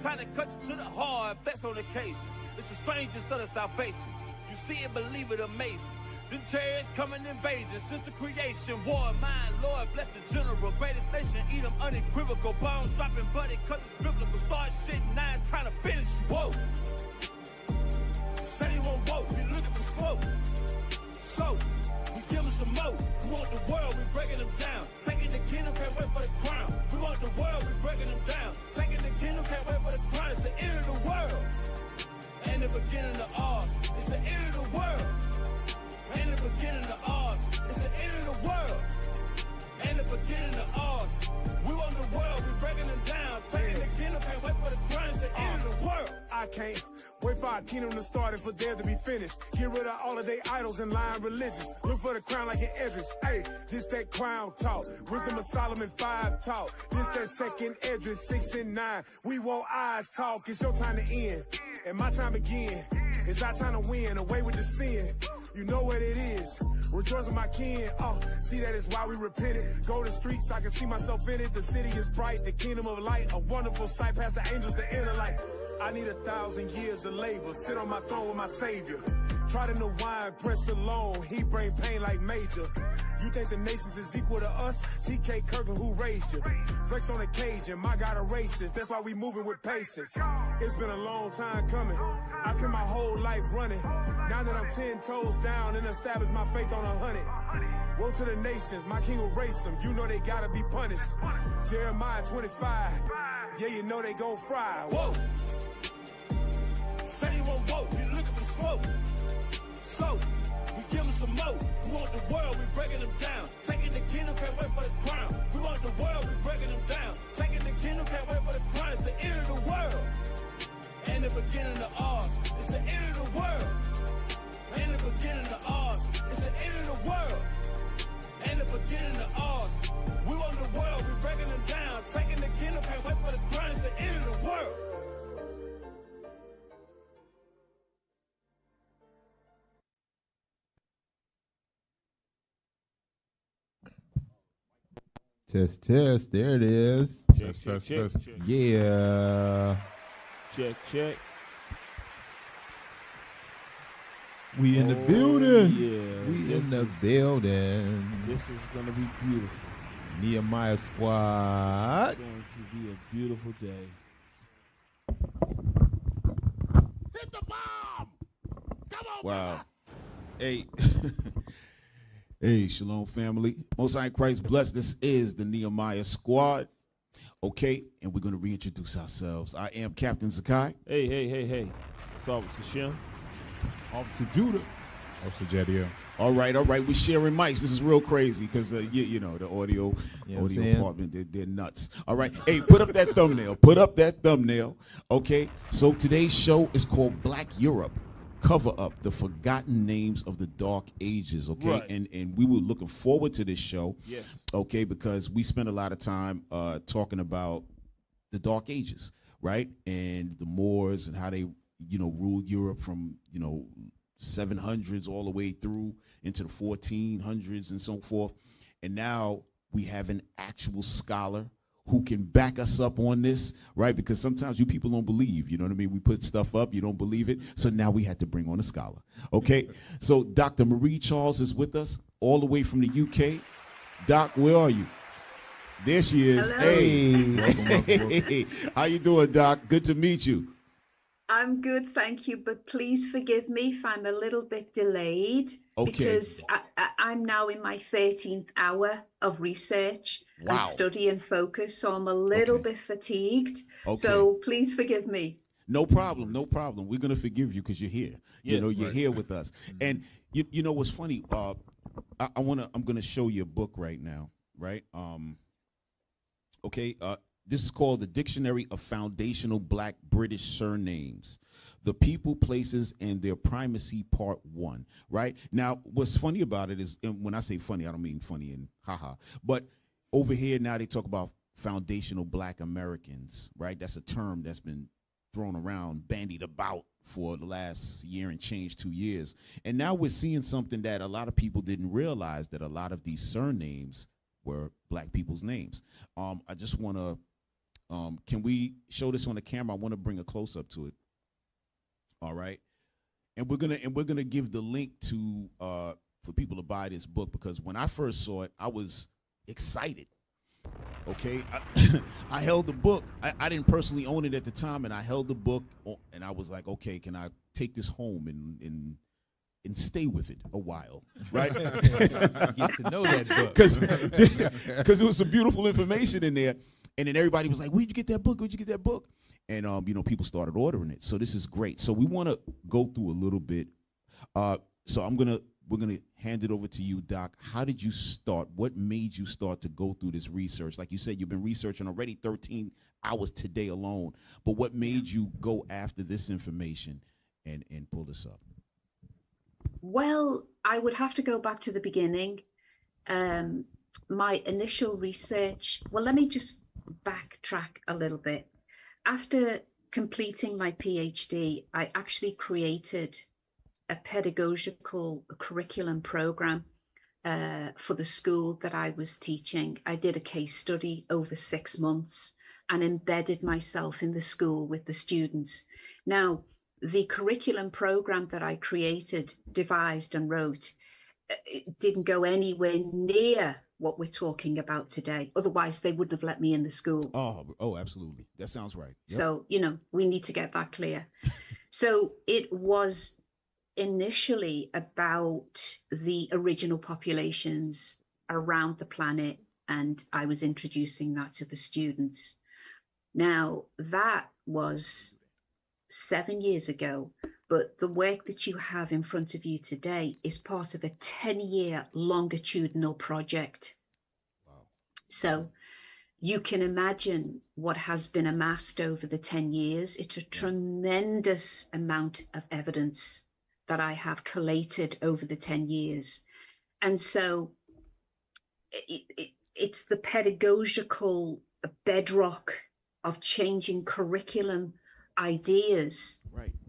time to cut you to the heart, flex on occasion. It's the strangest of the salvation. You see it, believe it, amazing. Them chariots coming invasion since the creation. War, mind, Lord, bless the general. Greatest nation, eat them unequivocal. Bombs dropping, buddy, cause it's biblical. Start shit, now it's time to finish. Whoa. Said he won't vote, he looking for smoke. So, we give him some more. We want the world, we breaking them down. Taking the kingdom, can't wait for the crown. We want the world, we breaking them down. Taking the kingdom, can't wait for the crown. It's the end of the world. Ain't the beginning of ours. It's the end of the world. Ain't the beginning of ours. It's the end of the world. Ain't the beginning of ours. We want the world, we breaking them down. Taking the kingdom, can't wait for the crown. It's the end of the world. I can't wait for our kingdom to start and for there to be finished. Get rid of all of their idols and lying religions. Look for the crown like an Edris. Hey, this that crown talk. Wisdom of Solomon 5 talk. This that second Edris 6 and 9. We want eyes talk. It's your time to end and my time begin. It's our time to win. Away with the sin. You know what it is. Rejoice with my kin. See that is why we repented. Go to the streets, I can see myself in it. The city is bright, the kingdom of light. A wonderful sight past the angels, the inner light. I need 1,000 years of labor. Sit on my throne with my savior. Try to know wine, press alone. He bring pain like major. You think the nations is equal to us? TK Kirkland, who raised you? Flex on occasion, my God a racist. That's why we moving with patience. It's been a long time coming. I spent my whole life running. Now that I'm 10 toes down and established my faith on 100. Woe to the nations, my king will race them. You know they gotta be punished. Jeremiah 25. Yeah, you know they gon' fry. Whoa. Said he won't vote, he looking for smoke. So, we give him some more. We want the world, we breaking them down. Taking the kingdom, can't wait for the crown. We want the world, we breaking them down. Taking the kingdom, can't wait for the crown. It's the end of the world. Ain't the beginning of ours. It's the end of the world. Ain't the beginning of ours. It's the end of the world. Ain't the beginning of ours. We want the world, we breaking them down. Taking the kingdom, can't wait for the crown. It's the end of the world. Test, test. There it is. Test. Yeah. Check. We in the building. Yeah. We in the building. This is going to be beautiful. Nehemiah Squad. It's going to be a beautiful day. Hit the bomb! Come on, Wow. Hey. Hey, Shalom family. Most High in Christ bless. This is the Nehemiah Squad. Okay, and we're going to reintroduce ourselves. I am Captain Zakai. Hey. It's Officer Shem. Officer Judah. Officer Jadiel. All right. We're sharing mics. This is real crazy because, you know, the audio department, they're nuts. All right. Hey, put up that thumbnail. Okay. So today's show is called Black Europe. Cover up the forgotten names of the Dark Ages, okay? Right. And we were looking forward to this show, Yes. okay, because we spent a lot of time talking about the Dark Ages, right? And the Moors and how they, ruled Europe from, 700s all the way through into the 1400s and so forth. And now we have an actual scholar who can back us up on this, right? Because sometimes you people don't believe, you know what I mean? We put stuff up, you don't believe it. So now we had to bring on a scholar, okay? So Dr. Marie Charles is with us all the way from the UK. Doc, where are you? There she is. Hello. Hey. Hey. How you doing, Doc? Good to meet you. I'm good, thank you, but please forgive me if I'm a little bit delayed because I'm now in my 13th hour of research and study and focus, so I'm a little bit fatigued. So please forgive me. No problem. We're gonna forgive you because you're here. Yes, you're here with us. And you know what's funny? I'm gonna show you a book right now, right? This is called the Dictionary of Foundational Black British Surnames, The People, Places, and Their Primacy, Part 1, right? Now, what's funny about it is, and when I say funny, I don't mean funny and haha, but over here now they talk about foundational Black Americans, right? That's a term that's been thrown around, bandied about for the last year and change, 2 years. And now we're seeing something that a lot of people didn't realize, that a lot of these surnames were Black people's names. I just want to Can we show this on the camera? I want to bring a close up to it. All right, and we're gonna give the link to for people to buy this book, because when I first saw it, I was excited. Okay, I held the book. I didn't personally own it at the time, and I held the book, and I was like, okay, can I take this home and stay with it a while, right? Get to know that book. Because there was some beautiful information in there, and then everybody was like, where'd you get that book? Where'd you get that book? And people started ordering it. So this is great. So we want to go through a little bit. So we're gonna hand it over to you, Doc. How did you start? What made you start to go through this research? Like you said, you've been researching already 13 hours today alone. But what made you go after this information and pull this up? Well, I would have to go back to the beginning. My initial research, well, let me just backtrack a little bit. After completing my PhD, I actually created a pedagogical curriculum program for the school that I was teaching. I did a case study over 6 months and embedded myself in the school with the students. Now, the curriculum program that I created, devised and wrote, it didn't go anywhere near what we're talking about today. Otherwise, they wouldn't have let me in the school. Oh, absolutely. That sounds right. Yep. So, we need to get that clear. So it was initially about the original populations around the planet, and I was introducing that to the students. Now, that was 7 years ago, but the work that you have in front of you today is part of a 10-year longitudinal project. Wow. So you can imagine what has been amassed over the 10 years. It's a tremendous amount of evidence that I have collated over the 10 years. And so it's the pedagogical bedrock of changing curriculum ideas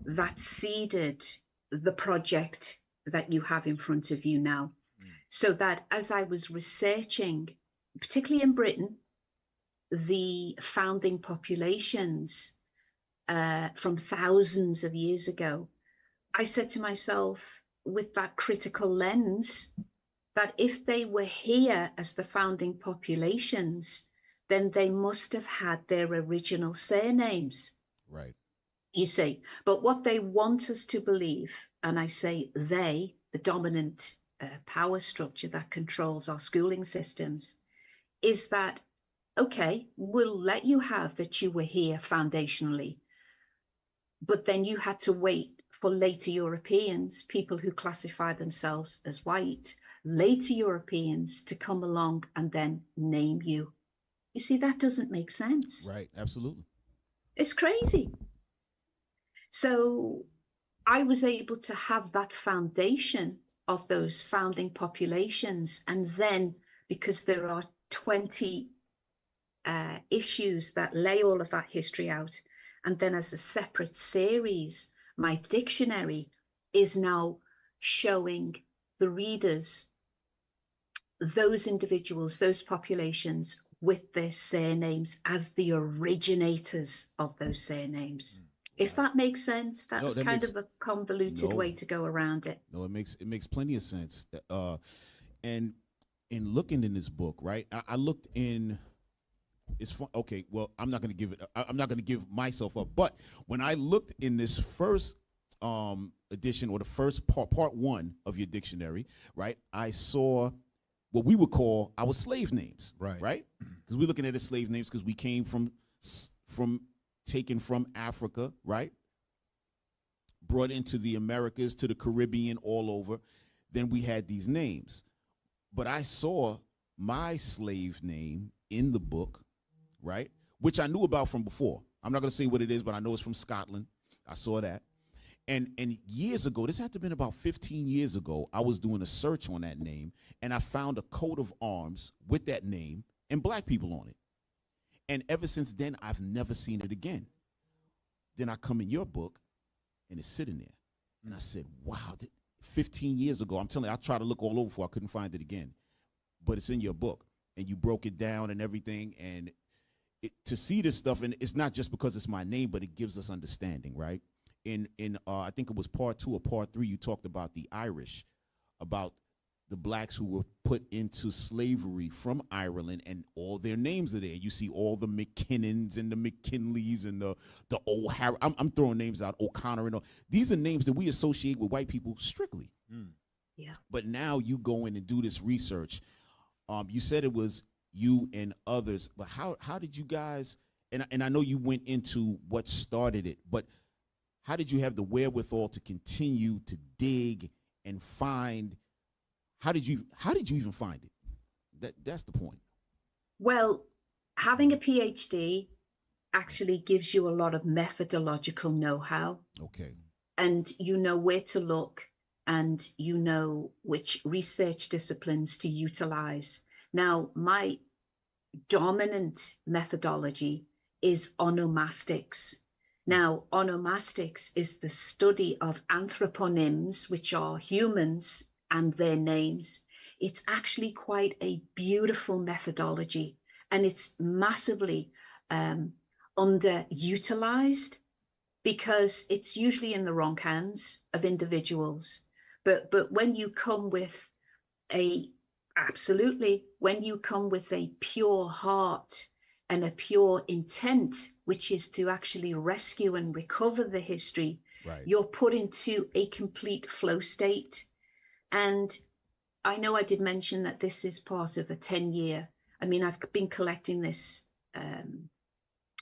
that seeded the project that you have in front of you now. So that as I was researching, particularly in Britain, the founding populations from thousands of years ago, I said to myself, with that critical lens, that if they were here as the founding populations, then they must have had their original surnames. Right. You see, but what they want us to believe, and I say they, the dominant power structure that controls our schooling systems, is that, okay, we'll let you have that you were here foundationally, but then you had to wait for later Europeans, people who classify themselves as white, later Europeans to come along and then name you. You see, that doesn't make sense. Right, absolutely. It's crazy. So I was able to have that foundation of those founding populations. And then, because there are 20 issues that lay all of that history out, and then as a separate series, my dictionary is now showing the readers those individuals, those populations with their surnames as the originators of those surnames. If that makes sense, that was kind of a convoluted way to go around it. No, it makes plenty of sense. And in looking in this book, right? I looked in. It's fun. Okay, well, I'm not going to give it. I'm not going to give myself up. But when I looked in this first edition, or the first part one of your dictionary, right, I saw what we would call our slave names, right? Because we're looking at the slave names because we came from taken from Africa, right? Brought into the Americas, to the Caribbean, all over. Then we had these names. But I saw my slave name in the book, right? Which I knew about from before. I'm not going to say what it is, but I know it's from Scotland. I saw that. And years ago, this had to have been about 15 years ago, I was doing a search on that name, and I found a coat of arms with that name and black people on it. And ever since then, I've never seen it again. Then I come in your book, and it's sitting there. And I said, wow, 15 years ago, I'm telling you, I tried to look all over for it. I couldn't find it again. But it's in your book, and you broke it down and everything, and to see this stuff, and it's not just because it's my name, but it gives us understanding, right? In I think it was part 2 or part 3, you talked about the Irish, about the blacks who were put into slavery from Ireland, and all their names are there. You see all the McKinnons and the McKinleys and the O'Hara. I'm throwing names out, O'Connor and all. These are names that we associate with white people strictly. Yeah. But now you go in and do this research. You said it was you and others, but how did you guys? And I know you went into what started it, but how did you have the wherewithal to continue to dig and find? How did you even find it? That's the point. Well, having a PhD actually gives you a lot of methodological know-how. Okay. And you know where to look, and you know which research disciplines to utilize. Now, my dominant methodology is onomastics. Now, onomastics is the study of anthroponyms, which are humans and their names. It's actually quite a beautiful methodology, and it's massively underutilized because it's usually in the wrong hands of individuals. But when you come with when you come with a pure heart and a pure intent, which is to actually rescue and recover the history, right, you're put into a complete flow state. And I know I did mention that this is part of a 10-year. I mean, I've been collecting this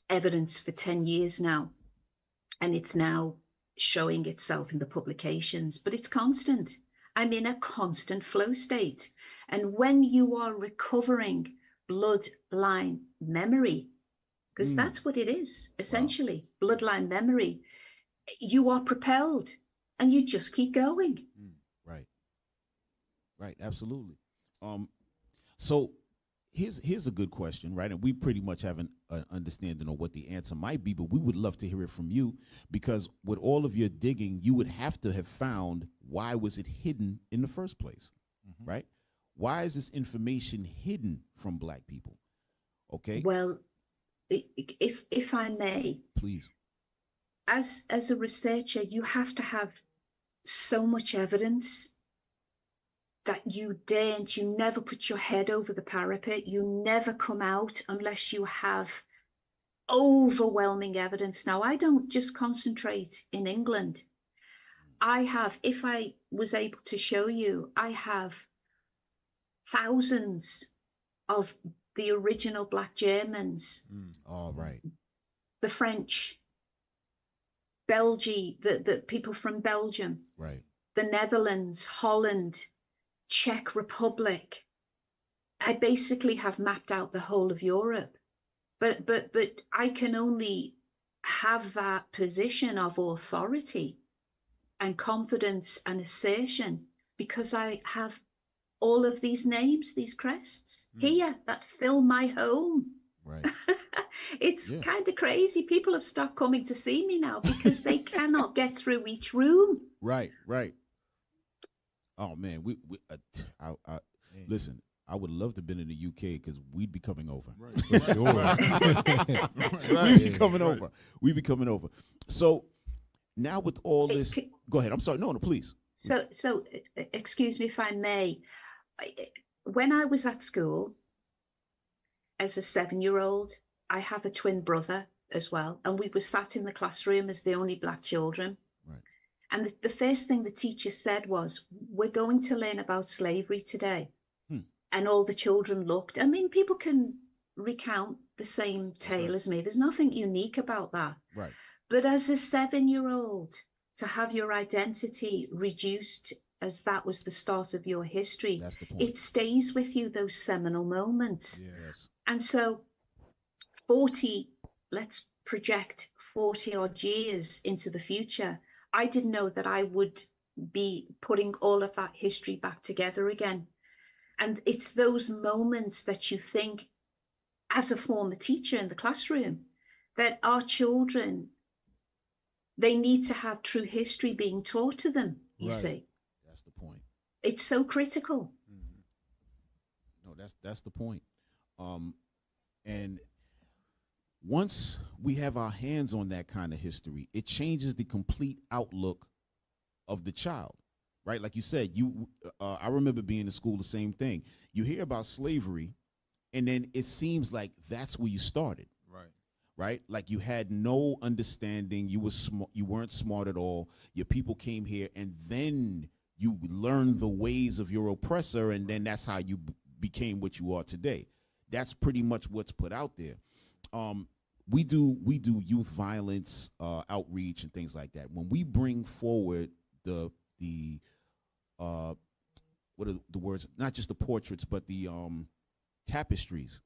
evidence for 10 years now, and it's now showing itself in the publications, but it's constant. I'm in a constant flow state. And when you are recovering bloodline memory, because that's what it is, essentially, bloodline memory, you are propelled and you just keep going. Right, absolutely. So here's a good question, right? And we pretty much have an understanding of what the answer might be, but we would love to hear it from you, because with all of your digging, you would have to have found, why was it hidden in the first place, right? Why is this information hidden from Black people? Okay. Well, if I may, please. As a researcher, you have to have so much evidence that you never put your head over the parapet. You never come out unless you have overwhelming evidence. Now, I don't just concentrate in England. I have, if I was able to show you, I have thousands of the original Black Germans. All right. The French, Belgium, the people from Belgium. Right. The Netherlands, Holland, Czech Republic. I basically have mapped out the whole of Europe, but I can only have that position of authority and confidence and assertion because I have all of these names, these crests here that fill my home. Right. It's kind of crazy. People have stopped coming to see me now because they cannot get through each room. Right. Oh man, listen. I would love to have been in the UK because we'd be coming over. Right. For sure. We'd be coming over. We'd be coming over. So now with all this, go ahead. I'm sorry. No, please. So excuse me if I may. When I was at school as a 7-year-old, I have a twin brother as well, and we were sat in the classroom as the only Black children. Right. And the first thing the teacher said was, "We're going to learn about slavery today." And all the children looked. I mean, people can recount the same tale as me. There's nothing unique about that. Right. But as a 7-year-old, to have your identity reduced as that was the start of your history, that's the point. It stays with you, those seminal moments. Yes. And so let's project 40 odd years into the future. I didn't know that I would be putting all of that history back together again. And it's those moments that you think, as a former teacher in the classroom, that our children, they need to have true history being taught to them, you see. That's the point. It's so critical. No, that's the point. And once we have our hands on that kind of history, it changes the complete outlook of the child, right? Like you said, I remember being in school, the same thing. You hear about slavery, and then it seems like that's where you started. Right? Like you had no understanding. You weren't smart at all. Your people came here, and then you learned the ways of your oppressor, and then that's how you became what you are today. That's pretty much what's put out there. We do youth violence outreach and things like that. When we bring forward the what are the words? Not just the portraits, but the tapestries.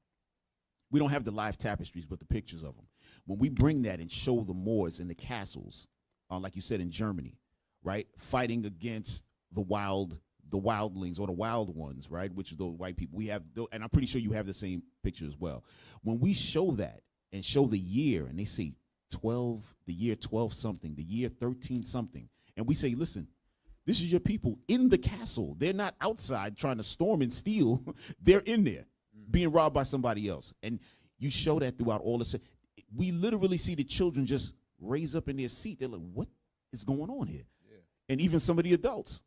We don't have the live tapestries, but the pictures of them. When we bring that and show the Moors and the castles, like you said, in Germany, right, fighting against the wildlings or the wild ones, right, which are those white people. We have, and I'm pretty sure you have the same picture as well. When we show that and show the year, and they say the year 12 something, the year 13 something, and we say, listen, this is your people in the castle. They're not outside trying to storm and steal. They're in there, being robbed by somebody else. And you show that throughout all the, we literally see the children just raise up in their seat. They're like, what is going on here? Yeah. And even some of the adults,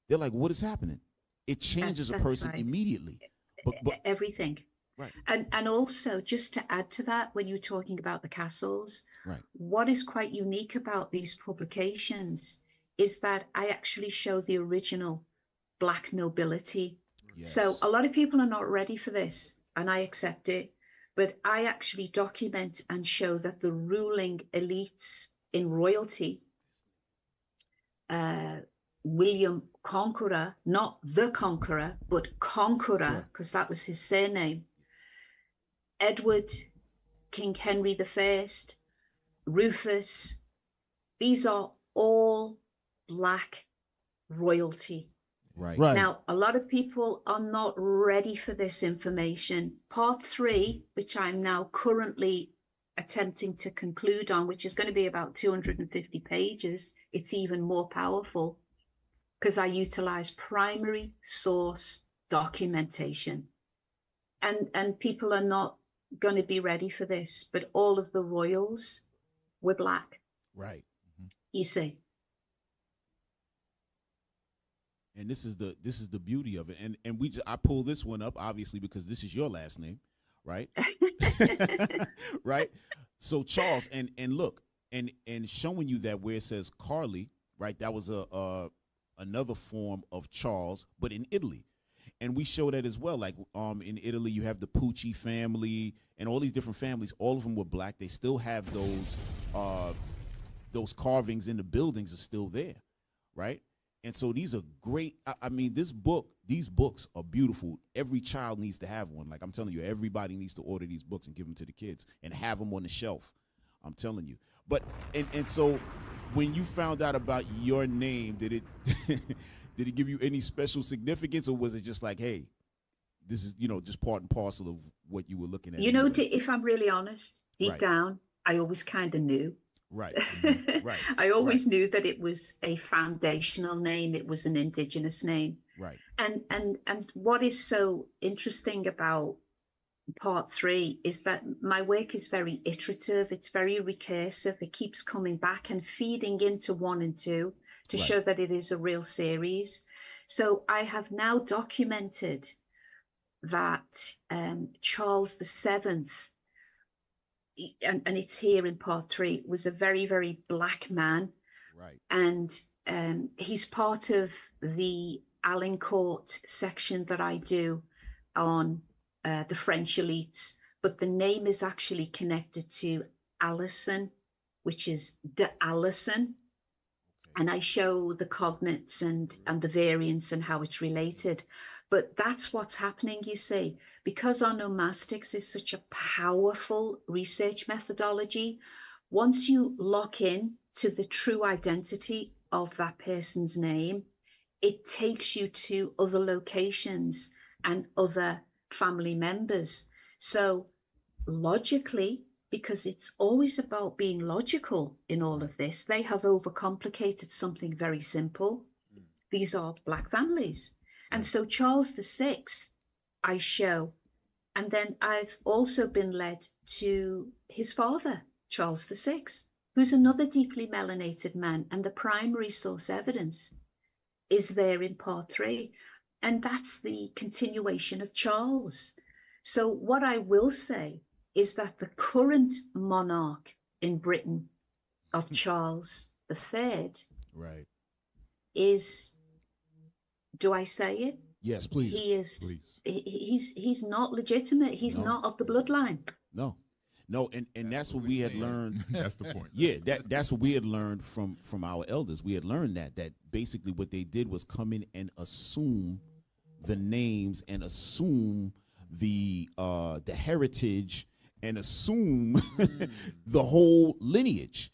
they're like, what is happening? It changes a person immediately. But everything. Right. And also, just to add to that, when you're talking about the castles, right, what is quite unique about these publications is that I actually show the original Black nobility. Yes. So a lot of people are not ready for this, and I accept it, but I actually document and show that the ruling elites in royalty, William Conqueror, not the Conqueror, but Conqueror, because that was his surname, Edward, King Henry I, Rufus, these are all Black royalty. Right. Now, a lot of people are not ready for this information. Part 3, which I'm now currently attempting to conclude on, which is going to be about 250 pages, it's even more powerful because I utilize primary source documentation. And people are not going to be ready for this, but all of the royals were Black. Right. You see. And this is the beauty of it. And I pull this one up obviously because this is your last name, right? Right? So Charles, and look, and showing you that where it says Carly, right? That was another form of Charles, but in Italy. And we show that as well. Like in Italy, you have the Pucci family and all these different families. All of them were Black. They still have those carvings in the buildings are still there, right? And so these are great. I mean, these books are beautiful. Every child needs to have one. Like I'm telling you, everybody needs to order these books and give them to the kids and have them on the shelf. I'm telling you. But and so when you found out about your name, did it did it give you any special significance, or was it just like, hey, this is just part and parcel of what you were looking at? If I'm really honest, deep down, I always kind of knew. Right. Right. I always knew that it was a foundational name. It was an indigenous name. Right. And what is so interesting about part 3 is that my work is very iterative. It's very recursive. It keeps coming back and feeding into 1 and 2 to show that it is a real series. So I have now documented that Charles VII, and it's here in part 3, was a very, very Black man. Right. And he's part of the Alincourt section that I do on the French elites, but the name is actually connected to Alison, which is de Alison. Okay. And I show the cognates and the variants and how it's related. But that's what's happening, you see, because onomastics is such a powerful research methodology. Once you lock in to the true identity of that person's name, it takes you to other locations and other family members. So logically, because it's always about being logical in all of this, they have overcomplicated something very simple. These are Black families. And so Charles VI, I show And then I've also been led to his father, Charles VI, who's another deeply melanated man. And the primary source evidence is there in part 3. And that's the continuation of Charles. So what I will say is that the current monarch in Britain of Charles III Right. is, do I say it? Yes, please. He is. Please. He's not legitimate. He's not of the bloodline. No, and that's what we had learned. That's the point. Yeah, that's what we had learned from our elders. We had learned that basically what they did was come in and assume the names and assume the heritage and assume the whole lineage,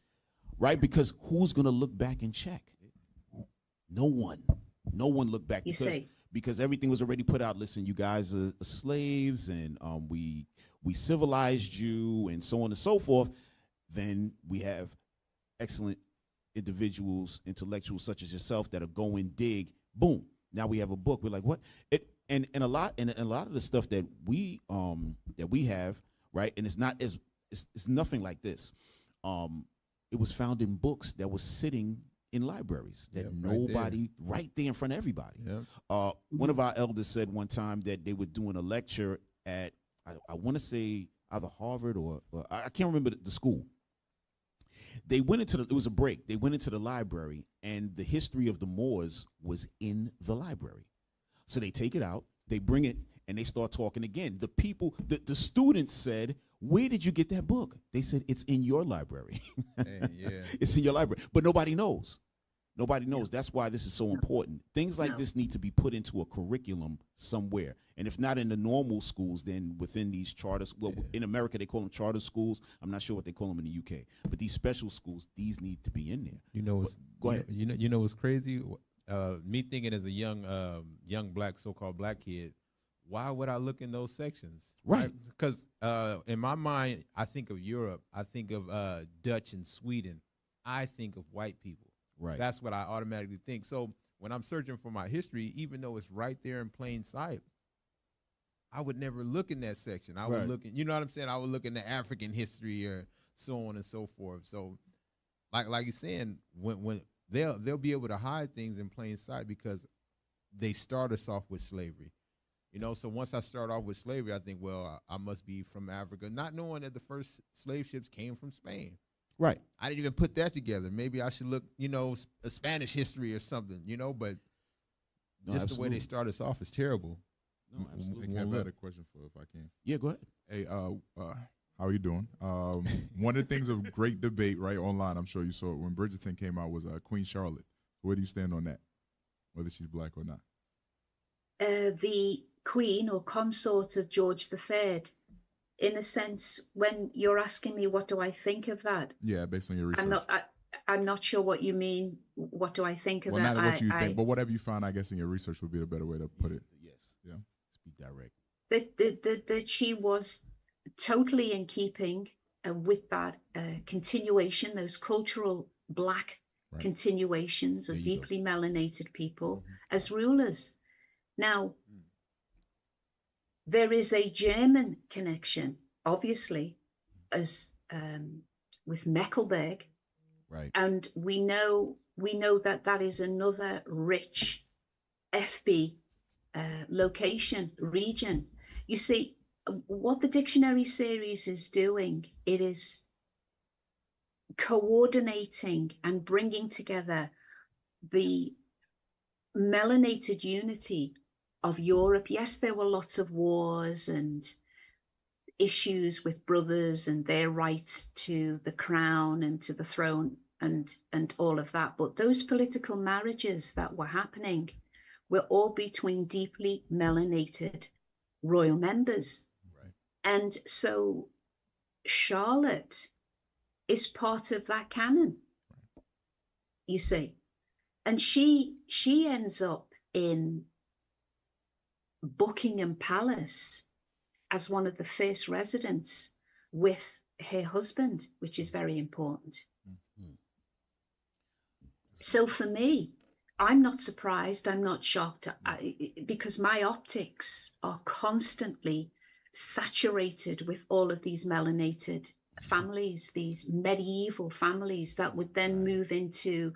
right? Because who's gonna look back and check? No one looked back because everything was already put out. Listen, you guys are slaves, and we civilized you, and so on and so forth. Then we have excellent individuals, intellectuals such as yourself that are going dig. Boom. Now we have a book. We're like, what? And a lot of the stuff that we have, right? And it's nothing like this. It was found in books that was sitting in libraries that nobody right there in front of everybody. Yep. One of our elders said one time that they were doing a lecture at I want to say either Harvard or I can't remember the school. They went into it was a break. They went into the library, and the history of the Moors was in the library. So they take it out, they bring it, and they start talking again. The people, the students said, "Where did you get that book?" They said, "It's in your library." Hey, yeah. It's in your library, but nobody knows. Nobody knows. That's why this is so important. Things like this need to be put into a curriculum somewhere. And if not in the normal schools, then within these charters. Well, in America, they call them charter schools. I'm not sure what they call them in the UK. But these special schools, these need to be in there. You know, go ahead. You know what's crazy? Me thinking as a young black, so-called black kid, why would I look in those sections? Right. Because in my mind, I think of Europe. I think of Dutch and Sweden. I think of white people. Right. That's what I automatically think. So when I'm searching for my history, even though it's right there in plain sight, I would never look in that section. I would look in, you know what I'm saying? I would look in the African history or so on and so forth. So like you're saying, when they'll be able to hide things in plain sight because they start us off with slavery. You know, so once I start off with slavery, I think, well, I must be from Africa, not knowing that the first slave ships came from Spain. Right. I didn't even put that together. Maybe I should look, you know, a Spanish history or something, you know, but just the way they start us off is terrible. No, absolutely. I've got a question for if I can. Yeah, go ahead. Hey, how are you doing? One of the things of great debate, right, online, I'm sure you saw it, when Bridgerton came out, was Queen Charlotte. Where do you stand on that, whether she's black or not? The Queen or consort of George III. In a sense, when you're asking me what do I think of that? Yeah, based on your research. I'm not sure what you mean. What do I think of that? Well, not what you think, but whatever you find, I guess, in your research would be the better way to put it. Yes. Yeah. Speak direct. That she was totally in keeping with that continuation, those cultural black continuations of deeply melanated people as rulers. Now, there is a German connection, obviously, as with Mecklenburg, right? And we know that is another rich FB location region. You see, what the dictionary series is doing, it is coordinating and bringing together the melanated unity of Europe. Yes, there were lots of wars and issues with brothers and their rights to the crown and to the throne and all of that. But those political marriages that were happening were all between deeply melanated royal members. Right. And so Charlotte is part of that canon, you see. And she ends up in Buckingham Palace as one of the first residents with her husband, which is very important. Mm-hmm. So for me, I'm not surprised, I'm not shocked, because my optics are constantly saturated with all of these melanated families, these medieval families that would then move into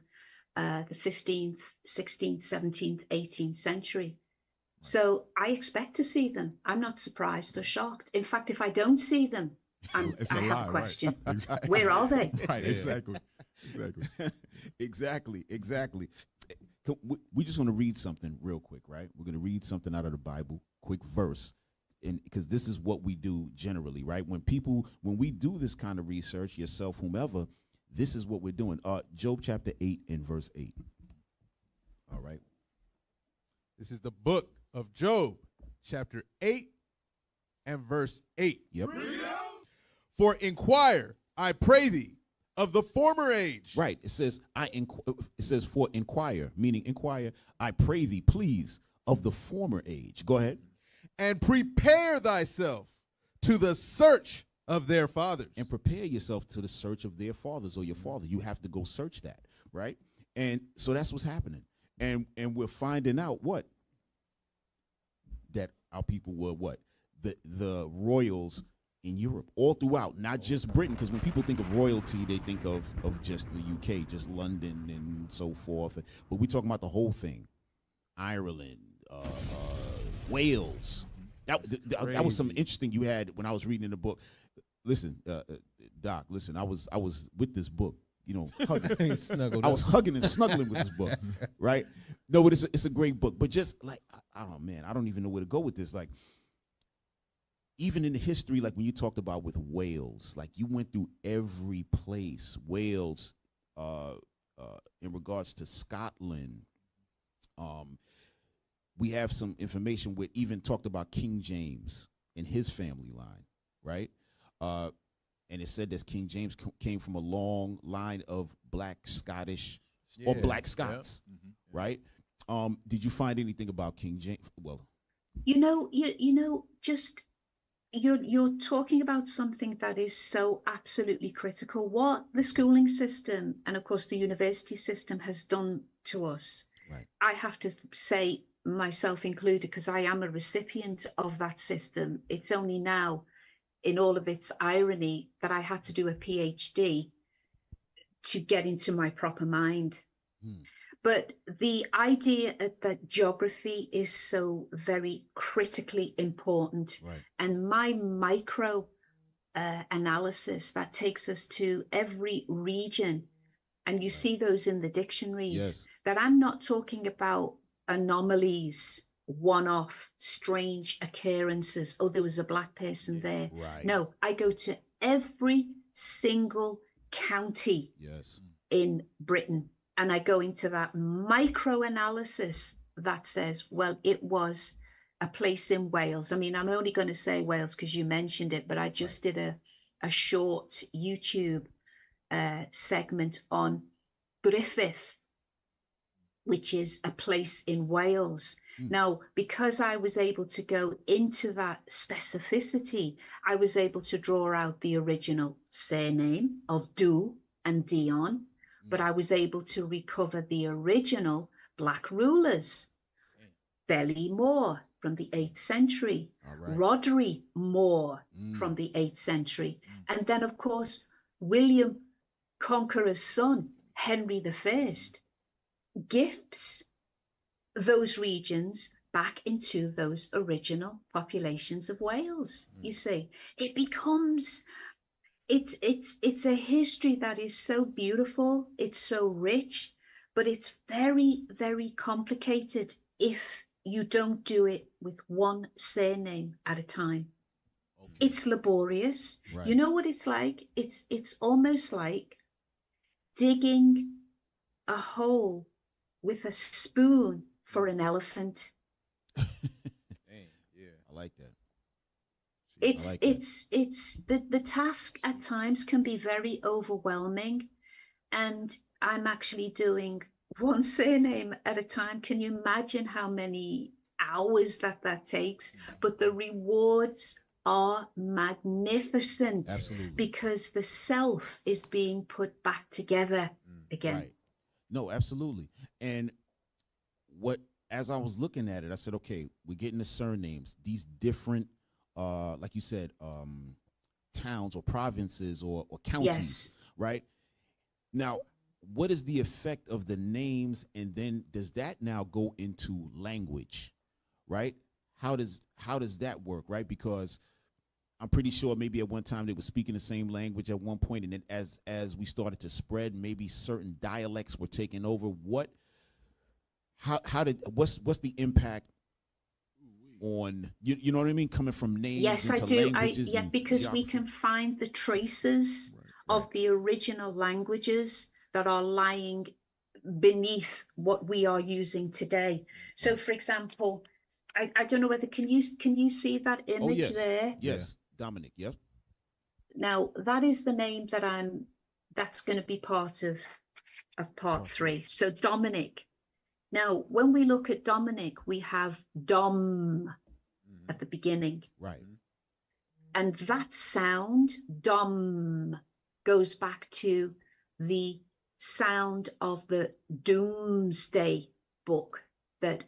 the 15th, 16th, 17th, 18th century. So I expect to see them. I'm not surprised or shocked. In fact, if I don't see them, I have a question. Right? Exactly. Where are they? Right, exactly. Exactly. We just want to read something real quick, right? We're going to read something out of the Bible, quick verse, and because this is what we do generally, right? When we do this kind of research, yourself, whomever, this is what we're doing. Job chapter 8 and verse 8. All right. This is the book of Job, chapter 8 and verse 8. Yep. For inquire, I pray thee, of the former age. Right. It says for inquire, meaning inquire, I pray thee, please, of the former age. Go ahead. And prepare thyself to the search of their fathers. And prepare yourself to the search of their fathers or your father. You have to go search that, right? And so that's what's happening. And we're finding out what? That our people were what? The royals in Europe, all throughout, not just Britain, because when people think of royalty, they think of just the UK, just London and so forth. But we're talking about the whole thing. Ireland, Wales. That was some interesting you had when I was reading the book. Listen, Doc, listen, I was with this book, hugging. I was hugging and snuggling with this book, right? No, but it's a great book. But just like, I don't even know where to go with this. Like, even in the history, like when you talked about with Wales, like you went through every place. Wales, in regards to Scotland, we have some information with even talked about King James and his family line, right? And it said that King James came from a long line of Black Scottish or Black Scots, right? Did you find anything about King James? Well, just you're talking about something that is so absolutely critical. What the schooling system and of course the university system has done to us, right. I have to say, myself included, because I am a recipient of that system. It's only now, in all of its irony, that I had to do a PhD to get into my proper mind. But the idea that geography is so very critically important, right. and my micro analysis that takes us to every region, and you see those in the dictionaries, that I'm not talking about anomalies, one-off, strange occurrences. Oh, there was a Black person there. Right. No, I go to every single county in Britain, and I go into that micro analysis that says, well, it was a place in Wales. I mean, I'm only going to say Wales because you mentioned it, but I just did a short YouTube segment on Griffith, which is a place in Wales. Now, because I was able to go into that specificity, I was able to draw out the original surname of Du and Dion, but I was able to recover the original Black rulers. Belly Moore from the 8th century, Rodri Moore from the 8th century, and then, of course, William Conqueror's son, Henry I, gifts those regions back into those original populations of Wales. You see, it becomes, it's a history that is so beautiful, it's so rich, but it's very, very complicated if you don't do it with one surname at a time. It's laborious. You know what it's like? It's almost like digging a hole with a spoon for an elephant. I like that. It's the task at times can be very overwhelming, and I'm actually doing one surname at a time. Can you imagine how many hours that takes? But the rewards are magnificent. Absolutely. Because the self is being put back together again. Right. No, absolutely. And as I was looking at it, I said, okay, we're getting the surnames, these different like you said, towns or provinces or counties, Yes. right? Now, what is the effect of the names, and then does that now go into language, right? How does that work, right? Because I'm pretty sure maybe at one time they were speaking the same language at one point, and then as we started to spread, maybe certain dialects were taking over. What's the impact on you know what I mean? Coming from names Yes, I into do. languages, and Because we geography? can find the traces of the original languages that are lying beneath what we are using today. So, for example, I don't know whether can you see that image there? Yes, Dominic. Yep. Now that is the name that's going to be part of part 3. So Dominic. Now, when we look at Dominic, we have Dom at the beginning. Right. And that sound, Dom, goes back to the sound of the Doomsday Book that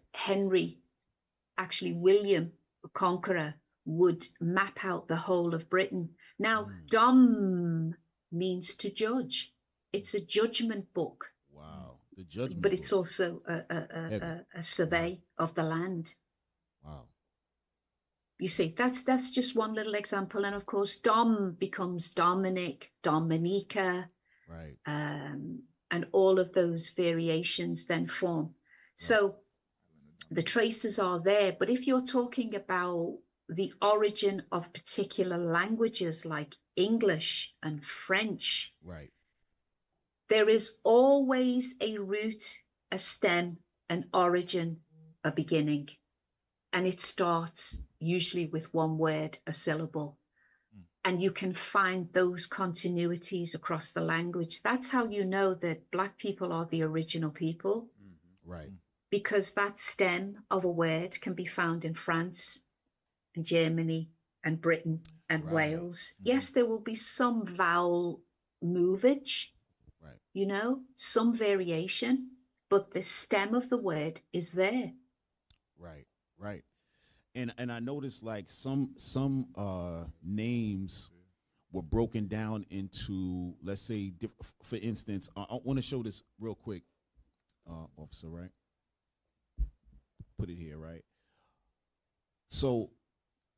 William the Conqueror would map out the whole of Britain. Now, Dom means to judge. It's a judgment book. Wow. The judgment But it's book. also a survey of the land. Wow. You see, that's just one little example. And of course, Dom becomes Dominic, Dominica, right. And all of those variations then form. Right. So the traces are there. But if you're talking about the origin of particular languages like English and French, right, there is always a root, a stem, an origin, a beginning. And it starts usually with one word, a syllable. And you can find those continuities across the language. That's how you know that Black people are the original people. Right. Because that stem of a word can be found in France and Germany and Britain and Wales. Yes, there will be some vowel movage, you know, some variation, but the stem of the word is there. Right, right. And I noticed like some names were broken down into, let's say, for instance, I want to show this real quick, officer, right? Put it here, right? So,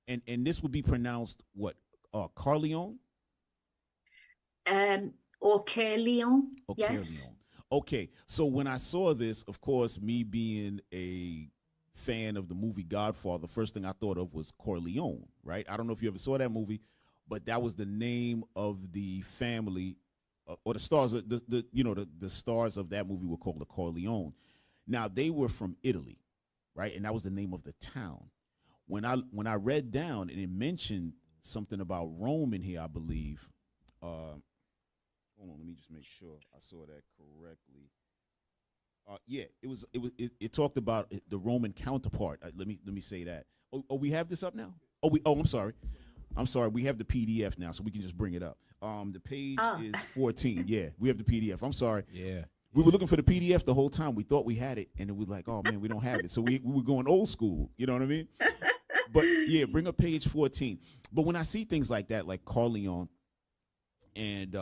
and this would be pronounced what? Carleon? Or Carleon, yes. Carleon. Okay, so when I saw this, of course, me being a fan of the movie Godfather, first thing I thought of was Corleone, right? I don't know if you ever saw that movie, but that was the name of the family, or the stars. The stars of that movie were called the Corleone. Now they were from Italy, right? And that was the name of the town. When I read down and it mentioned something about Rome in here, I believe. Hold on, let me just make sure I saw that correctly. Yeah, it talked about the Roman counterpart. Let me say that. Oh, we have this up now. I'm sorry. We have the PDF now, so we can just bring it up. The page is 14. Yeah, we have the PDF. I'm sorry. Yeah. We were looking for the PDF the whole time. We thought we had it, and it was like, oh man, we don't have it. So we were going old school. You know what I mean? But yeah, bring up page 14. But when I see things like that, like Carleon, and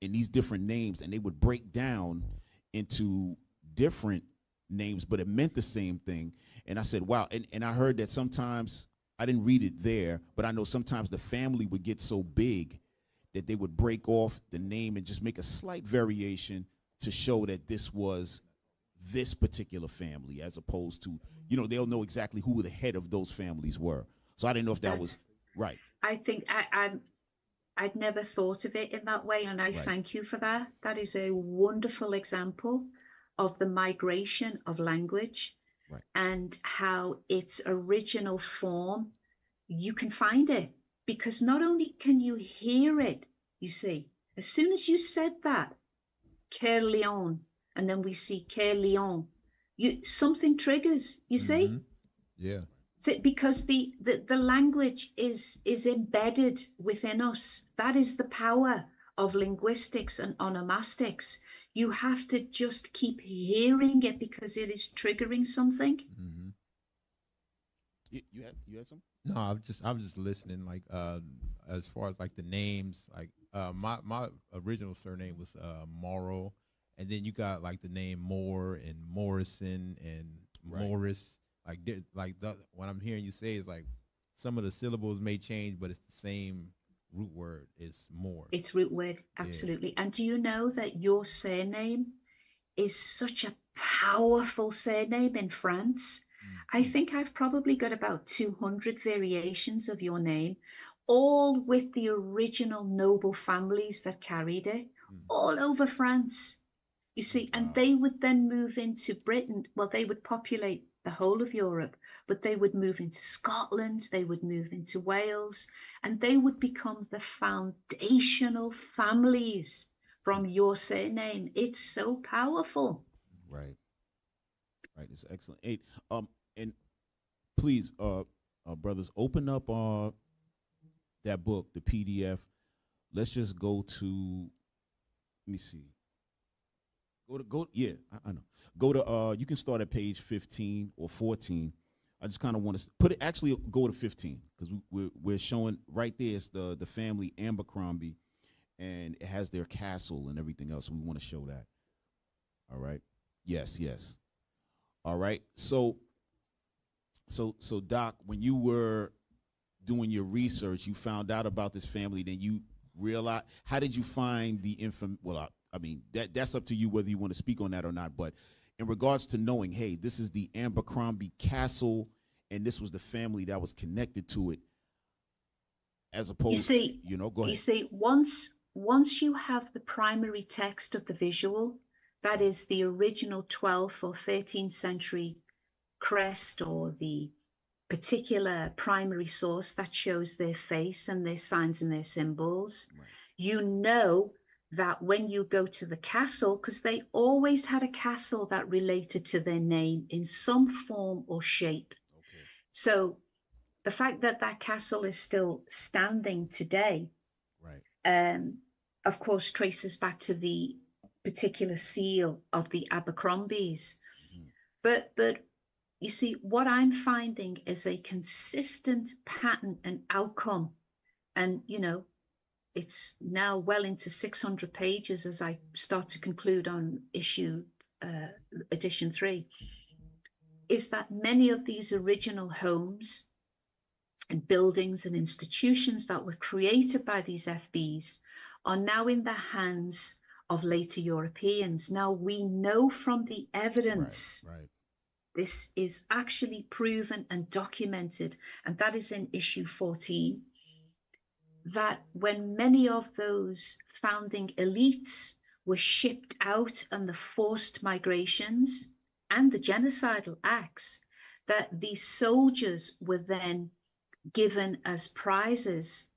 these different names, and they would break down into different names, but it meant the same thing. And I said, wow. And I heard that sometimes, I didn't read it there, but I know sometimes the family would get so big that they would break off the name and just make a slight variation to show that this was this particular family, as opposed to, they'll know exactly who the head of those families were. So I didn't know if that was right. I think I'd never thought of it in that way, and I thank you for that. That is a wonderful example of the migration of language and how its original form, you can find it, because not only can you hear it, you see, as soon as you said that, Carleon, and then we see Carleon, something triggers, you see? Yeah. Because the language is embedded within us. That is the power of linguistics and onomastics. You have to just keep hearing it because it is triggering something. You had some? No, I'm just listening. Like as far as like the names, like my original surname was Morrow, and then you got like the name Moore and Morrison and Morris. What I'm hearing you say is like some of the syllables may change, but it's the same root word. It's more. It's root word, absolutely. Yeah. And do you know that your surname is such a powerful surname in France? I think I've probably got about 200 variations of your name, all with the original noble families that carried it, all over France. You see, and they would then move into Britain. Well, they would populate the whole of Europe, but they would move into Scotland, they would move into Wales, and they would become the foundational families from your surname. It's so powerful. Right. It's excellent. Hey, and please, brothers, open up that book, the PDF. Let's just go to. Let me see. Yeah, I know. Go to. You can start at page 15 or 14. I just kind of want to put it. Actually, go to 15 because we're showing right there. It's the family Abercrombie, and it has their castle and everything else. We want to show that. All right. Yes. All right. So Doc, when you were doing your research, you found out about this family. Then you realized. How did you find the info? Well, I mean that's up to you whether you want to speak on that or not. But in regards to knowing, hey, this is the Abercrombie Castle, and this was the family that was connected to it, as opposed to, go ahead. You see, once you have the primary text of the visual, that is the original 12th or 13th century crest or the particular primary source that shows their face and their signs and their symbols, you know that when you go to the castle, because they always had a castle that related to their name in some form or shape. Okay. So the fact that that castle is still standing today, of course, traces back to the particular seal of the Abercrombies. But you see, what I'm finding is a consistent pattern and outcome. And, it's now well into 600 pages as I start to conclude on edition 3, is that many of these original homes and buildings and institutions that were created by these FBs are now in the hands of later Europeans. Now we know from the evidence, this is actually proven and documented, and that is in issue 14, that when many of those founding elites were shipped out on the forced migrations and the genocidal acts, that these soldiers were then given as prizes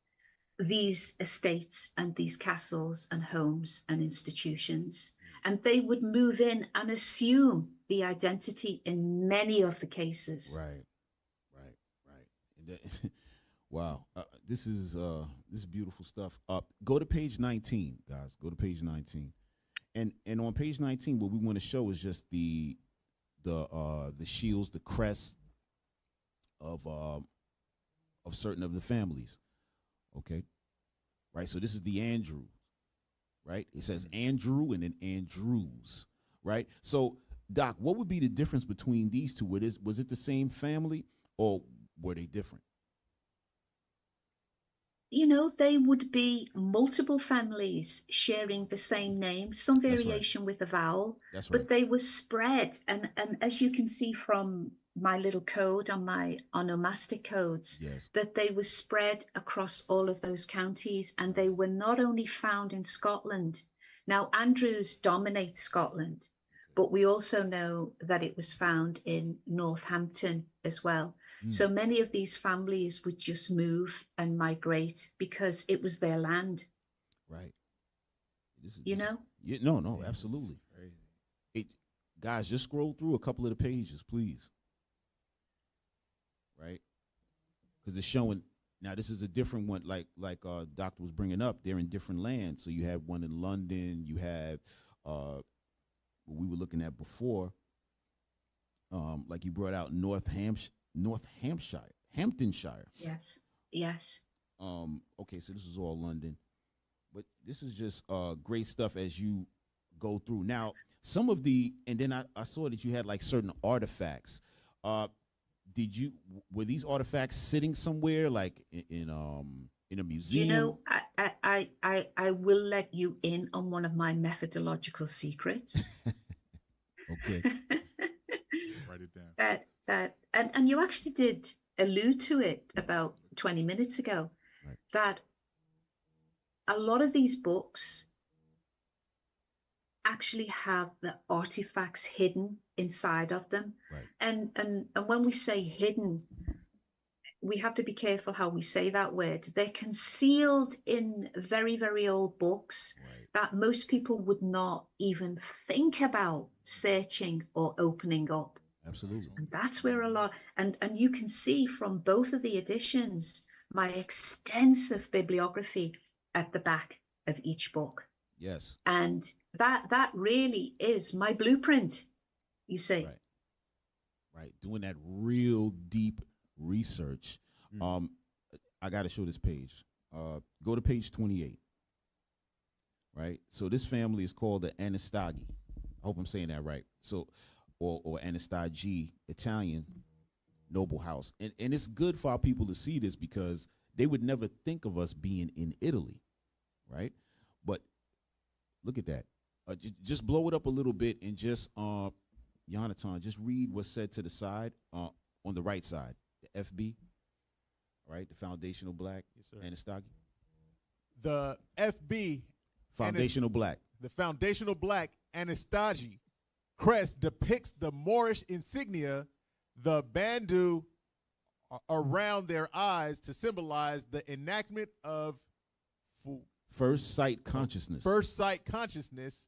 these estates and these castles and homes and institutions, and they would move in and assume the identity in many of the cases. Right. Wow, this is beautiful stuff. Go to page 19, guys. Go to page 19, and on page 19, what we want to show is just the shields, the crests of certain of the families. Okay, right. So this is the Andrew, right? It says Andrew and then Andrews, right? So Doc, what would be the difference between these two? Was it the same family or were they different? They would be multiple families sharing the same name, some variation with a vowel, but they were spread. And as you can see from my little code on my onomastic codes, that they were spread across all of those counties, and they were not only found in Scotland. Now, Andrews dominates Scotland, but we also know that it was found in Northampton as well. So many of these families would just move and migrate because it was their land. Right. No, absolutely. Guys, just scroll through a couple of the pages, please. Right. Because it's showing now. This is a different one. Like Doctor was bringing up, they're in different lands. So you have one in London. You have what we were looking at before. Like you brought out North Hamptonshire. Yes. Yes. Okay, so this is all London, but this is just great stuff as you go through. Now, some of the, and then I saw that you had like certain artifacts. Were these artifacts sitting somewhere, like in a museum? You know, I will let you in on one of my methodological secrets. Okay. Write it down. And you actually did allude to it about 20 minutes ago, right, that a lot of these books actually have the artifacts hidden inside of them. right. And when we say hidden, we have to be careful how we say that word. They're concealed in very, very old books, Right. that most people would not even think about searching or opening up. Absolutely. And that's where a lot, and you can see from both of the editions, my extensive bibliography at the back of each book. Yes. And that really is my blueprint, you see. Right. Right. Doing that real deep research. I got to show this page. Go to page 28. Right. So this family is called the Anastagi. I hope I'm saying that right. So, or Anastagi, Italian noble house. And it's good for our people to see this because they would never think of us being in Italy. Right. But look at that. Just blow it up a little bit and just, Jonathan, just read what's said to the side, on the right side, the FB, right? The Foundational Black, Yes, sir. Anastagi. The FB, Foundational Black. the Foundational Black Anastagi crest depicts the Moorish insignia, the bandu around their eyes to symbolize the enactment of First sight consciousness. first sight consciousness.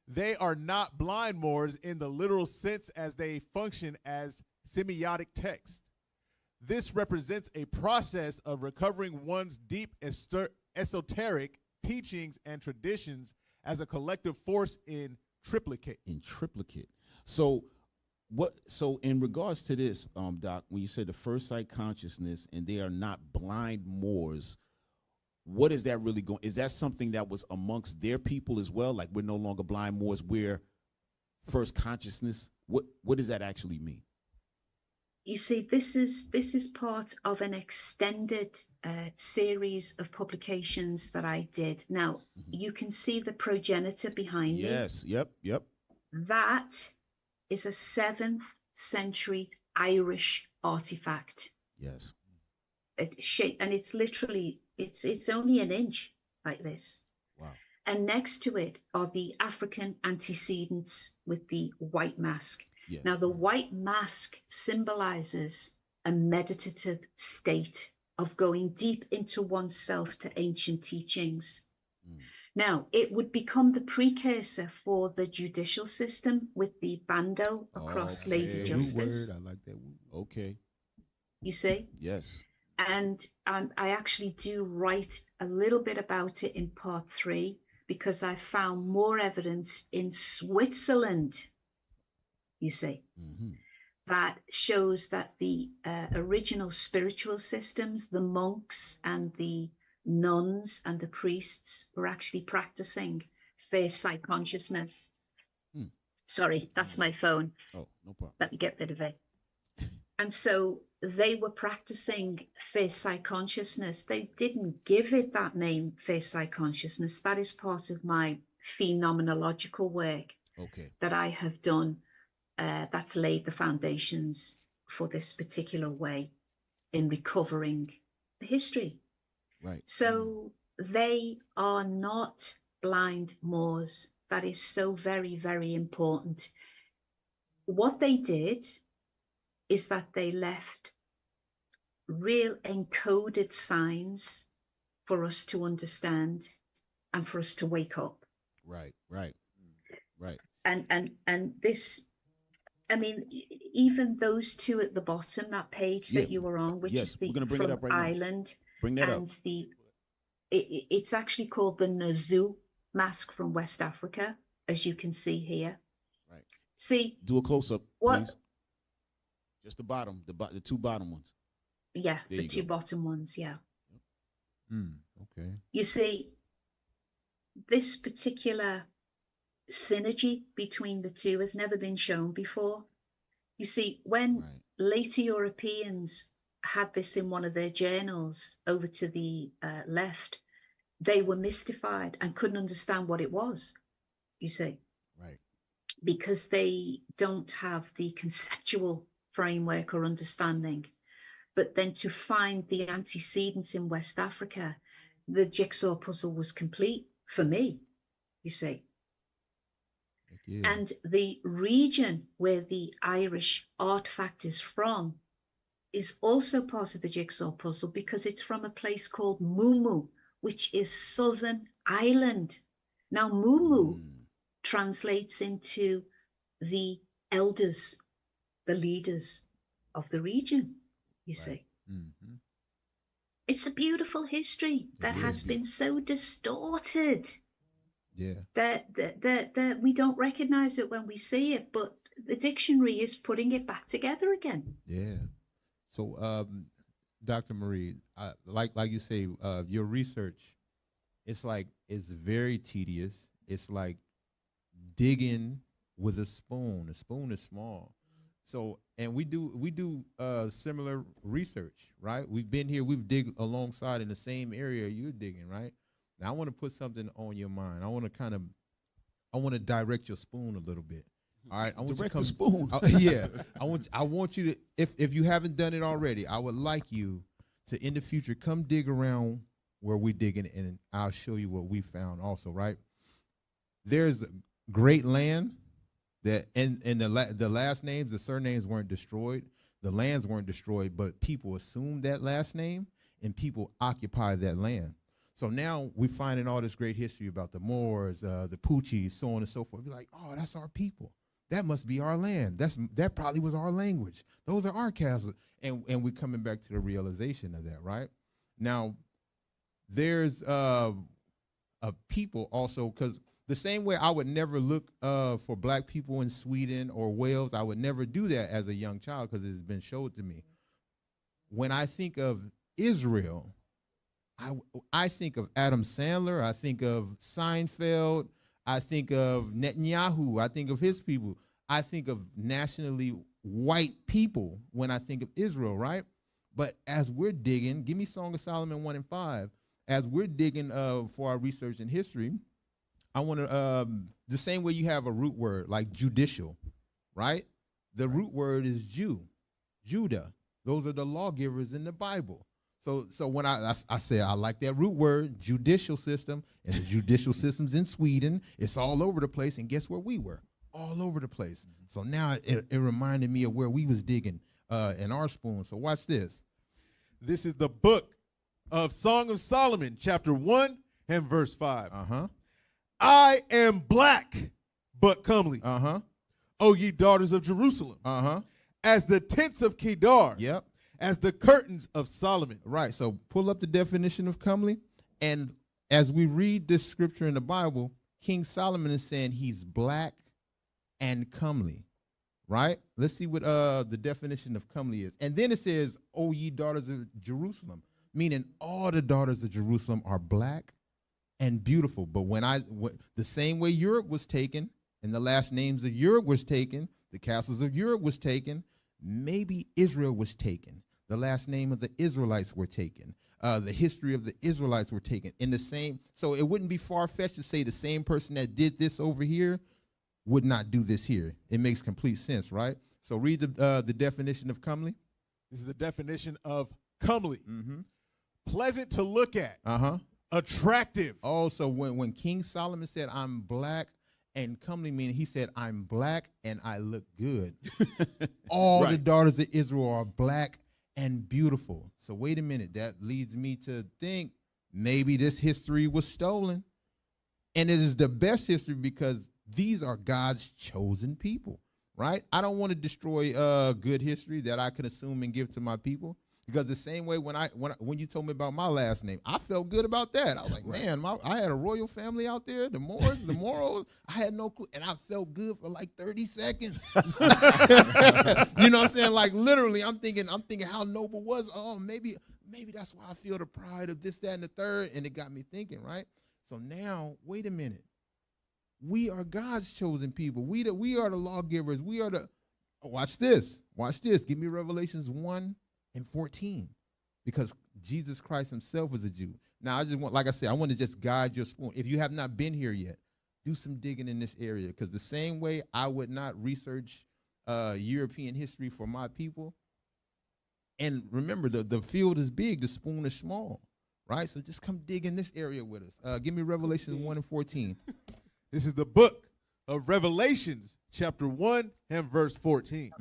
They are not blind Moors in the literal sense as they function as semiotic text. This represents a process of recovering one's deep esoteric teachings and traditions as a collective force in triplicate. So in regards to this, Doc, when you said the first sight consciousness and they are not blind Moors, what is that really going? Is that something that was amongst their people as well? Like we're no longer blind Moors, we're first consciousness. What does that actually mean? You see, this is part of an extended series of publications that I did. Now, you can see the progenitor behind me. Yes, yep. That is a 7th century Irish artifact. Yes. And it's literally, it's only an inch like this. Wow. And next to it are the African antecedents with the white mask. Yes. Now, the white mask symbolizes a meditative state of going deep into oneself to ancient teachings. Now, it would become the precursor for the judicial system with the bando across Lady Justice. I like that word. Okay. You see? Yes. And I actually do write a little bit about it in part 3 because I found more evidence in Switzerland, you see, that shows that the original spiritual systems, the monks and the nuns and the priests were actually practicing first sight consciousness. Sorry, that's my phone. Oh, no problem. Let me get rid of it. And so they were practicing first sight consciousness. They didn't give it that name, first sight consciousness. That is part of my phenomenological work that I have done. That's laid the foundations for this particular way in recovering the history. Right. So they are not blind Moors. That is so very, very important. What they did is that they left real encoded signs for us to understand and for us to wake up. Right. And this, I mean, even those two at the bottom, that page that you were on, which is the we're gonna bring it up right Ireland, now. Bring that and up. It's actually called the Nazu mask from West Africa, as you can see here. Right. See, Do a close up, what? please. Just the bottom, the two bottom ones. Yeah, There the you two go. bottom ones, yeah. Okay. You see, this particular synergy between the two has never been shown before. You see, when Right. later Europeans had this in one of their journals over to the left, they were mystified and couldn't understand what it was, you see, Right. because they don't have the conceptual framework or understanding. But then to find the antecedents in West Africa, the jigsaw puzzle was complete for me, you see. Yeah. And the region where the Irish artifact is from is also part of the jigsaw puzzle because it's from a place called Mumu, which is Southern Ireland. Now, Mumu translates into the elders, the leaders of the region, you see. Mm-hmm. It's a beautiful history that has been so distorted. Yeah. That we don't recognize it when we see it, but the dictionary is putting it back together again. Yeah. So, Dr. Marie, like you say, your research, it's very tedious. It's like digging with a spoon. A spoon is small. So, and we do similar research, right? We've been here, we've dig alongside in the same area you're digging, right? Now, I want to put something on your mind. I want to direct your spoon a little bit. All right, I want Direct you the to spoon. Yeah, I want you to, if you haven't done it already, I would like you to in the future come dig around where we digging, and I'll show you what we found also. Right, there's great land that, and the last names, the surnames weren't destroyed, the lands weren't destroyed, but people assumed that last name and people occupied that land. So now we're finding all this great history about the Moors, the Poochies, so on and so forth. We're like, oh, that's our people. That must be our land. That probably was our language. Those are our castles. And we're coming back to the realization of that, right? Now, there's a people also, because the same way I would never look for black people in Sweden or Wales, I would never do that as a young child because it's been showed to me. When I think of Israel, I think of Adam Sandler, I think of Seinfeld, I think of Netanyahu, I think of his people, I think of nationally white people when I think of Israel, right? But as we're digging, give me Song of Solomon 1 and 5, as we're digging for our research in history, I want to, the same way you have a root word like judicial, right? The root word is Jew, Judah. Those are the lawgivers in the Bible. So when I say I like that root word, judicial system, and the judicial systems in Sweden, it's all over the place. And guess where we were? All over the place. So now it reminded me of where we was digging in our spoon. So watch this. This is the book of Song of Solomon, chapter 1 and verse 5. I am black, but comely. O ye daughters of Jerusalem. As the tents of Kedar. Yep. As the curtains of Solomon. Right. So pull up the definition of comely. And as we read this scripture in the Bible, King Solomon is saying he's black and comely. Right? Let's see what the definition of comely is. And then it says, O ye daughters of Jerusalem, meaning all the daughters of Jerusalem are black and beautiful. But the same way Europe was taken, and the last names of Europe was taken, the castles of Europe was taken, maybe Israel was taken. The last name of the Israelites were taken. The history of the Israelites were taken. In the same, so it wouldn't be far-fetched to say the same person that did this over here would not do this here. It makes complete sense, right? So read the definition of comely. This is the definition of comely. Pleasant to look at. Attractive. Oh, so when King Solomon said, I'm black and comely, meaning he said, I'm black and I look good. All the daughters of Israel are black and beautiful. So wait a minute. That leads me to think maybe this history was stolen. And it is the best history because these are God's chosen people, right? I don't want to destroy good history that I can assume and give to my people. Because the same way when you told me about my last name, I felt good about that. I was like, man, I had a royal family out there, the Moors, the Moros. I had no clue, and I felt good for like 30 seconds. You know what I'm saying? Like literally, I'm thinking how noble was. Oh, maybe that's why I feel the pride of this, that, and the third, and it got me thinking, right? So now, wait a minute. We are God's chosen people. We are the lawgivers. We are the. Watch this. Give me Revelations 1:14, because Jesus Christ himself was a Jew. Now, I just want, like I said, I want to just guide your spoon. If you have not been here yet, do some digging in this area, because the same way I would not research European history for my people. And remember, the field is big, the spoon is small, right? So just come dig in this area with us. Give me Revelation 1:14. This is the book of Revelations, chapter 1 and verse 14.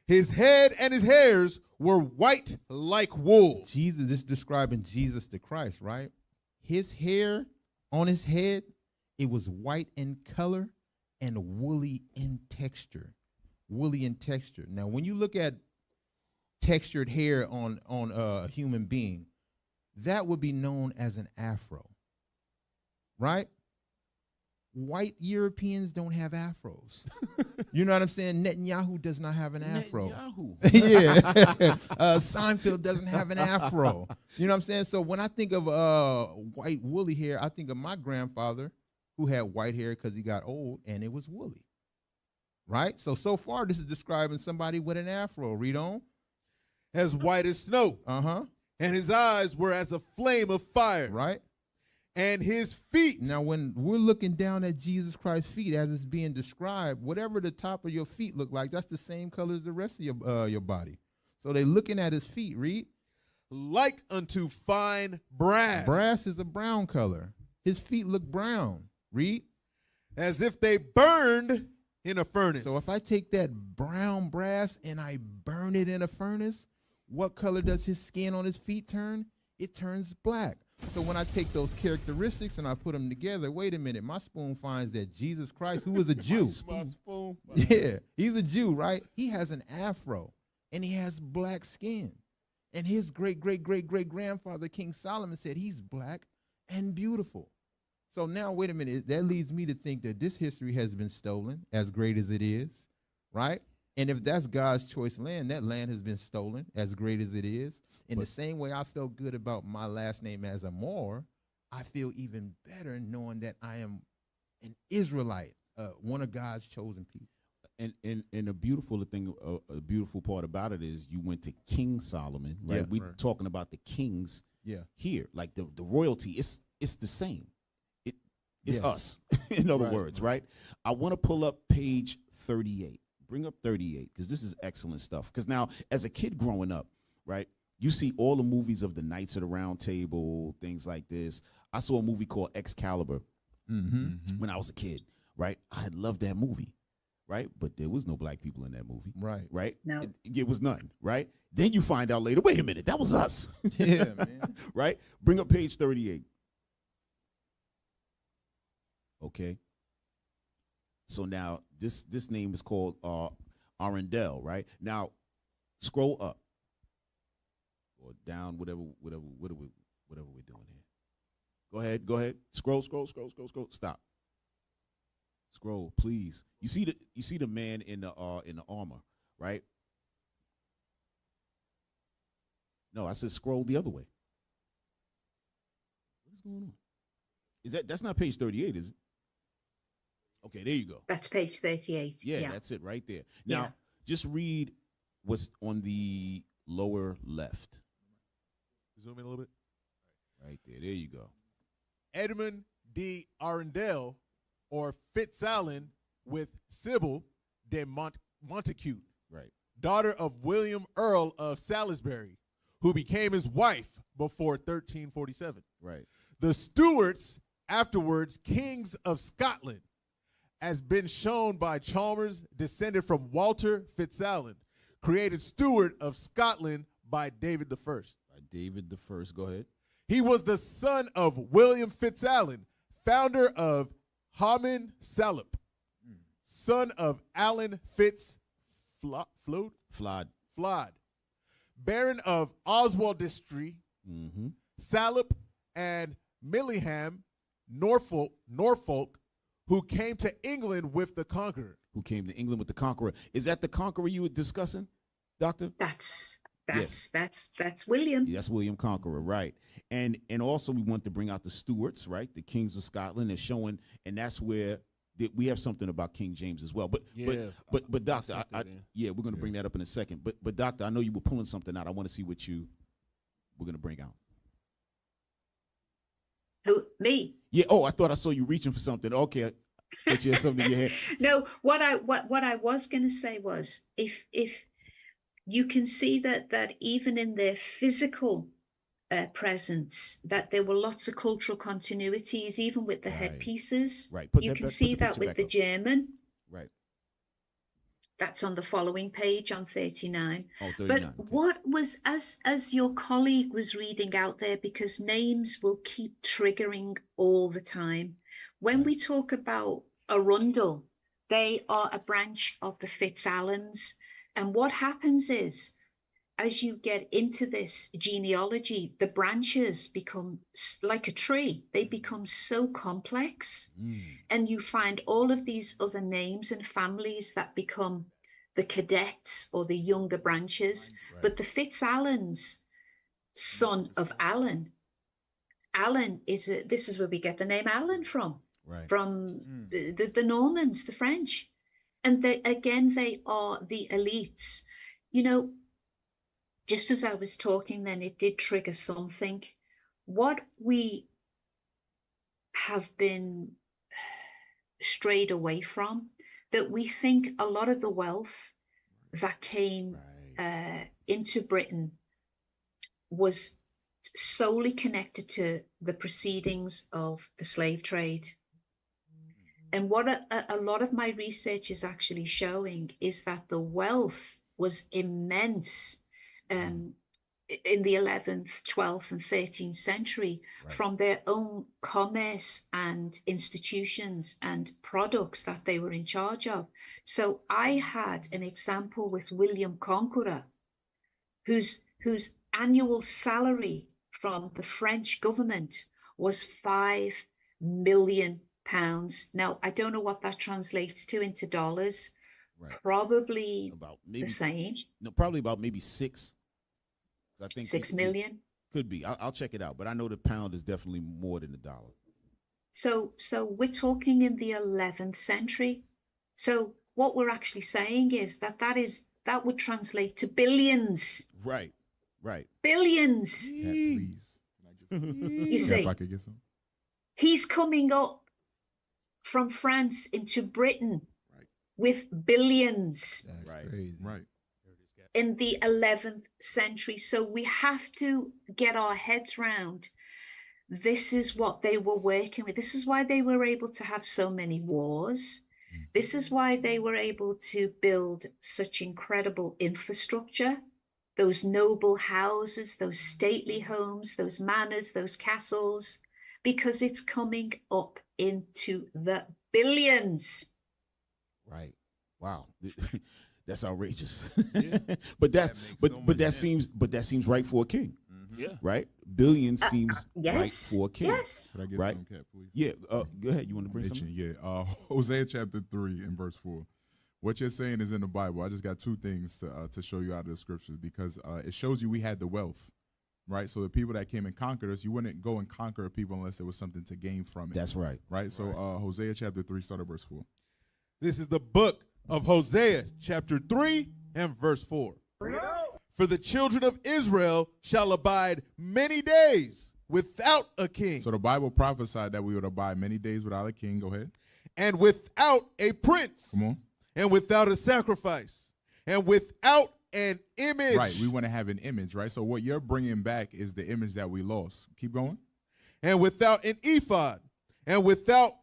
His head and his hairs were white like wool. Jesus, this is describing Jesus the Christ, right? His hair on his head, it was white in color and woolly in texture. Now, when you look at textured hair on a human being, that would be known as an afro, right? White Europeans don't have afros. You know what I'm saying? Netanyahu does not have an afro. Yeah. Seinfeld doesn't have an afro. You know what I'm saying? So when I think of white woolly hair, I think of my grandfather who had white hair because he got old and it was woolly. Right? So far, this is describing somebody with an afro. Read on. As white as snow. Uh-huh. And his eyes were as a flame of fire. Right? And his feet. Now, when we're looking down at Jesus Christ's feet as it's being described, whatever the top of your feet look like, that's the same color as the rest of your body. So they're looking at his feet. Read. Like unto fine brass. Brass is a brown color. His feet look brown. Read. As if they burned in a furnace. So if I take that brown brass and I burn it in a furnace, what color does his skin on his feet turn? It turns black. So when I take those characteristics and I put them together, wait a minute, my spoon finds that Jesus Christ, who was a Jew. My spoon. Yeah, he's a Jew, right? He has an afro and he has black skin. And his great-great-great-great-grandfather, King Solomon, said he's black and beautiful. So now, wait a minute, that leads me to think that this history has been stolen, as great as it is, right? And if that's God's choice land, that land has been stolen, as great as it is. In the same way I felt good about my last name as a Moor, I feel even better knowing that I am an Israelite, one of God's chosen people. And a beautiful thing, a beautiful part about it is you went to King Solomon, right? Yeah, We're talking about the kings here, like the royalty. It's the same. It's us, in other words, right? I want to pull up page 38. Bring up 38, because this is excellent stuff. Because now, as a kid growing up, right, you see all the movies of the Knights of the Round Table, things like this. I saw a movie called Excalibur when I was a kid, right? I loved that movie, right? But there was no black people in that movie. Right? No. It was none, right? Then you find out later, wait a minute, that was us. Yeah, man. Right? Bring up page 38. Okay. So now this name is called Arundel, right? Now scroll up or down, whatever we're doing here. Go ahead. Scroll. Stop. Scroll, please. You see the man in the armor, right? No, I said scroll the other way. What is going on? That's not page 38, is it? Okay, there you go. That's page 38. Yeah, that's it right there. Now, just read what's on the lower left. Zoom in a little bit. Right there. There you go. Edmund de Arundel, or Fitzallen, with Sybil de Montacute, right, daughter of William Earl of Salisbury, who became his wife before 1347. Right. The Stuarts, afterwards kings of Scotland, has been shown by Chalmers, descended from Walter Fitzallen, created Stewart of Scotland by David I. By David I. Go ahead. He was the son of William Fitzallen, founder of Haman Salop, son of Allen Flod, Baron of Oswaldistry, Mm-hmm. Salop, and Millingham, Norfolk, who came to England with the Conqueror. Who came to England with the Conqueror? Is that the Conqueror you were discussing, Doctor? That's Yes. that's William. That's William Conqueror, right? And also we want to bring out the Stuarts, right? The Kings of Scotland, and showing, and that's where we have something about King James as well. But Doctor, we're going to bring that up in a second. But Doctor, I know you were pulling something out. I want to see what you were going to bring out. Who, me? Yeah. Oh, I thought I saw you reaching for something. Okay, but you had something in your head. No, what I was going to say was, if you can see that even in their physical presence, that there were lots of cultural continuities, even with the headpieces. Right. You can see that with the German. Right. That's on the following page on 39. Oh, 39. But okay. what was, as your colleague was reading out there, because names will keep triggering all the time. When we talk about Arundel, they are a branch of the FitzAlans. And what happens is, as you get into this genealogy, the branches become like a tree. They become so complex. And you find all of these other names and families that become the cadets or the younger branches. Right. But the FitzAlans, son of Alan is this is where we get the name Alan from. Right. From the Normans, the French. And they are the elites. You know, just as I was talking then, it did trigger something. What we have been strayed away from, that we think a lot of the wealth that came into Britain was solely connected to the proceedings of the slave trade. And what a lot of my research is actually showing is that the wealth was immense in the 11th, 12th, and 13th century from their own commerce and institutions and products that they were in charge of. So I had an example with William Conqueror, whose annual salary from the French government was £5 million. Now, I don't know what that translates to into dollars. Right. Probably about maybe the same. No, probably about maybe six. I think 6 million. Could be. I'll check it out. But I know the pound is definitely more than the dollar. So we're talking in the 11th century. So what we're actually saying is that would translate to billions. Right. Billions. Yeah, please. You see, if I could get some. He's coming up from France into Britain with billions. That's crazy. Right. In the 11th century. So we have to get our heads round. This is what they were working with. This is why they were able to have so many wars. This is why they were able to build such incredible infrastructure. Those noble houses, those stately homes, those manors, those castles, because it's coming up into the billions. Right. Wow. That's outrageous. Yeah. that seems right for a king. Mm-hmm. Yeah. Right? Billions seems yes. right for a king. Yes. Could I get right? some, Cat, please? Yeah. Go ahead. You want to bring something? Yeah. Hosea chapter 3 and verse 4. What you're saying is in the Bible. I just got two things to show you out of the scriptures, because it shows you we had the wealth, right? So the people that came and conquered us, you wouldn't go and conquer people unless there was something to gain from it. That's right. Right? So Hosea chapter 3, start at verse 4. This is the book of Hosea, chapter 3 and verse 4. For the children of Israel shall abide many days without a king. So the Bible prophesied that we would abide many days without a king. Go ahead. And without a prince. Come on. And without a sacrifice. And without an image. Right. We want to have an image, right? So what you're bringing back is the image that we lost. Keep going. And without an ephod. And without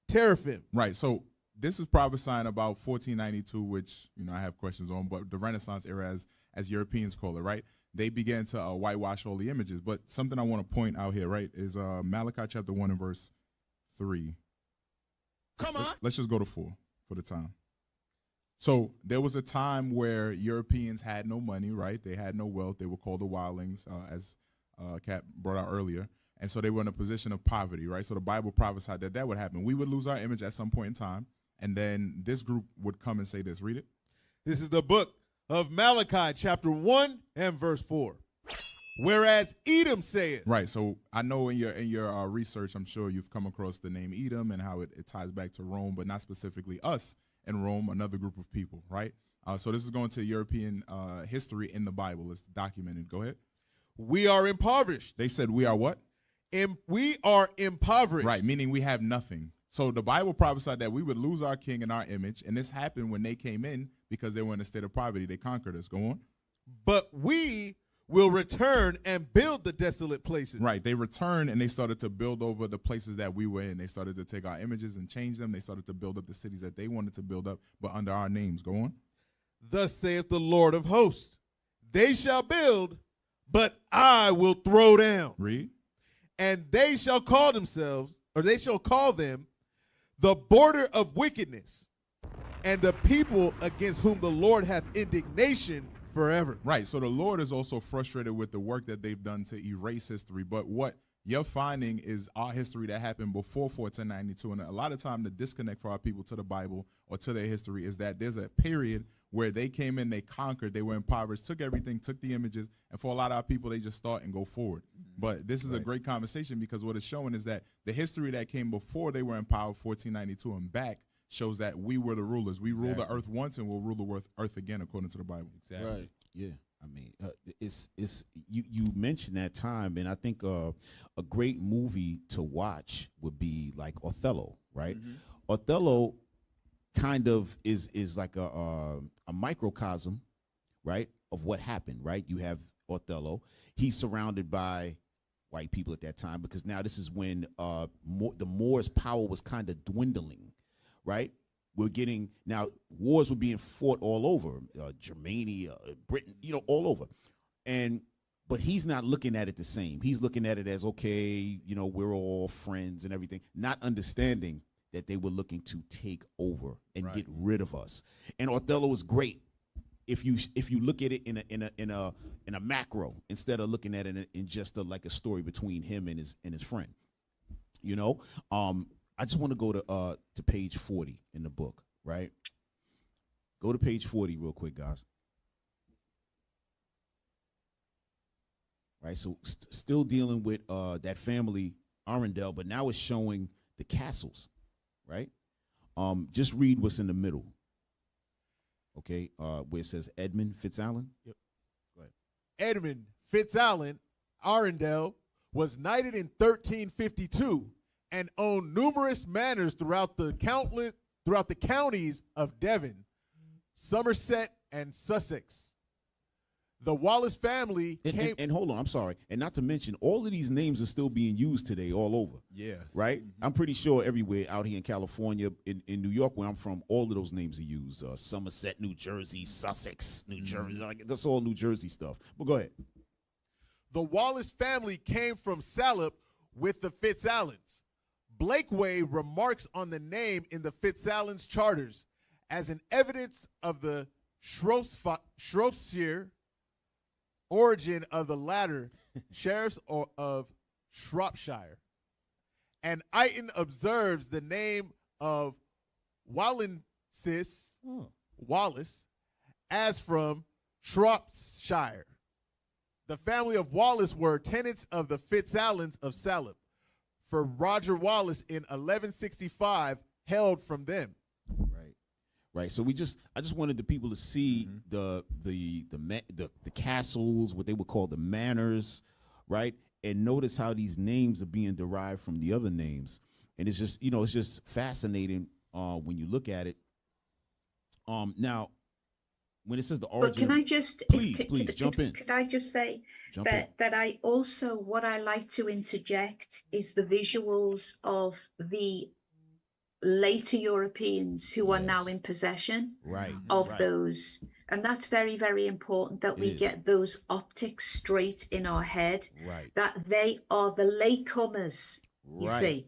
teraphim. Right. So this is prophesying about 1492, which, I have questions on, but the Renaissance era, as Europeans call it, right? They began to whitewash all the images. But something I want to point out here, right, is Malachi chapter 1 and verse 3. Come on. Let's just go to 4 for the time. So there was a time where Europeans had no money, right? They had no wealth. They were called the wildlings, as Cap brought out earlier. And so they were in a position of poverty, right? So the Bible prophesied that would happen. We would lose our image at some point in time, and then this group would come and say this. Read it. This is the book of Malachi, chapter 1 and verse 4. Whereas Edom saith. Right. So I know in your research, I'm sure you've come across the name Edom and how it ties back to Rome, but not specifically us in Rome, another group of people, right? So this is going to European history in the Bible. It's documented. Go ahead. We are impoverished. They said we are what? We are impoverished. Right, meaning we have nothing. So the Bible prophesied that we would lose our king and our image, and this happened when they came in because they were in a state of poverty. They conquered us. Go on. But we will return and build the desolate places. Right, they returned and they started to build over the places that we were in. They started to take our images and change them. They started to build up the cities that they wanted to build up, but under our names. Go on. Thus saith the Lord of hosts, they shall build, but I will throw down. Read. And they shall call themselves, or they shall call them, the border of wickedness, and the people against whom the Lord hath indignation forever. Right, so the Lord is also frustrated with the work that they've done to erase history, but what you're finding is our history that happened before 1492, and a lot of time the disconnect for our people to the Bible or to their history is that there's a period where they came in, they conquered, they were impoverished, took everything, took the images, and for a lot of our people, they just start and go forward. But this is a great conversation because what it's showing is that the history that came before they were in power, 1492 and back, shows that we were the rulers. We ruled the earth once and we'll rule the earth again according to the Bible. Exactly. Right. Yeah, I mean, it's you mentioned that time, and I think a great movie to watch would be like Othello, right? Othello kind of is like a microcosm, right, of what happened, right? You have Othello. He's surrounded by white people at that time because now this is when the Moors' power was kind of dwindling, right? We're getting now wars were being fought all over, Germany, Britain, all over, but he's not looking at it the same. He's looking at it as okay, we're all friends and everything, not understanding that they were looking to take over and get rid of us. And Othello is great if you look at it in a macro instead of looking at it in just like a story between him and his friend. I just want to go to page 40 in the book, right? Go to page 40 real quick, guys. Right, so still dealing with that family Arundel, but now it's showing the castles, right? Just read what's in the middle. Okay, where it says Edmund Fitzallen. Yep. Go ahead. Edmund Fitzallen Arundel was knighted in 1352 and owned numerous manors throughout the counties of Devon, Somerset, and Sussex. The Wallace family came. And hold on, I'm sorry. And not to mention, all of these names are still being used today all over. Yeah. Right? I'm pretty sure everywhere out here in California, in New York, where I'm from, all of those names are used. Somerset, New Jersey, Sussex, New Jersey. Like, that's all New Jersey stuff. But go ahead. The Wallace family came from Salop with the Fitzallens. Blakeway remarks on the name in the Fitzallens charters as an evidence of the Shropshire origin of the latter sheriffs of Shropshire. And Iton observes the name of Wallace as from Shropshire. The family of Wallace were tenants of the Fitzallens of Salop, for Roger Wallace in 1165 held from them. Right. So I just wanted the people to see the castles, what they would call the manors, right? And notice how these names are being derived from the other names. And it's just, it's just fascinating when you look at it. Now, when it says the origin, but can I just please jump in? Could I just say that I also, what I like to interject is the visuals of the later Europeans who are now in possession of those, and that's very, very important that we get those optics straight in our head, that they are the latecomers, you see.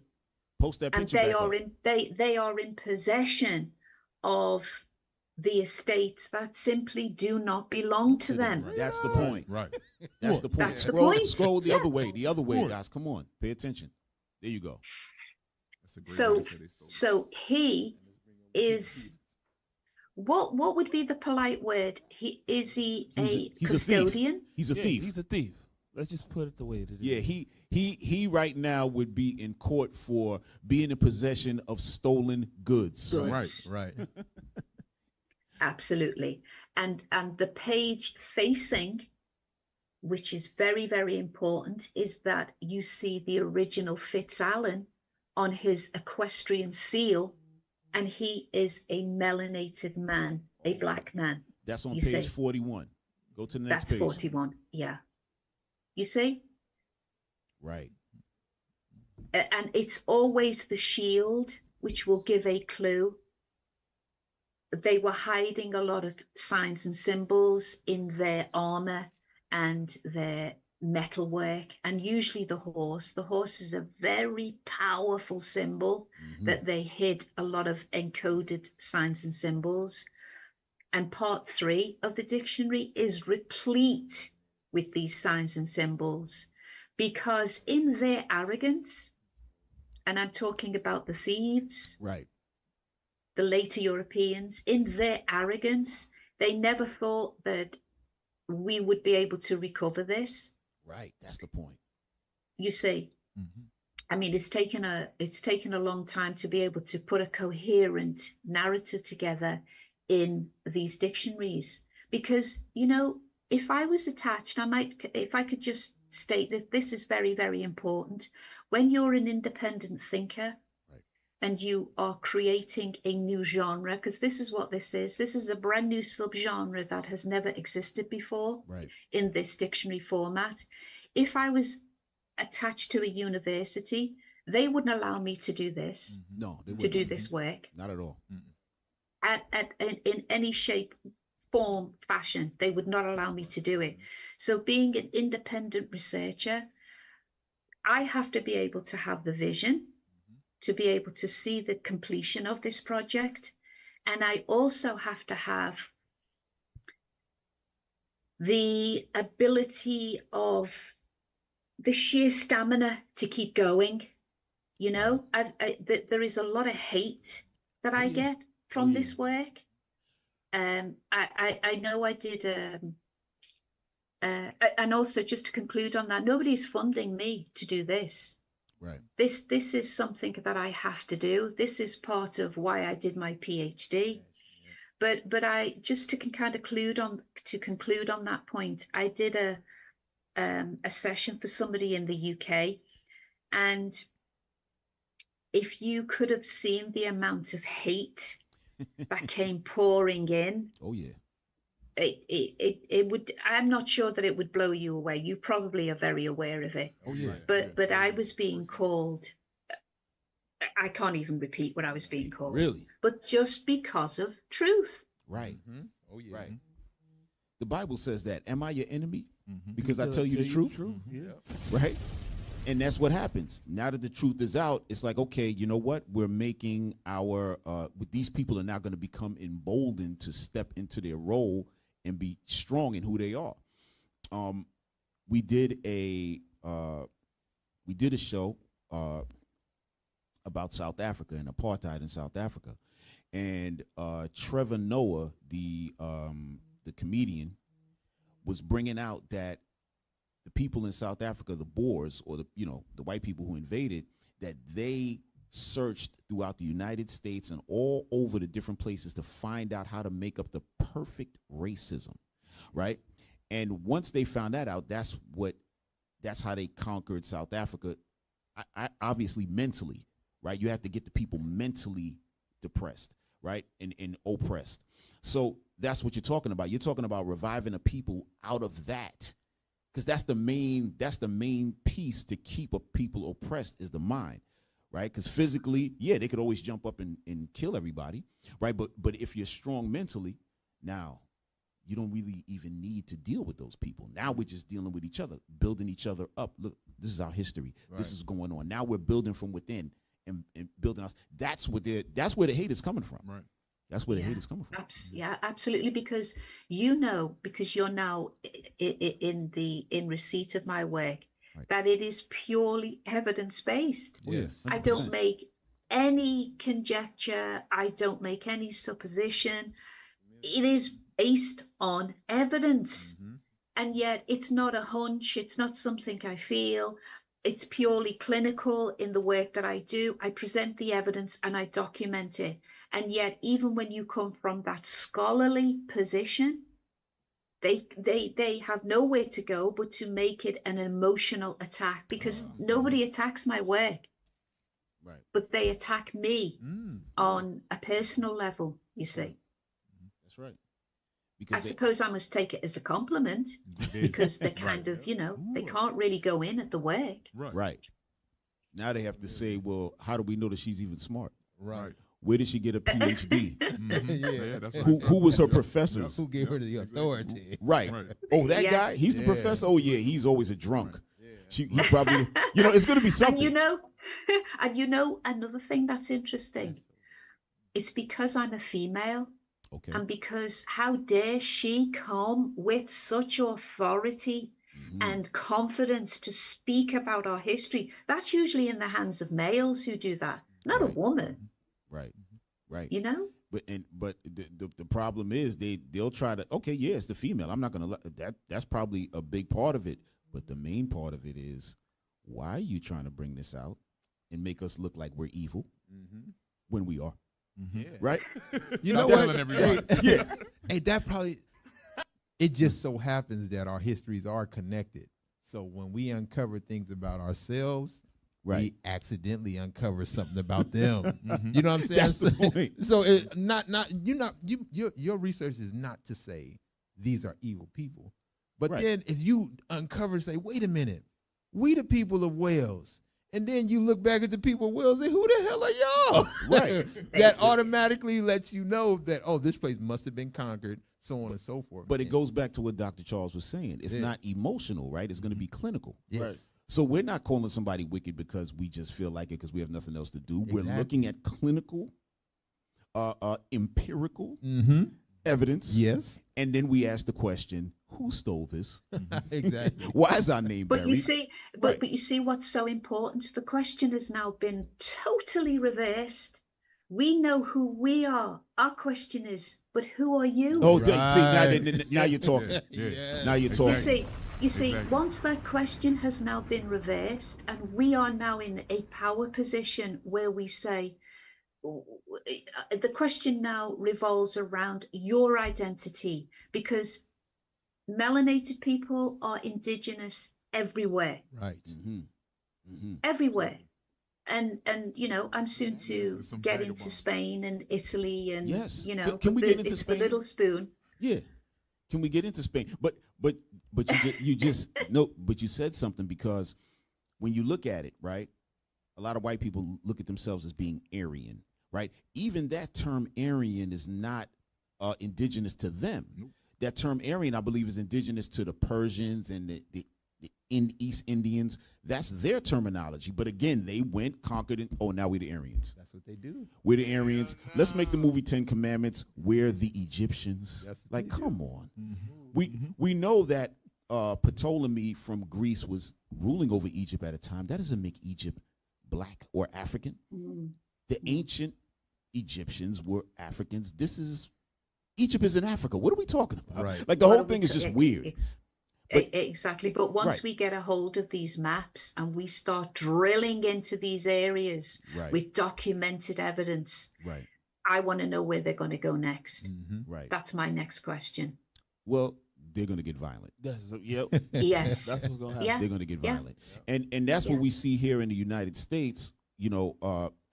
Post that picture and they are in possession of the estates that simply do not belong to them. That's the point. Right. That's the point. That's the point. Scroll the other way. The other way, guys. Come on. Pay attention. There you go. That's a great way to say they stole it. So he is, what would be the polite word? Is he a custodian? He's a thief. He's a thief. Let's just put it the way it is. Yeah, he right now would be in court for being in possession of stolen goods. Right. Absolutely. And the page facing, which is very, very important, is that you see the original FitzAlan on his equestrian seal, and he is a melanated man, a black man. That's on page 41. Go to the next page. That's 41, yeah. You see? Right. And it's always the shield, which will give a clue. They were hiding a lot of signs and symbols in their armor and their metalwork, and usually the horse. The horse is a very powerful symbol that they hid a lot of encoded signs and symbols. And part 3 of the dictionary is replete with these signs and symbols, because in their arrogance, and I'm talking about the thieves, right, the later Europeans, in their arrogance, they never thought that we would be able to recover this. Right, that's the point. You see, I mean, it's taken a long time to be able to put a coherent narrative together in these dictionaries, because, you know, if I was attached, if I could just state that this is very, very important. When you're an independent thinker, right, and you are creating a new genre, because this is what this is. This is a brand new subgenre that has never existed before, right, in this dictionary format. If I was attached to a university, they wouldn't allow me to do this. No, they wouldn't. To do this work. Not at all. In any shape, form, fashion, they would not allow me to do it. So being an independent researcher, I have to be able to have the vision, to be able to see the completion of this project. And I also have to have the ability of the sheer stamina to keep going. You know, there is a lot of hate that I get from this work. I know I did, and also just to conclude on that, nobody's funding me to do this. Right. This is something that I have to do. This is part of why I did my PhD. But I just to kind of conclude on that point, I did a session for somebody in the UK, and if you could have seen the amount of hate that came pouring in. Oh yeah. It would, I'm not sure that it would blow you away. You probably are very aware of it. Oh yeah. But I was being called, I can't even repeat what I was being called. Really? But just because of truth. Right. Oh yeah. Right. The Bible says that. Am I your enemy? Because I tell you the truth? Yeah. Right? And that's what happens. Now that the truth is out, it's like, okay, you know what? We're making our, these people are now going to become emboldened to step into their role and be strong in who they are. We did a show about South Africa and apartheid in South Africa. And Trevor Noah, the comedian, was bringing out that the people in South Africa, the Boers, or the white people who invaded, that they searched throughout the United States and all over the different places to find out how to make up the perfect racism, right? And once they found that out, that's how they conquered South Africa. I obviously mentally, right? You have to get the people mentally depressed, right, and oppressed. So that's what you're talking about. You're talking about reviving a people out of that. Because that's the main piece to keep a people oppressed is the mind, right? Because physically, yeah, they could always jump up and kill everybody, right? But if you're strong mentally, now you don't really even need to deal with those people. Now we're just dealing with each other, building each other up. Look, this is our history. Right. This is going on. Now we're building from within and building us. That's where the hate is coming from. Right. That's where the hate is coming from. Yeah, absolutely. Because you're now in receipt of my work, that it is purely evidence-based. Yes, I don't make any conjecture. I don't make any supposition. It is based on evidence. And yet it's not a hunch. It's not something I feel. It's purely clinical in the work that I do. I present the evidence and I document it. And yet, even when you come from that scholarly position, they have nowhere to go but to make it an emotional attack, because nobody attacks my work, but they attack me on a personal level, you see. That's right. I suppose I must take it as a compliment, because they're kind of, they can't really go in at the work. Right. Now they have to say, well, how do we know that she's even smart? Right. Where did she get a PhD? That's Who was her professors? Who gave her the authority? Right. Oh, that guy? He's the professor? Oh, yeah, he's always a drunk. He probably, it's going to be something. And another thing that's interesting, it's because I'm a female. Okay. And because how dare she come with such authority and confidence to speak about our history? That's usually in the hands of males who do that, not a woman. Right. But the problem is they'll try to, it's the female. I'm not gonna that's probably a big part of it. But the main part of it is, why are you trying to bring this out and make us look like we're evil when we are? Right? You know what? Hey, that probably, it just so happens that our histories are connected. So when we uncover things about ourselves, we accidentally uncover something about them. You know what I'm saying? That's the point. So your research is not to say these are evil people. But then if you uncover, say, wait a minute, we the people of Wales. And then you look back at the people of Wales and say, who the hell are y'all? Right. That automatically lets you know that, this place must have been conquered, so on and so forth. But it goes back to what Dr. Charles was saying. It's not emotional, right? It's going to be clinical. Yes. Right. So we're not calling somebody wicked because we just feel like it because we have nothing else to do. We're looking at clinical, empirical evidence. Yes. And then we ask the question, who stole this? Exactly. Why is our name buried? You see, but you see what's so important? The question has now been totally reversed. We know who we are. Our question is, but who are you? Oh, see, now you're talking. Now you're talking. You see, once that question has now been reversed, and we are now in a power position where we say, the question now revolves around your identity, because melanated people are indigenous everywhere. Right. Everywhere. And I'm soon to get into Spain and Italy and can we get into Spain? The little spoon. Yeah. Can we get into Spain? But you said something, because when you look at it, right, a lot of white people look at themselves as being Aryan, right? Even that term Aryan is not indigenous to them. Nope. That term Aryan, I believe, is indigenous to the Persians and the East Indians. That's their terminology. But again, they went, conquered, and now we're the Aryans. That's what they do. We're the Aryans. Let's make the movie 10 Commandments. We're the Egyptians. Like, come on. We know that Ptolemy from Greece was ruling over Egypt at a time. That doesn't make Egypt black or African. The ancient Egyptians were Africans. Egypt is in Africa. What are we talking about? Right. Like, the whole thing is just weird. Exactly. But once we get a hold of these maps and we start drilling into these areas with documented evidence, I want to know where they're going to go next. Right. That's my next question. Well, they're going to get violent. Yes. That's what's going to happen. Yeah. They're going to get violent. And that's what we see here in the United States.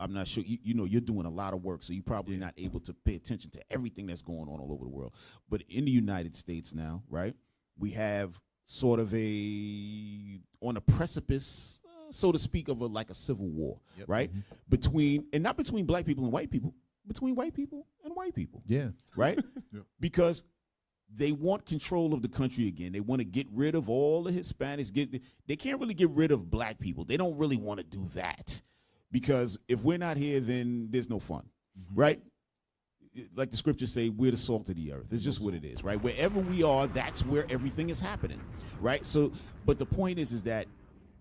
I'm not sure, you're doing a lot of work, so you're probably not able to pay attention to everything that's going on all over the world. But in the United States now, right, we have sort of on a precipice, so to speak, of a civil war, right? Not between black people and white people, between white people and white people. Yeah. Right? Because they want control of the country again. They want to get rid of all the Hispanics. They can't really get rid of black people. They don't really want to do that, because if we're not here, then there's no fun, right? like the scriptures say, we're the salt of the earth. It's just what it is, right? Wherever we are, that's where everything is happening, right? So, but the point is that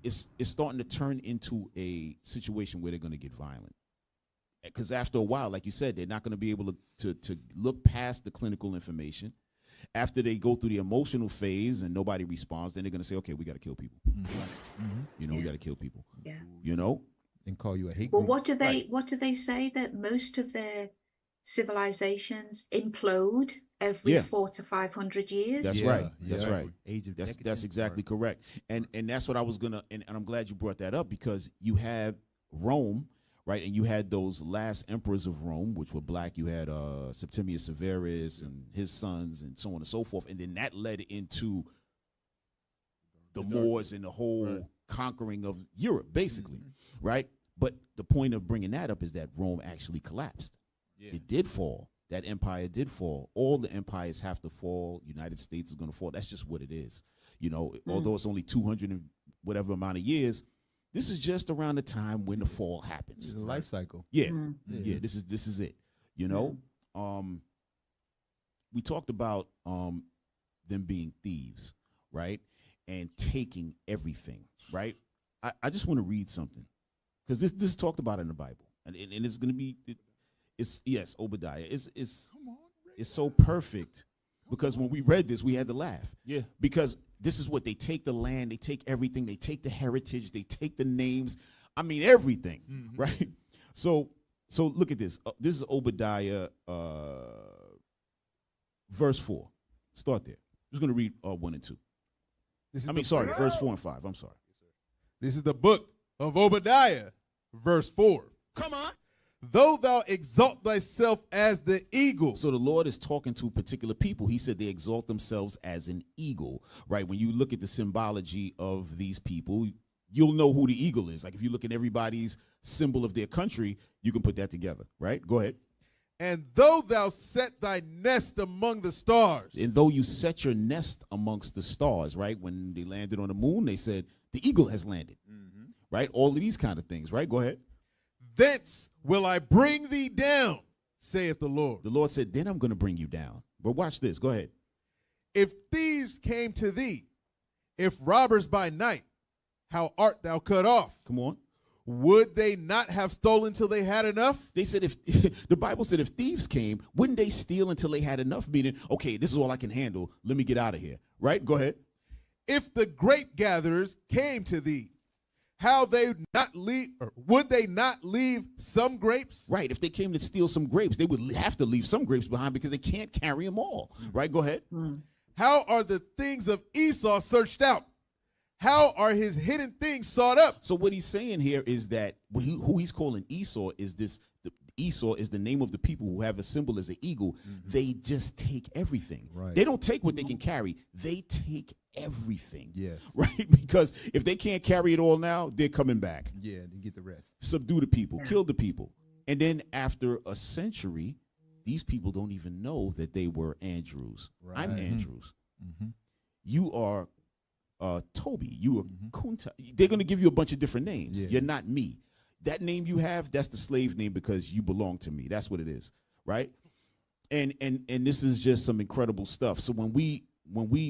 it's starting to turn into a situation where they're going to get violent. Because after a while, like you said, they're not going to be able to look past the clinical information. After they go through the emotional phase and nobody responds, then they're going to say, okay, we got to kill people. You know, we got to kill people. Yeah. You know? And call you a hate Well, group. what do they say? That most of their civilizations implode every 400 to 500 years. That's right. That's right. Age of That's exactly correct. And that's what I was gonna. And I'm glad you brought that up, because you have Rome, right? And you had those last emperors of Rome, which were black. You had Septimius Severus and his sons, and so on and so forth. And then that led into the Moors and the whole conquering of Europe, basically, right? But the point of bringing that up is that Rome actually collapsed. Yeah. It did fall. That empire did fall. All the empires have to fall. United States is going to fall. That's just what it is. You know, although it's only 200 and whatever amount of years, this is just around the time when the fall happens. It's a life cycle. Yeah. Yeah. This is it. You know, we talked about them being thieves, right? And taking everything, right? I just want to read something, because this is talked about in the Bible, and it's going to be, it's Obadiah. It's so perfect, because when we read this, we had to laugh. Yeah. Because this is what they take: the land, they take everything, they take the heritage, they take the names. I mean, everything, right? So look at this. This is Obadiah, verse 4. Start there. I'm just going to read 1 and 2. Verse 4 and 5. I'm sorry. This is the book of Obadiah, verse 4. Come on. Though thou exalt thyself as the eagle. So the Lord is talking to particular people. He said they exalt themselves as an eagle, right? When you look at the symbology of these people, you'll know who the eagle is. Like if you look at everybody's symbol of their country, you can put that together, right? Go ahead. And though thou set thy nest among the stars. And though you set your nest amongst the stars, right? When they landed on the moon, they said, the eagle has landed, right? All of these kind of things, right? Go ahead. Thence will I bring thee down, saith the Lord. The Lord said, then I'm going to bring you down. But watch this. Go ahead. If thieves came to thee, if robbers by night, how art thou cut off? Come on. Would they not have stolen till they had enough? They said the Bible said if thieves came, wouldn't they steal until they had enough? Meaning, okay, this is all I can handle. Let me get out of here. Right? Go ahead. If the grape gatherers came to thee, how they not leave, or would they not leave some grapes? Right. If they came to steal some grapes, they would have to leave some grapes behind, because they can't carry them all. Right? Go ahead. How are the things of Esau searched out? How are his hidden things sought up? So what he's saying here is that who he's calling Esau is this. Esau is the name of the people who have a symbol as an eagle. They just take everything. Right. They don't take what they can carry. They take everything. Yes. Right? Because if they can't carry it all now, they're coming back. Yeah, they get the rest. Subdue the people, kill the people. And then after a century, these people don't even know that they were Andrews. Right. I'm Andrews. You are Toby. You are Kunta. They're going to give you a bunch of different names. Yeah. You're not me. That name you have, that's the slave name, because you belong to me. That's what it is, right? And this is just some incredible stuff. So when we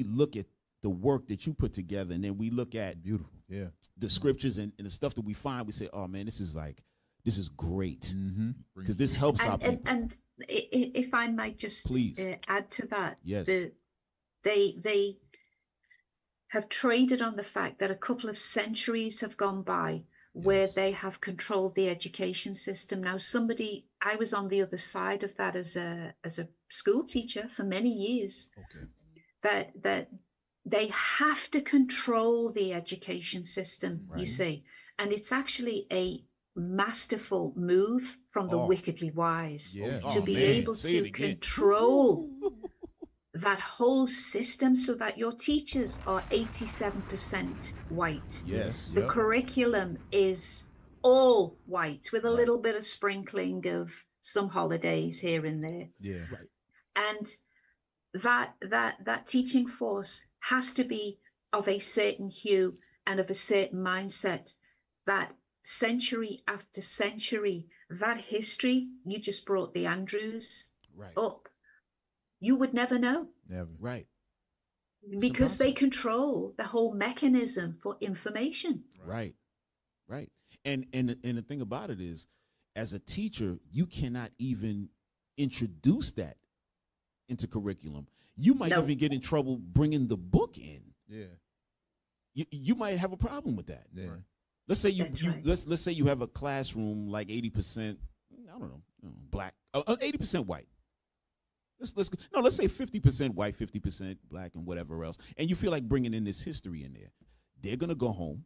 look at the work that you put together, and then we look at the scriptures and the stuff that we find, we say, oh man, this is great, because this helps our people. And if I might just please add to that, yes, they have traded on the fact that a couple of centuries have gone by where they have controlled the education system. Now, I was on the other side of that as a school teacher for many years. Okay. That they have to control the education system, you see, and it's actually a masterful move from the wickedly wise to be able to control that whole system so that your teachers are 87% white. Yes. The curriculum is all white with a little bit of sprinkling of some holidays here and there. Yeah. Right. And that teaching force has to be of a certain hue and of a certain mindset, that century after century, that history, you just brought the Andrews. up, you would never know. Never. Right. Because they control the whole mechanism for information. Right. And the thing about it is, as a teacher, you cannot even introduce that into curriculum. You might even get in trouble bringing the book in. Yeah. You might have a problem with that. Yeah. Let's say let's say you have a classroom like 80%, I don't know, black, 80% white. Let's say 50% white, 50% black, and whatever else. And you feel like bringing in this history in there. They're gonna go home,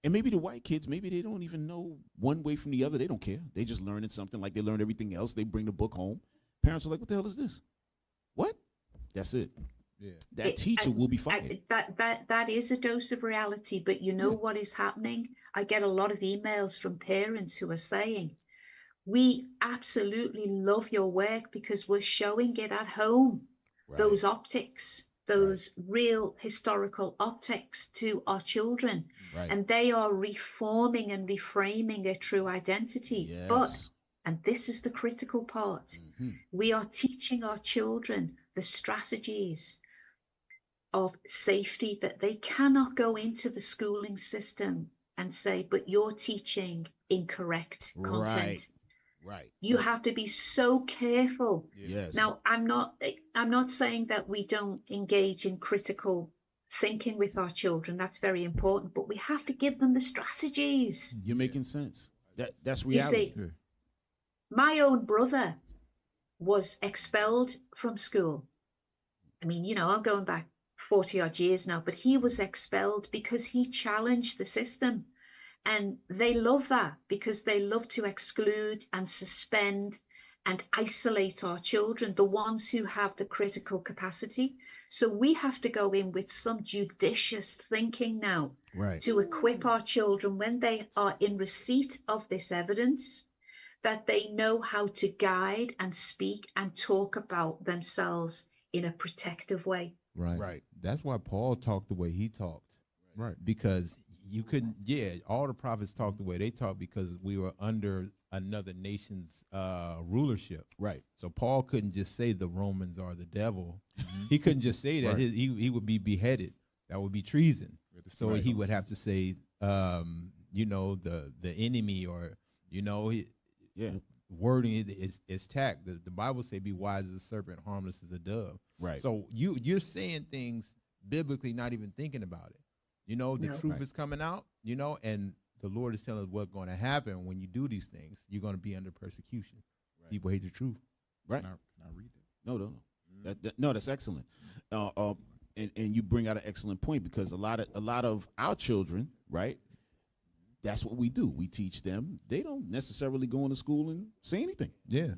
and maybe the white kids, maybe they don't even know one way from the other. They don't care. They just learning something like they learned everything else. They bring the book home. Parents are like, "What the hell is this? What?" That's it. Yeah. That teacher will be fired. That is a dose of reality. But you know what is happening? I get a lot of emails from parents who are saying, we absolutely love your work because we're showing it at home. Right. Those optics, those real historical optics to our children. Right. And they are reforming and reframing a true identity. Yes. But, and this is the critical part, we are teaching our children the strategies of safety that they cannot go into the schooling system and say, but you're teaching incorrect content. Right. You have to be so careful. Yes. Now, I'm not saying that we don't engage in critical thinking with our children. That's very important, but we have to give them the strategies. You're making sense. That's reality. You see, my own brother was expelled from school. I mean, you know, I'm going back 40 odd years now, but he was expelled because he challenged the system. And they love that because they love to exclude and suspend and isolate our children, the ones who have the critical capacity. So we have to go in with some judicious thinking now to equip our children when they are in receipt of this evidence, that they know how to guide and speak and talk about themselves in a protective way. Right. That's why Paul talked the way he talked. Right. Because you couldn't, all the prophets talked the way they talked because we were under another nation's rulership. Right. So Paul couldn't just say the Romans are the devil. He couldn't just say that. He would be beheaded. That would be treason. So he would have to say, you know, the enemy, or, you know, wording is tact. The Bible say, be wise as a serpent, harmless as a dove. Right. So you're saying things biblically, not even thinking about it. You know, the truth is coming out, you know, and the Lord is telling us what's going to happen when you do these things. You're going to be under persecution. Right. People hate the truth. Right. Can I read it? No. No, that's excellent. And you bring out an excellent point, because a lot of our children, right, that's what we do. We teach them. They don't necessarily go into school and say anything. Yeah.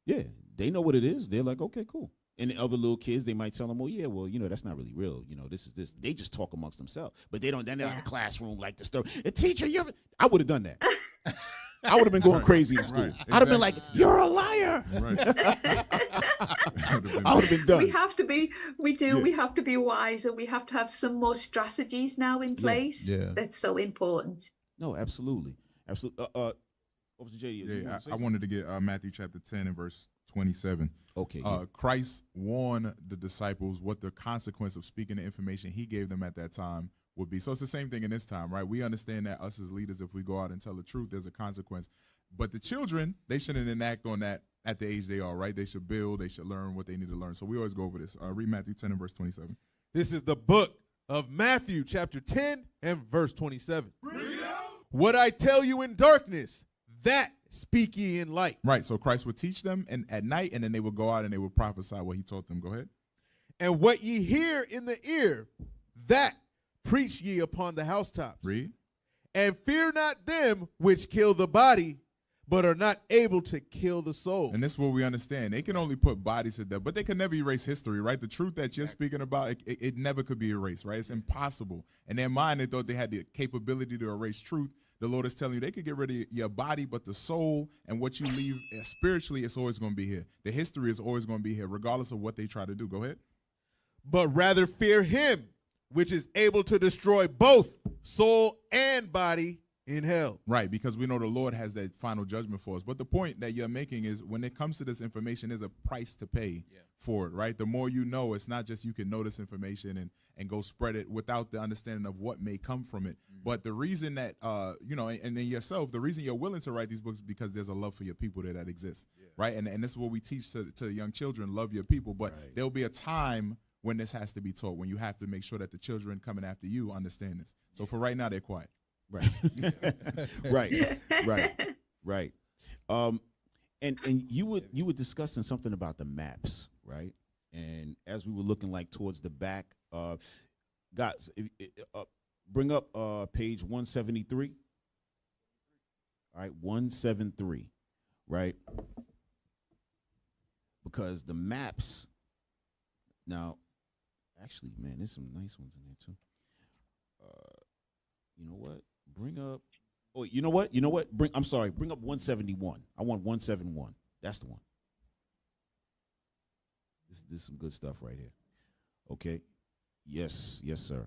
Yeah. They know what it is. They're like, okay, cool. And the other little kids, they might tell them, oh, yeah, well, you know, that's not really real. You know, this is this. They just talk amongst themselves. But they're not in the classroom like the story. A teacher, I would have done that. I would have been going crazy in school. Exactly. I'd have been like, you're a liar. I would have been done. We have to be wiser. We have to have some more strategies now in place. Yeah. That's so important. No, absolutely. Absolutely. Officer JD, I wanted to get Matthew chapter 10 and verse 27. Okay. Christ warned the disciples what the consequence of speaking the information he gave them at that time would be. So it's the same thing in this time, right? We understand that us as leaders, if we go out and tell the truth, there's a consequence. But the children, they shouldn't enact on that at the age they are, right? They should build, they should learn what they need to learn. So we always go over this. Read Matthew 10 and verse 27. This is the book of Matthew chapter 10 and verse 27. What I tell you in darkness, that speak ye in light. Right, so Christ would teach them at night, and then they would go out and they would prophesy what he taught them. Go ahead. And what ye hear in the ear, that preach ye upon the housetops. Read. And fear not them which kill the body, but are not able to kill the soul. And this is what we understand. They can only put bodies to death, but they can never erase history, right? The truth that you're speaking about, it never could be erased, right? It's impossible. In their mind, they thought they had the capability to erase truth. The Lord is telling you they could get rid of your body, but the soul and what you leave spiritually, it's always going to be here. The history is always going to be here, regardless of what they try to do. Go ahead. But rather fear him, which is able to destroy both soul and body in hell. Right, because we know the Lord has that final judgment for us. But the point that you're making is when it comes to this information, there's a price to pay for it, right? The more you know, it's not just you can know this information and go spread it without the understanding of what may come from it. But the reason that, and then yourself, the reason you're willing to write these books is because there's a love for your people that exists, right? And this is what we teach to young children, love your people. But there'll be a time when this has to be taught, when you have to make sure that the children coming after you understand this. So for right now, they're quiet. Right. right. And you were discussing something about the maps, right? And as we were looking like towards the back, guys, bring up page 173. All right, 173, right? Because the maps. Now, actually, man, there's some nice ones in there too. You know what? Bring up. Oh, you know what? Bring up 171. I want 171. That's the one. This is some good stuff right here. Okay. Yes, sir.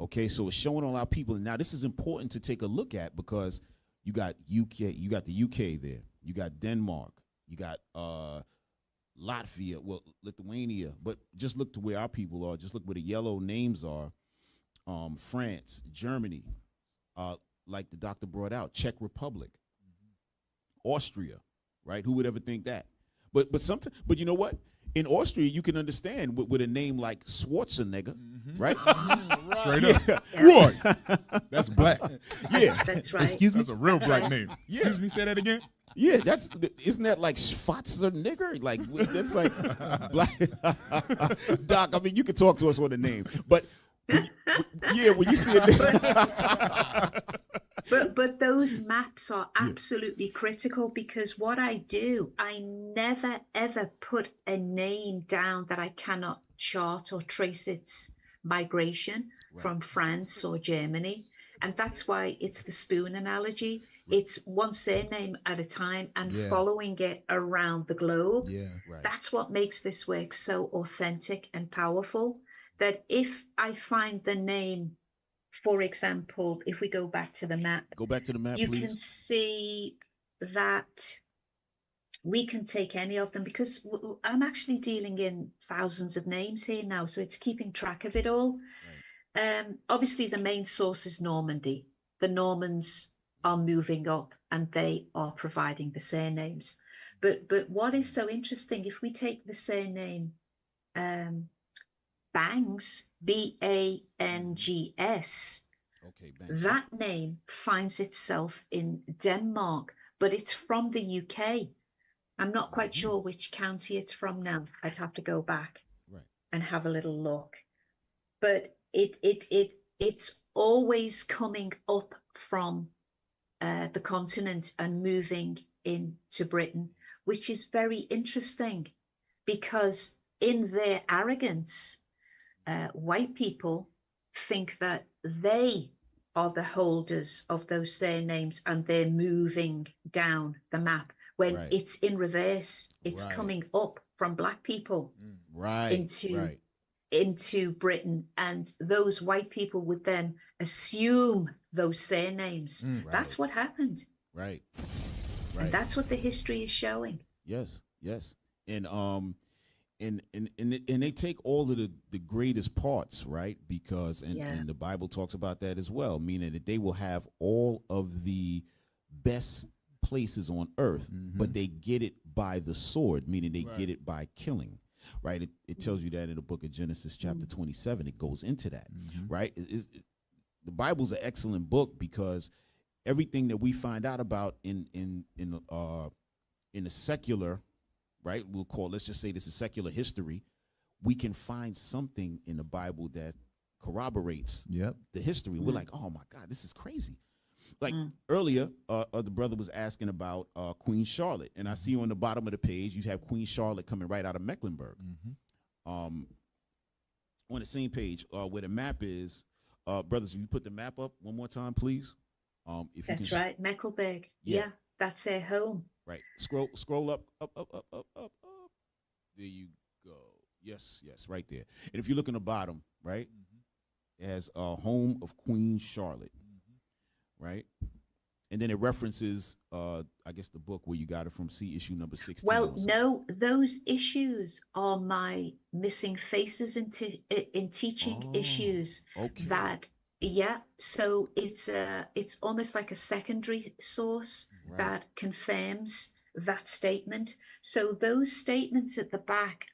Okay, so it's showing all our people. Now, this is important to take a look at because you got UK, you got the UK there, you got Denmark, you got Latvia, well, Lithuania, but just look to where our people are. Just look where the yellow names are. France, Germany, like the doctor brought out, Czech Republic, Austria, right? Who would ever think that? But you know what? In Austria, you can understand with a name like Schwarzenegger, right? Straight up. Roy. That's black. Yeah. That's right. Excuse me? That's a real black name. Excuse me, say that again? Yeah, isn't that like Schwarzenegger? Like that's like black. Doc, I mean, you can talk to us on the name, but when you see it. But those maps are absolutely critical because what I do, I never ever put a name down that I cannot chart or trace its migration from France or Germany. And that's why it's the spoon analogy. It's one surname at a time and following it around the globe. Yeah, right. That's what makes this work so authentic and powerful. That if I find the name, for example, if we go back to the map, you please. can see that we can take any of them because I'm actually dealing in thousands of names here now, so it's keeping track of it all. Right. Obviously, the main source is Normandy. The Normans are moving up and they are providing the surnames. But what is so interesting, if we take the surname Bangs, Bangs, that name finds itself in Denmark, but it's from the UK. I'm not quite sure which county it's from now. I'd have to go back and have a little look. But it's always coming up from the continent and moving into Britain, which is very interesting because in their arrogance, white people think that they are the holders of those surnames and they're moving down the map when it's in reverse. It's coming up from black people into Britain, and those white people would then assume those surnames. That's what happened. Right. And that's what the history is showing. Yes. And they take all of the greatest parts, right? Because and the Bible talks about that as well, meaning that they will have all of the best places on earth, but they get it by the sword, meaning they get it by killing, right? It tells you that in the book of Genesis chapter 27. It goes into that, right? The Bible's an excellent book because everything that we find out about in the secular, right? Let's just say this is secular history. We can find something in the Bible that corroborates the history. We're like, oh my God, this is crazy. Like earlier, the brother was asking about Queen Charlotte, and I see on the bottom of the page you have Queen Charlotte coming right out of Mecklenburg. On the same page where the map is, brothers, if you put the map up one more time, please. If that's you can right, Mecklenburg. Yeah, that's their home. Right. Scroll up. There you go. Yes, right there. And if you look in the bottom, right, it has a home of Queen Charlotte. right? And then it references, I guess, the book where you got it from. See issue number 16. Well, no, those issues are my missing faces in teaching issues. Okay. That, yeah. So it's almost like a secondary source that confirms that statement. So those statements at the back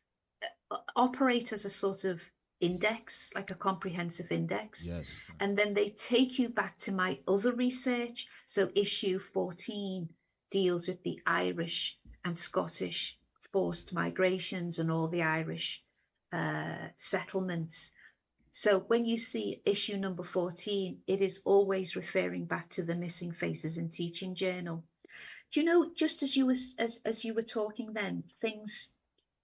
operate as a sort of index, like a comprehensive index. Yes. And then they take you back to my other research. So issue 14 deals with the Irish and Scottish forced migrations and all the Irish settlements. So when you see issue number 14, it is always referring back to the Missing Faces in Teaching journal. Do you know, just as you were talking then, things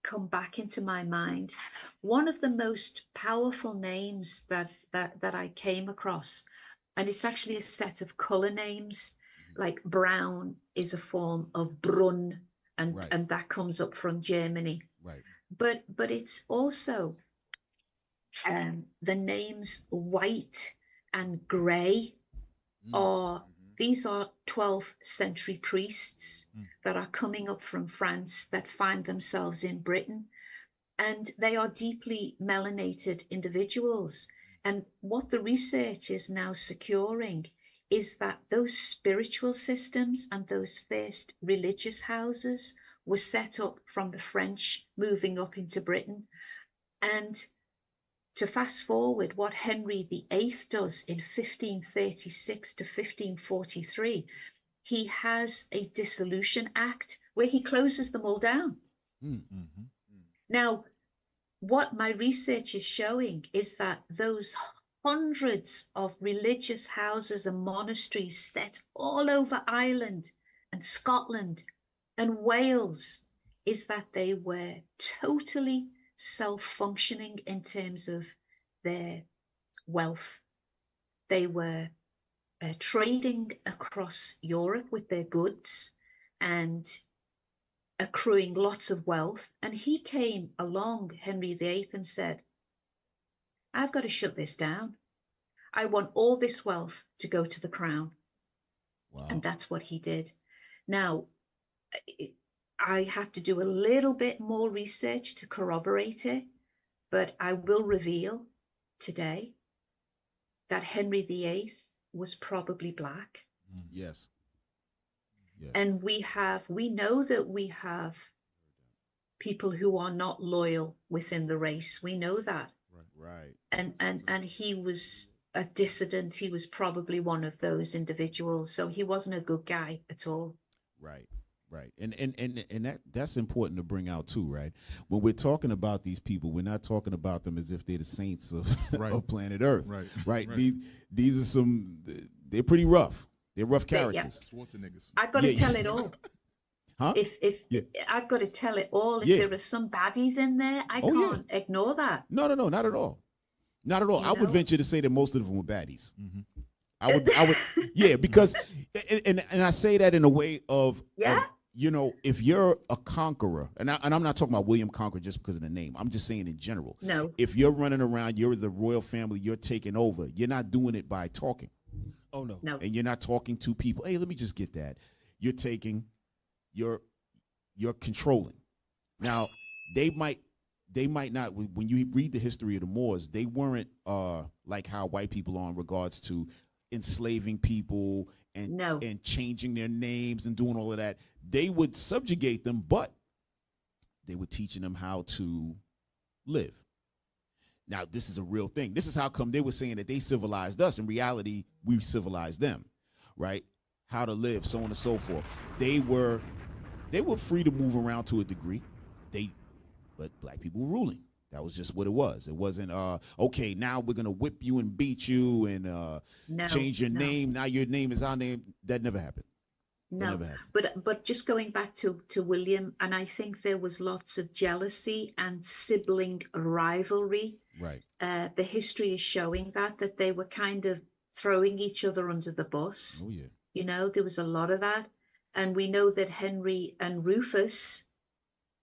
come back into my mind. One of the most powerful names that I came across, and it's actually a set of color names, like brown is a form of Brunn, and that comes up from Germany. Right. But it's also the names white and gray these are 12th century priests that are coming up from France that find themselves in Britain, and they are deeply melanated individuals. And what the research is now securing is that those spiritual systems and those first religious houses were set up from the French moving up into Britain. And to fast forward, what Henry VIII does in 1536 to 1543, he has a dissolution act where he closes them all down. Now, what my research is showing is that those hundreds of religious houses and monasteries set all over Ireland and Scotland and Wales, is that they were totally self-functioning in terms of their wealth. They were trading across Europe with their goods and accruing lots of wealth. And he came along, Henry VIII, and said, I've got to shut this down. I want all this wealth to go to the crown. Wow. And that's what he did. Now, I had to do a little bit more research to corroborate it, but I will reveal today that Henry VIII was probably black. Yes. And we know that we have people who are not loyal within the race. We know that. Right. And he was a dissident. He was probably one of those individuals. So he wasn't a good guy at all. Right. Right. And that's important to bring out too, right? When we're talking about these people, we're not talking about them as if they're the saints of, of planet Earth. Right. These are they're pretty rough. They're rough characters. I've got to tell it all. Huh? If I've got to tell it all. If there are some baddies in there, I can't ignore that. No, not at all. Not at all. I would venture to say that most of them were baddies. I would, yeah, because, and I say that in a way of you know, if you're a conqueror, and I'm not talking about William Conqueror just because of the name. I'm just saying in general. No. If you're running around, you're the royal family, you're taking over. You're not doing it by talking. Oh, no. No. And you're not talking to people. Hey, let me just get that. You're taking, you're controlling. Now, they might not, when you read the history of the Moors, they weren't like how white people are in regards to enslaving people and changing their names and doing all of that. They would subjugate them, but they were teaching them how to live. Now, this is a real thing. This is how come they were saying that they civilized us. In reality, we civilized them, right? How to live, so on and so forth. They were free to move around to a degree. But black people were ruling. That was just what it was. It wasn't, okay, now we're going to whip you and beat you and change your name. Now your name is our name. That never happened. No, but just going back to William, and I think there was lots of jealousy and sibling rivalry. Right. The history is showing that they were kind of throwing each other under the bus. Oh, yeah. You know, there was a lot of that. And we know that Henry and Rufus,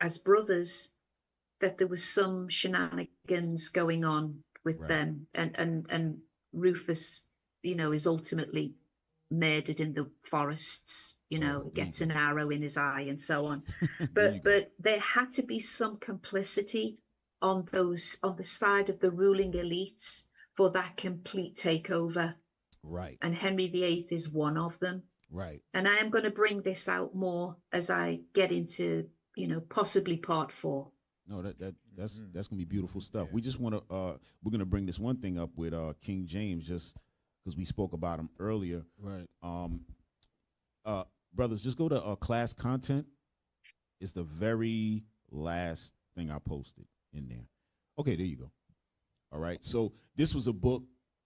as brothers, that there was some shenanigans going on with them. And Rufus, you know, is ultimately murdered in the forests, gets an arrow in his eye and so on. But there had to be some complicity on the side of the ruling elites for that complete takeover. Right. And Henry VIII is one of them. Right. And I am going to bring this out more as I get into, possibly part 4. No, that's gonna be beautiful stuff. We just want to we're gonna bring this one thing up with King James, just because we spoke about him earlier. Right. Brothers, just go to class content. It's the very last thing I posted in there. Okay, there you go. All right. So this was a book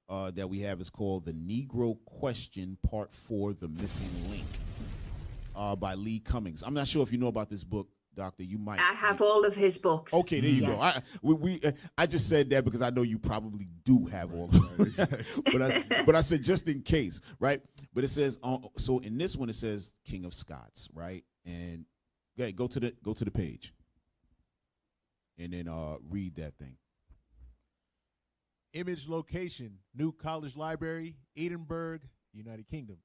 that we have. It's called The Negro Question, Part 4, The Missing Link, by Lee Cummings. I'm not sure if you know about this book, Doctor. You might. I have all of his books. Okay, there you go. I just said that because I know you probably do have all of them. but I said just in case, right? But it says so in this one it says King of Scots, right? And go to the page, and then read that thing. Image location, New College Library, Edinburgh, United Kingdom.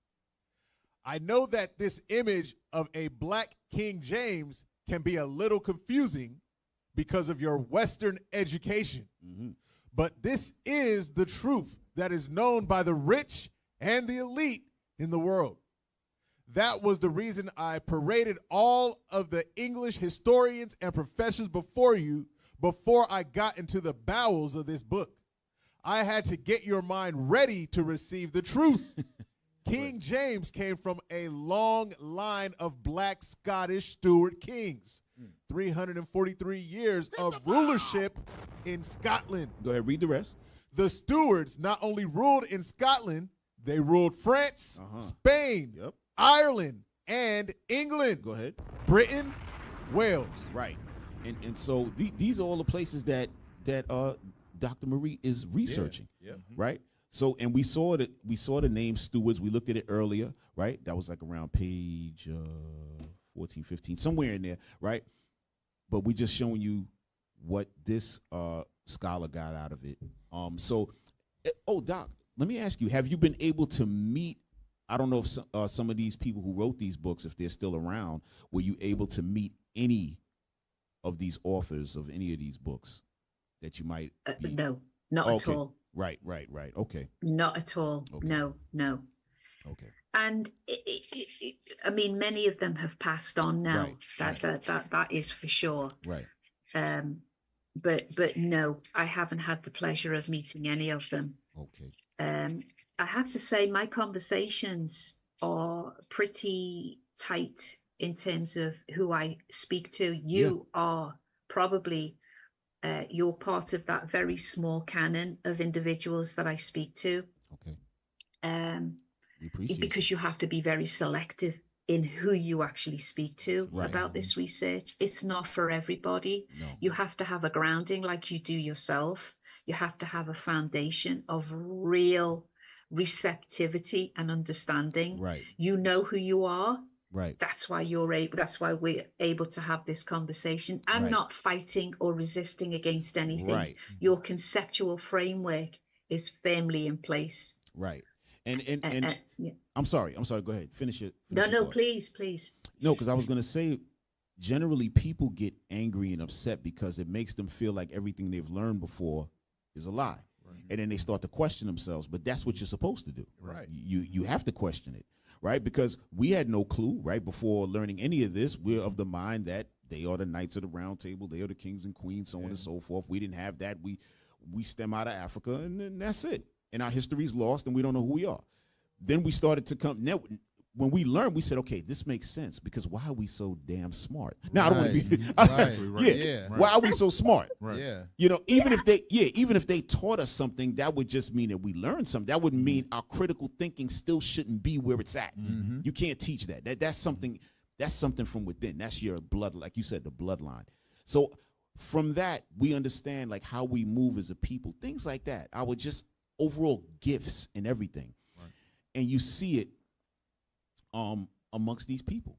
I know that this image of a black King James can be a little confusing because of your Western education. Mm-hmm. But this is the truth that is known by the rich and the elite in the world. That was the reason I paraded all of the English historians and professors before you before I got into the bowels of this book. I had to get your mind ready to receive the truth. King James came from a long line of black Scottish Stuart kings. 343 years of rulership in Scotland. Go ahead, read the rest. The Stuarts not only ruled in Scotland, they ruled France, Spain, Ireland, and England. Go ahead. Britain, Wales. Right. And so these are all the places that Dr. Marie is researching. Yeah. Right? So, and we saw the name Stewards. We looked at it earlier, right? That was like around page 14, 15, somewhere in there, right? But we just showing you what this scholar got out of it. Doc, let me ask you, have you been able to meet, I don't know if some of these people who wrote these books, if they're still around, were you able to meet any of these authors of any of these books that you might be? No, not at all. Right. Okay. Not at all. Okay. No. Okay. And I mean, many of them have passed on now. That is for sure. Right. But no, I haven't had the pleasure of meeting any of them. Okay. I have to say my conversations are pretty tight in terms of who I speak to. You are probably you're part of that very small canon of individuals that I speak to. Okay. We appreciate because you have to be very selective in who you actually speak to about this research. It's not for everybody. No. You have to have a grounding like you do yourself. You have to have a foundation of real receptivity and understanding. Right. You know who you are. Right. That's why that's why we're able to have this conversation. I'm not fighting or resisting against anything. Right. Your conceptual framework is firmly in place. Right. And I'm sorry. Go ahead. Finish it. No, please. No, because I was going to say, generally people get angry and upset because it makes them feel like everything they've learned before is a lie. Right. And then they start to question themselves. But that's what you're supposed to do. Right. You have to question it. Right. Because we had no clue right before learning any of this. We're of the mind that they are the knights of the round table. They are the kings and queens, so on and so forth. We didn't have that. We stem out of Africa and then that's it. And our history is lost and we don't know who we are. Then we started to come. Now, when we learned, we said, okay, this makes sense because why are we so damn smart? Now, I don't want to be, why are we so smart? Right. Yeah. You know, even if they taught us something, that would just mean that we learned something. That would mean our critical thinking still shouldn't be where it's at. Mm-hmm. You can't teach that. That's something from within. That's your blood, like you said, the bloodline. So from that, we understand like how we move as a people, things like that. Our just overall gifts and everything. Right. And you see it amongst these people,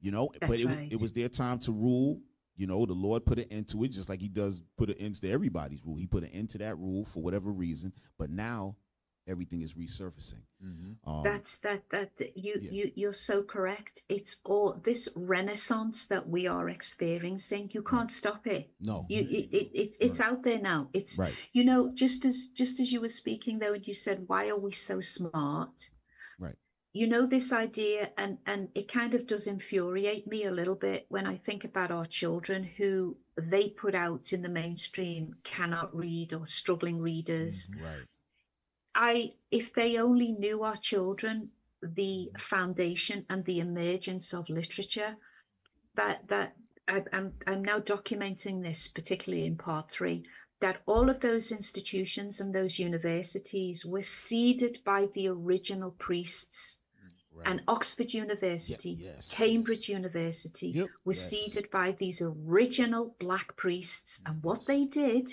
you know, but it was their time to rule. You know, the Lord put an end to it, just like he does put an end to everybody's rule. He put an end to that rule for whatever reason. But now everything is resurfacing. You're so correct. It's all this renaissance that we are experiencing. You can't stop it. No, it's out there now. It's right. You know, just as you were speaking though, and you said, why are we so smart? Right. You know, this idea, and it kind of does infuriate me a little bit when I think about our children who they put out in the mainstream cannot read or struggling readers. Right. If they only knew, our children, the foundation and the emergence of literature, that I'm now documenting this, particularly in part 3, that all of those institutions and those universities were seeded by the original priests. Right. And Oxford University, Cambridge University was seeded by these original Black priests. And what they did,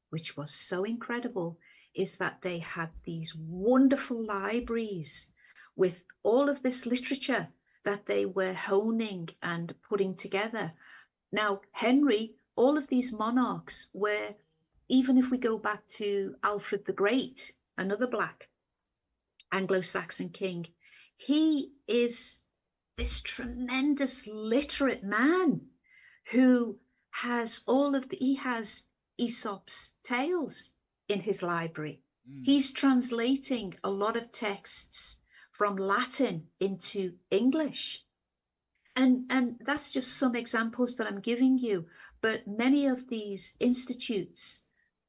which was so incredible, is that they had these wonderful libraries with all of this literature that they were honing and putting together. Now, Henry, all of these monarchs were, even if we go back to Alfred the Great, another Black Anglo-Saxon king, he is this tremendous literate man who has he has Aesop's tales in his library. He's translating a lot of texts from Latin into English. And that's just some examples that I'm giving you. But many of these institutes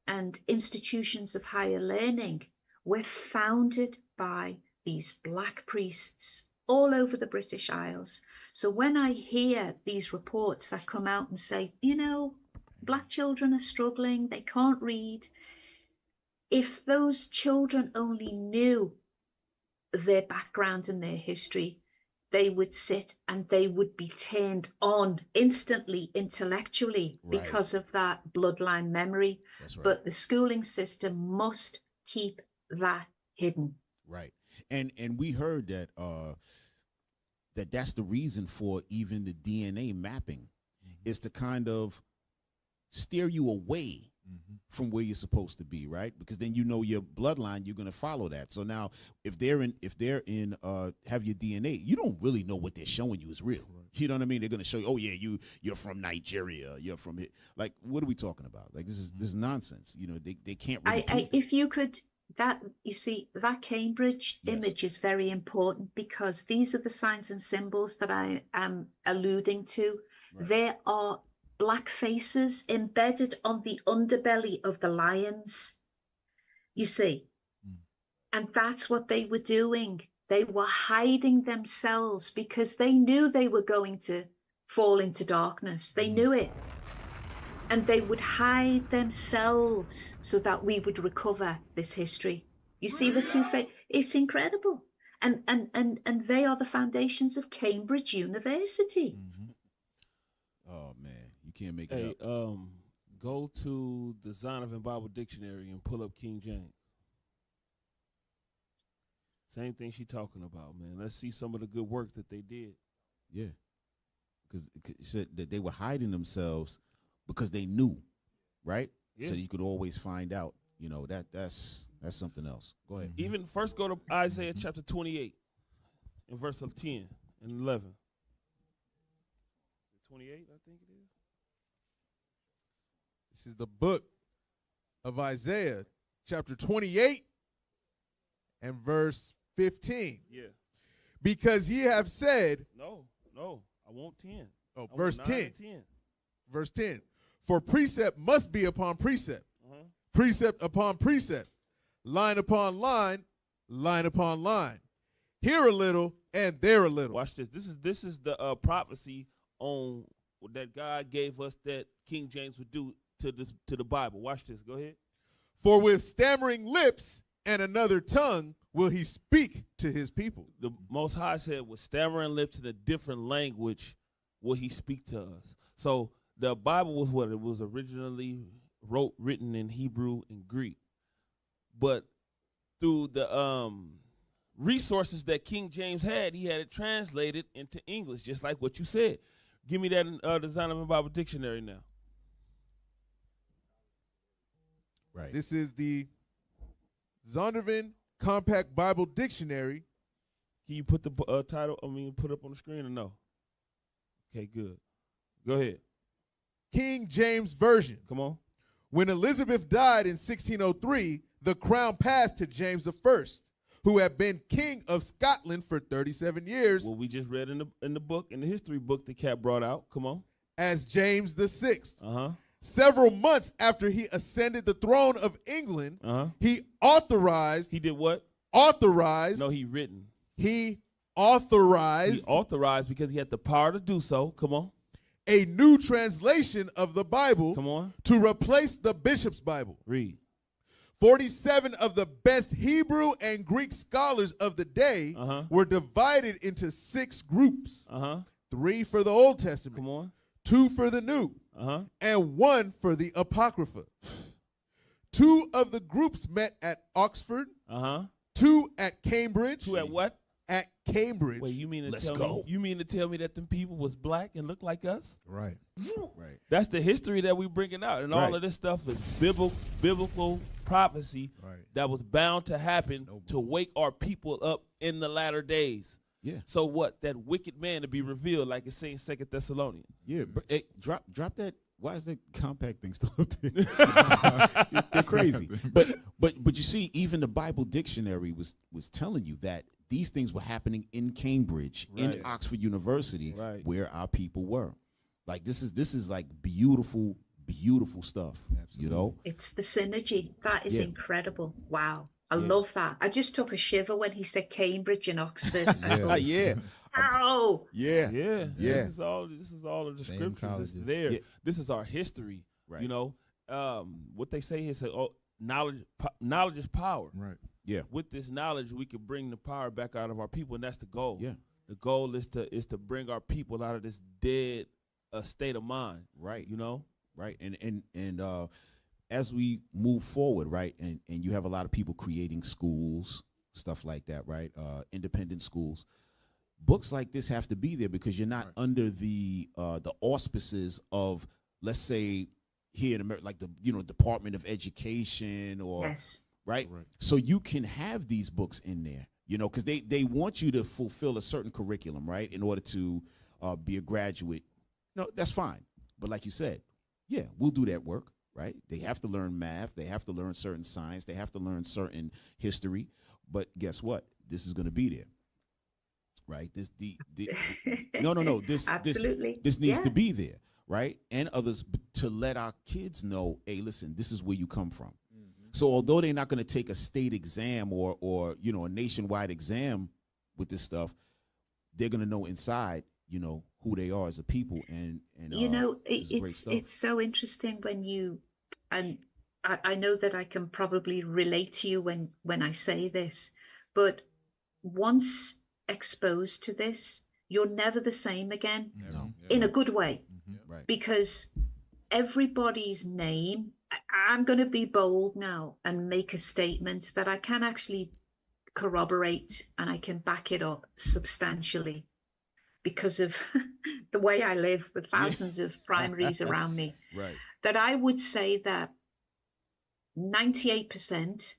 and institutions of higher learning were founded by these Black priests all over the British Isles. So when I hear these reports that come out and say, you know, Black children are struggling, they can't read, if those children only knew their background and their history, they would sit and they would be turned on instantly intellectually because of that bloodline memory. That's right. But the schooling system must keep that hidden. Right. And we heard that that's the reason for even the DNA mapping is to kind of steer you away from where you're supposed to be, right? Because then you know your bloodline, you're going to follow that. So now if they're in have your DNA, you don't really know what they're showing you is real. Right. You know what I mean? They're going to show you, oh yeah, you're from Nigeria, you're from here. Like, what are we talking about? Like, this is nonsense. You know, they can't really if you could, that, you see, that Cambridge image is very important because these are the signs and symbols that I am alluding to. Right. There are Black faces embedded on the underbelly of the lions, you see. And that's what they were doing. They were hiding themselves because they knew they were going to fall into darkness. They knew it. And they would hide themselves so that we would recover this history. You see the two faces? It's incredible. And they are the foundations of Cambridge University. Oh man, you can't make it up. Go to the Zondervan Bible Dictionary and pull up King James. Same thing she talking about, man. Let's see some of the good work that they did. Yeah, because it said that they were hiding themselves because they knew, right? Yeah. So you could always find out. You know, that's something else. Go ahead. Even first go to Isaiah chapter 28 and verse 10 and 11. 28, I think it is. This is the book of Isaiah, chapter 28 and verse 15. Yeah. Because ye have said. No, I want 10. Oh, verse 10. Verse 10. For precept must be upon precept, precept upon precept, line upon line, line upon line. Here a little and there a little. Watch this. This is the prophecy on that God gave us that King James would do to the Bible. Watch this. Go ahead. For with stammering lips and another tongue will he speak to his people. The Most High said with stammering lips and a different language will he speak to us. So the Bible was what it was originally written in Hebrew and Greek. But through the resources that King James had, he had it translated into English, just like what you said. Give me that the Zondervan Bible Dictionary now. Right. This is the Zondervan Compact Bible Dictionary. Can you put the title, put up on the screen or no? Okay, good. Go ahead. King James Version. Come on. When Elizabeth died in 1603, the crown passed to James I, who had been king of Scotland for 37 years. Well, we just read in the book, in the history book that Cap brought out. Come on. As James VI. Uh-huh. Several months after he ascended the throne of England, he authorized. He did what? Authorized. No, he written. He authorized. He authorized because he had the power to do so. Come on. A new translation of the Bible. Come on. To replace the Bishop's Bible. Read. 47 of the best Hebrew and Greek scholars of the day were divided into 6 groups. 3 for the Old Testament. Come on. 2 for the New. And 1 for the Apocrypha. 2 of the groups met at Oxford. 2 at Cambridge. 2 at what? At Cambridge. Wait, you mean to Let's tell go. me? You mean to tell me that them people was black and looked like us? Right. Right. That's the history that we bringing out, and all of this stuff is biblical prophecy that was bound to happen to wake our people up in the latter days. Yeah. So what? That wicked man to be revealed, like it's saying 2 Thessalonians. Yeah. But, hey, drop that. Why is that compact thing still up there? They're crazy. But you see, even the Bible dictionary was telling you that these things were happening in Cambridge, in Oxford University, where our people were. Like this is like beautiful stuff. Absolutely. You know? It's the synergy. That is incredible. Wow. I love that. I just took a shiver when he said Cambridge and Oxford. Yeah. Ow! Yeah. This is all of the scriptures. It's there. Yeah. This is our history. Right. You know, what they say is knowledge is power. Right. Yeah. With this knowledge, we can bring the power back out of our people, and that's the goal. Yeah. The goal is to bring our people out of this dead state of mind. Right. You know. Right. And as we move forward, right, and you have a lot of people creating schools, stuff like that, right? Independent schools. Books like this have to be there because you're not under the auspices of, let's say, here in America, like the Department of Education or right. So you can have these books in there, because they want you to fulfill a certain curriculum, right, in order to be a graduate. No, that's fine. But like you said, yeah, we'll do that work, right? They have to learn math. They have to learn certain science. They have to learn certain history. But guess what? This is going to be there. Right. This Absolutely. This needs to be there, right? And others to let our kids know, hey, listen, this is where you come from. So although they're not going to take a state exam or a nationwide exam with this stuff, they're going to know inside, who they are as a people. And it's so interesting when I know that I can probably relate to you when I say this, but once exposed to this, you're never the same again. In a good way. Right. Because everybody's name, I'm going to be bold now and make a statement that I can actually corroborate and I can back it up substantially because of the way I live with thousands of primaries around me. Right. That I would say that 98%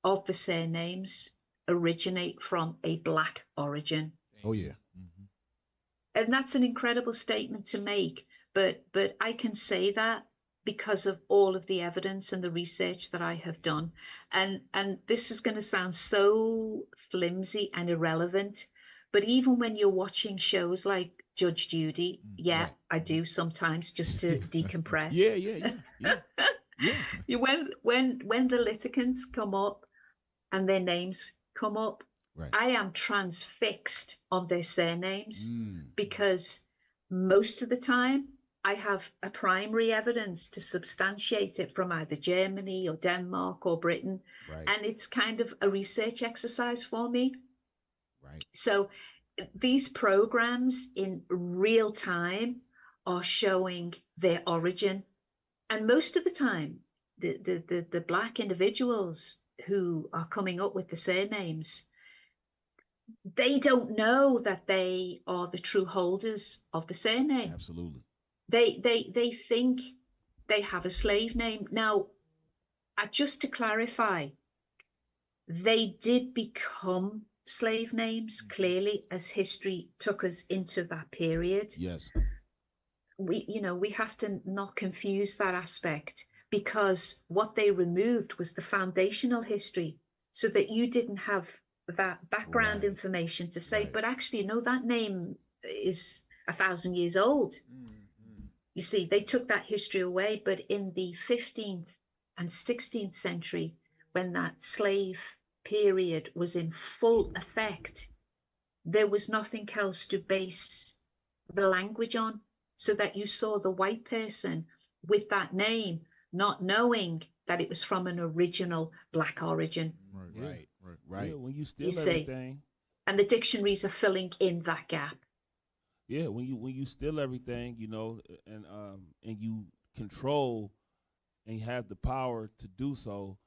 of the surnames originate from a Black origin. Oh yeah. And that's an incredible statement to make, but I can say that because of all of the evidence and the research that I have done. And this is going to sound so flimsy and irrelevant, but even when you're watching shows like Judge Judy, I do sometimes just to decompress. When the litigants come up and their names come up, I am transfixed on their surnames because most of the time I have a primary evidence to substantiate it from either Germany or Denmark or Britain. And it's kind of a research exercise for me. So these programs in real time are showing their origin. And most of the time, the Black individuals who are coming up with the surnames, they don't know that they are the true holders of the surname. Absolutely. They think they have a slave name. Now, just to clarify, They did become slave names, clearly, as history took us into that period. Yes. We have to not confuse that aspect, because what they removed was the foundational history, so that you didn't have that background information to say, but actually, no, that name is 1,000 years old. You see, they took that history away, but in the 15th and 16th century, when that slave period was in full effect, there was nothing else to base the language on, so that you saw the white person with that name, not knowing that it was from an original black origin. Right. Yeah, when you steal You see. everything. And the dictionaries are filling in that gap. Yeah, when you steal everything, and you control and you have the power to do so,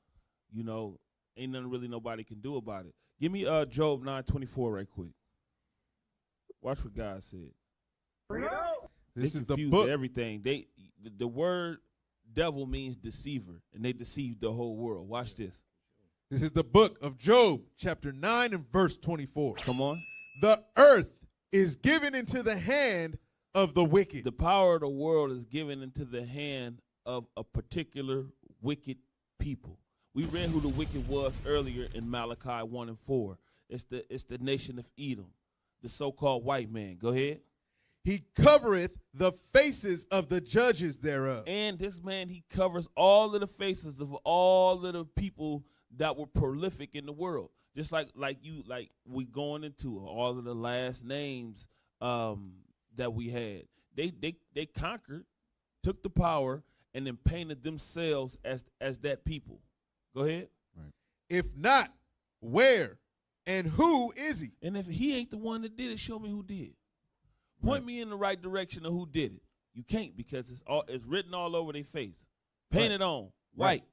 ain't nothing really nobody can do about it. Give me Job 9:24 right quick. Watch what God said. This is the confused book. Everything. The word devil means deceiver, and they deceived the whole world. Watch this. This is the book of Job, chapter 9 and verse 24. Come on. The earth is given into the hand of the wicked. The power of the world is given into the hand of a particular wicked people. We read who the wicked was earlier in Malachi 1 and 4. It's the nation of Edom, the so-called white man. Go ahead. He covereth the faces of the judges thereof. And this man, he covers all of the faces of all of the people that were prolific in the world. Just like we going into all of the last names that we had. They conquered, took the power, and then painted themselves as that people. Go ahead. Right. If not, where and who is he? And if he ain't the one that did it, show me who did. Point me in the right direction of who did it. You can't, because it's written all over their face. Painted on white.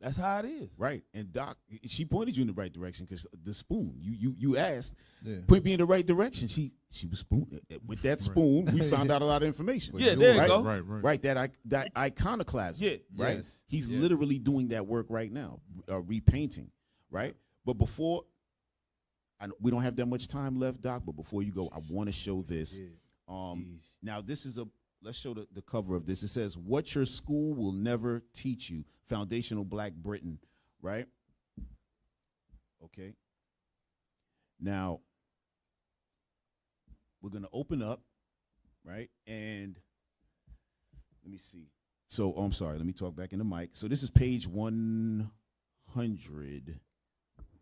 That's how it is. Right. And Doc, she pointed you in the right direction, because the spoon, you asked, Yeah. point me in the right direction. She was spoon. With that spoon, we found out a lot of information. Yeah, there you go. Right, that iconoclasm. Yeah. Right. Yes. He's literally doing that work right now, repainting. Right. But before, we don't have that much time left, Doc. But before you go, I want to show this. Now this is let's show the cover of this. It says, "What your school will never teach you." Foundational Black Britain, right? Okay. Now, we're going to open up, right? And let me see. So, I'm sorry. Let me talk back in the mic. So, this is page 100,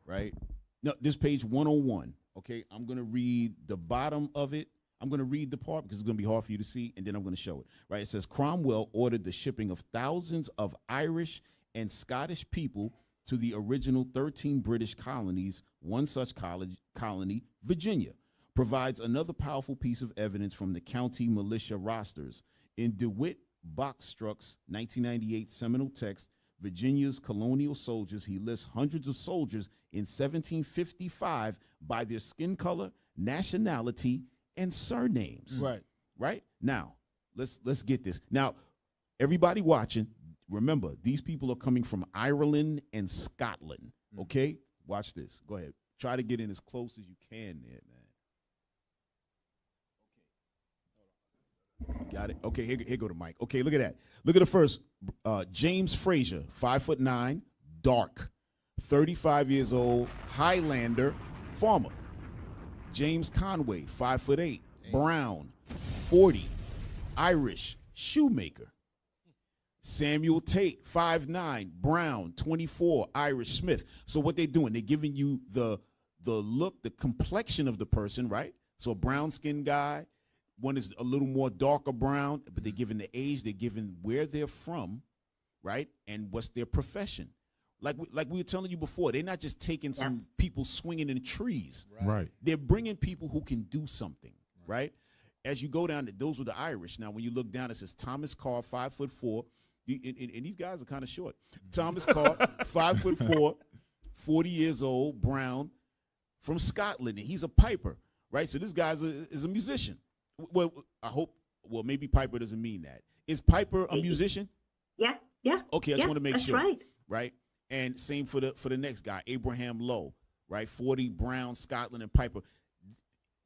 right? No, this is page 101, okay? I'm going to read the bottom of it. I'm going to read the part because it's going to be hard for you to see, and then I'm going to show it, right? It says, Cromwell ordered the shipping of thousands of Irish and Scottish people to the original 13 British colonies. One such colony, Virginia, provides another powerful piece of evidence from the county militia rosters. In DeWitt Boxstruck's 1998 seminal text, Virginia's colonial soldiers, he lists hundreds of soldiers in 1755 by their skin color, nationality, and surnames. Right? Now, let's get this. Now, everybody watching, remember, these people are coming from Ireland and Scotland. Okay? Watch this. Go ahead. Try to get in as close as you can there, man. Okay. Got it? Okay, here go the mic. Okay, look at that. Look at the first. James Frazier, 5'9", dark, 35 years old, Highlander, farmer. James Conway, 5'8", brown, 40, Irish, shoemaker. Samuel Tate, 5'9", brown, 24, Irish smith. So what they're doing, they're giving you the look, the complexion of the person, right? So a brown-skinned guy, one is a little more darker brown, but they're giving the age, they're giving where they're from, right? And what's their profession. Like we were telling you before, they're not just taking some people swinging in trees. Right. They're bringing people who can do something, right? As you go down, those were the Irish. Now, when you look down, it says Thomas Carr, 5'4", and these guys are kind of short. Thomas Carr, 5'4", 40 years old, brown, from Scotland, and he's a piper, right? So this guy is a musician. Well, I hope. Well, maybe piper doesn't mean that. Is piper a musician? Yeah. Okay, I just want to make sure. That's right. Right? And same for the next guy, Abraham Lowe, right? 40 Brown, Scotland, and Piper.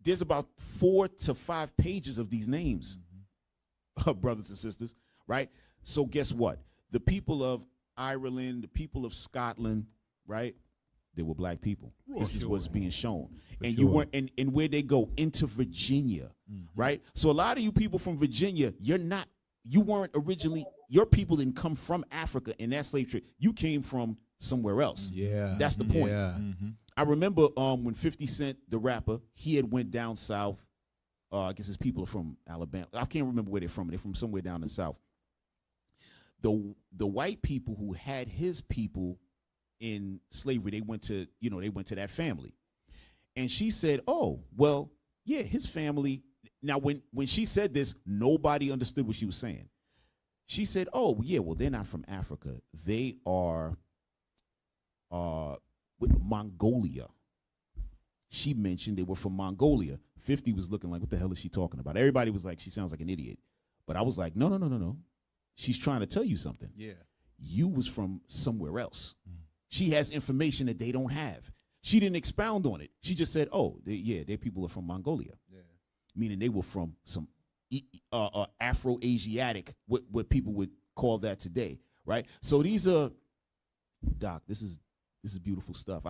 There's about 4 to 5 pages of these names, brothers and sisters, right? So guess what? The people of Ireland, the people of Scotland, right? They were black people. This is what's being shown. And you weren't, and where they go into Virginia, right? So a lot of you people from Virginia, you weren't originally, your people didn't come from Africa in that slave trade. You came from somewhere else. Yeah. That's the point. Yeah. I remember when 50 Cent, the rapper, he had went down south. I guess his people are from Alabama. I can't remember where they're from. They're from somewhere down in the south. The white people who had his people in slavery, they went to that family. And she said, oh, well, yeah, his family. Now, when she said this, nobody understood what she was saying. She said, oh, yeah, well, they're not from Africa. They are with Mongolia. She mentioned they were from Mongolia. 50 was looking like, what the hell is she talking about? Everybody was like, she sounds like an idiot. But I was like, no. She's trying to tell you something. Yeah. You was from somewhere else. She has information that they don't have. She didn't expound on it. She just said, oh, their people are from Mongolia. Yeah. Meaning they were from some Afro-Asiatic, what people would call that today, right? So these are, Doc, this is beautiful stuff.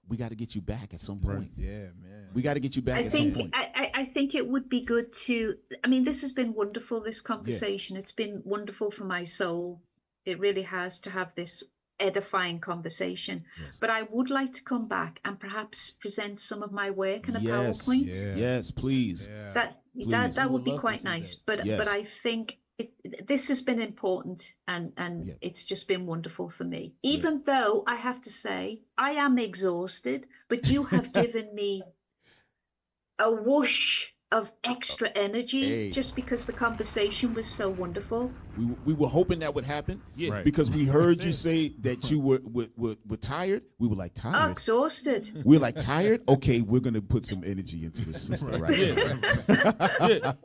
We got to get you back at some point. Right. Yeah, man. We got to get you back at some point. I think it would be good to, I mean, this has been wonderful, this conversation. Yeah. It's been wonderful for my soul. It really has, to have this edifying conversation. Yes. But I would like to come back and perhaps present some of my work in a PowerPoint. Yeah. Yes, please. Yeah. That would be quite nice. But I think this has been important, and it's just been wonderful for me. Even though I have to say I am exhausted, but you have given me a whoosh of extra energy just because the conversation was so wonderful. We were hoping that would happen, because we heard you say that you were tired. We were like, tired? Oh, exhausted. We were like, tired? Okay, we're going to put some energy into the system right now.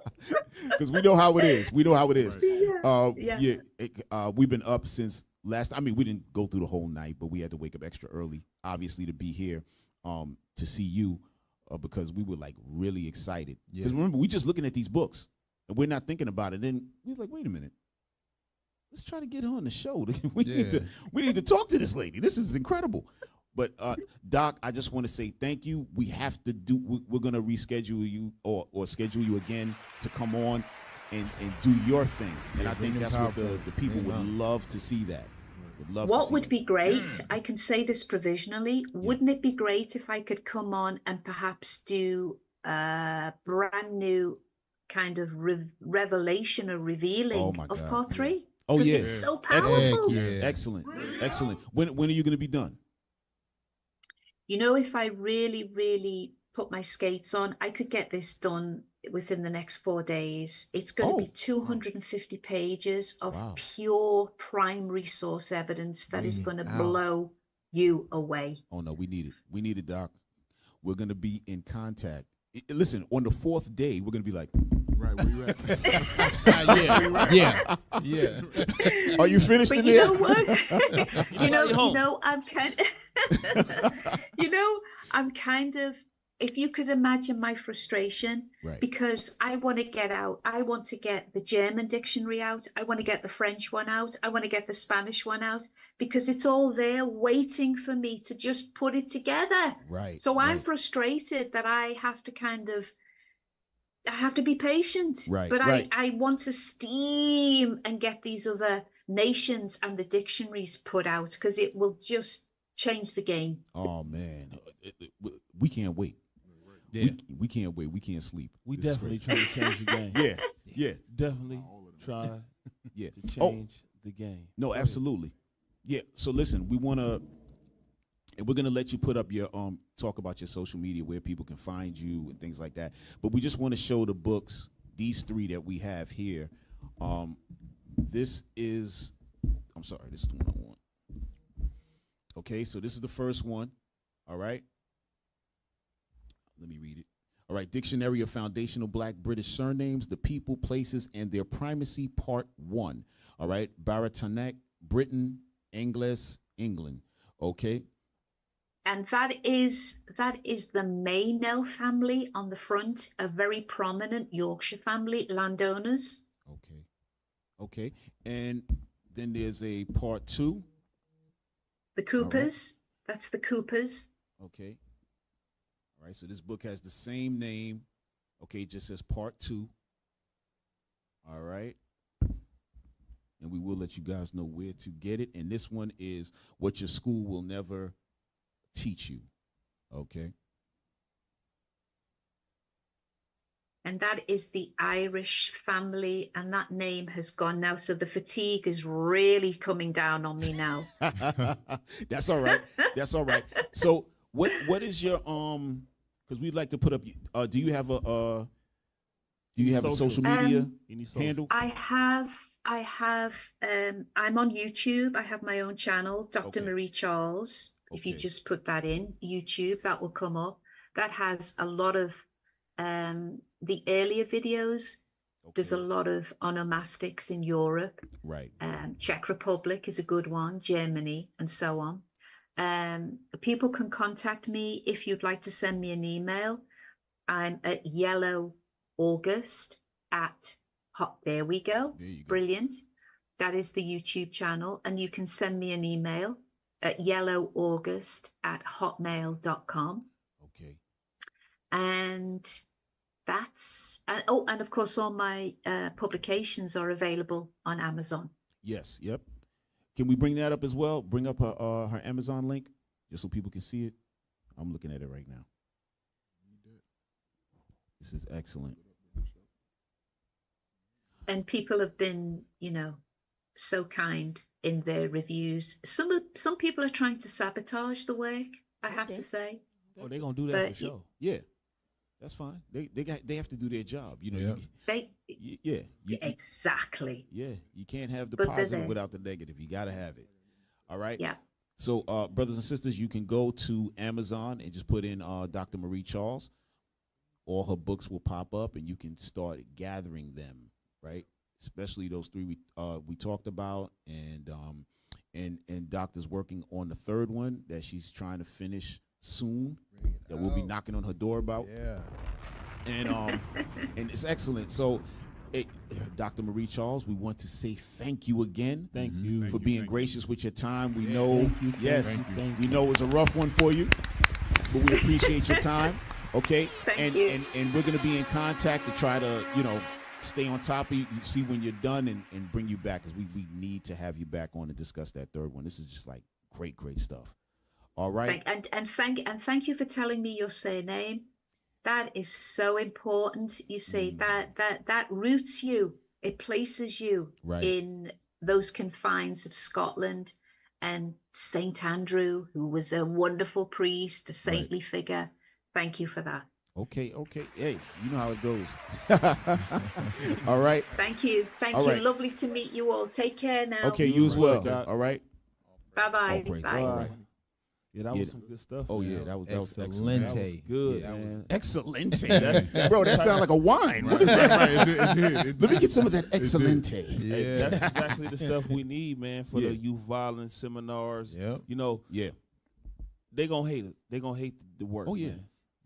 Because we know how it is. We know how it is. We've been up since last, I mean, we didn't go through the whole night, but we had to wake up extra early, obviously, to be here to see you. Because we were like really excited. Because remember, we just looking at these books and we're not thinking about it. Then we was like, wait a minute, let's try to get her on the show. We need to talk to this lady. This is incredible. But Doc, I just want to say thank you. We have to we're gonna reschedule you or schedule you again to come on and do your thing. And I think that's what the people would love to see that. What would be great, I can say this provisionally, wouldn't it be great if I could come on and perhaps do a brand new kind of revelation or revealing of part 3? Oh, yeah. It's so powerful. Excellent. When are you going to be done? You know, if I really, really put my skates on, I could get this done within the next 4 days. It's going to be 250 pages of pure primary source evidence that is going to blow you away. Oh no, we need it. We need it, Doc. We're going to be in contact. Listen, on the 4th day, we're going to be like, right, where you at? Yeah. Are you finished in there? You know what? I'm kind of, if you could imagine my frustration, because I want to get out. I want to get the German dictionary out. I want to get the French one out. I want to get the Spanish one out, because it's all there waiting for me to just put it together. Right. So I'm frustrated that I have to be patient. Right. But I want to steam and get these other nations and the dictionaries put out, because it will just change the game. Oh man, we can't wait. Yeah. We can't wait. We can't sleep. We definitely trying to change the game. Yeah. Definitely try to change the game. No, absolutely. Yeah. So listen, we're gonna let you put up your talk about your social media, where people can find you and things like that. But we just want to show the books, these 3 that we have here. This is the one I want. Okay, so this is the first one. All right. Let me read it. All right, Dictionary of Foundational Black British Surnames, the People, Places, and Their Primacy, Part 1. All right, Baratanac, Britain, Ingles, England. Okay. And that is the Maynell family on the front, a very prominent Yorkshire family, landowners. Okay. Okay. And then there's a part 2. The Coopers. Right. That's the Coopers. Okay. All right. So this book has the same name. Okay. It just says part 2. All right. And we will let you guys know where to get it. And this one is What Your School Will Never Teach You. Okay. And that is the Irish family, and that name has gone now. So the fatigue is really coming down on me now. That's all right. That's all right. So what is your because we'd like to put up do you have a social media handle? I have I'm on YouTube. I have my own channel, Dr. Marie Charles. If you just put that in YouTube, that will come up. That has a lot of the earlier videos. There's a lot of onomastics in Europe. Right. Czech Republic is a good one, Germany, and so on. People can contact me if you'd like to send me an email. I'm at there we go. Brilliant. That is the YouTube channel. And you can send me an email at yellowaugust@hotmail.com. Okay. And that's, and of course, all my publications are available on Amazon. Yes. Yep. Can we bring that up as well? Bring up her Amazon link just so people can see it. I'm looking at it right now. This is excellent. And people have been, so kind in their reviews. Some people are trying to sabotage the work, I have to say. Oh, they're gonna do that for sure. Yeah, that's fine. They have to do their job. Exactly. Yeah, you can't have the positive without the negative. You got to have it. All right. Yeah. So, brothers and sisters, you can go to Amazon and just put in Dr. Marie Charles. All her books will pop up, and you can start gathering them. Right. Especially those 3 we talked about, and Doctor's working on the 3rd one that she's trying to finish soon. That we'll be knocking on her door about. Yeah. And and it's excellent. So, Dr. Marie Charles, we want to say thank you again. Thank you for being gracious with your time. We know, we know it's a rough one for you, but we appreciate your time. Okay. Thank you. And we're gonna be in contact to try to stay on top of you, see when you're done, and bring you back, because we need to have you back on to discuss that 3rd one. This is just like great stuff. All right. Thank you for telling me your surname. That is so important. You say that roots you. It places you in those confines of Scotland, and St. Andrew, who was a wonderful priest, a saintly figure. Thank you for that. Okay. Hey, you know how it goes. All right. Thank you. Right. Lovely to meet you all. Take care now. Okay, you as well. All right. Bye-bye. Bye. All right. Yeah, that was some good stuff. Oh, yeah, that was excellent. Excelente. That was good, man. Excelente. Bro, that sounds like a wine. What is that? It Let me get some of that Excelente. Hey, that's exactly the stuff we need, man, for the youth violence seminars. Yep. They gonna hate it. They gonna hate the work. Oh, yeah.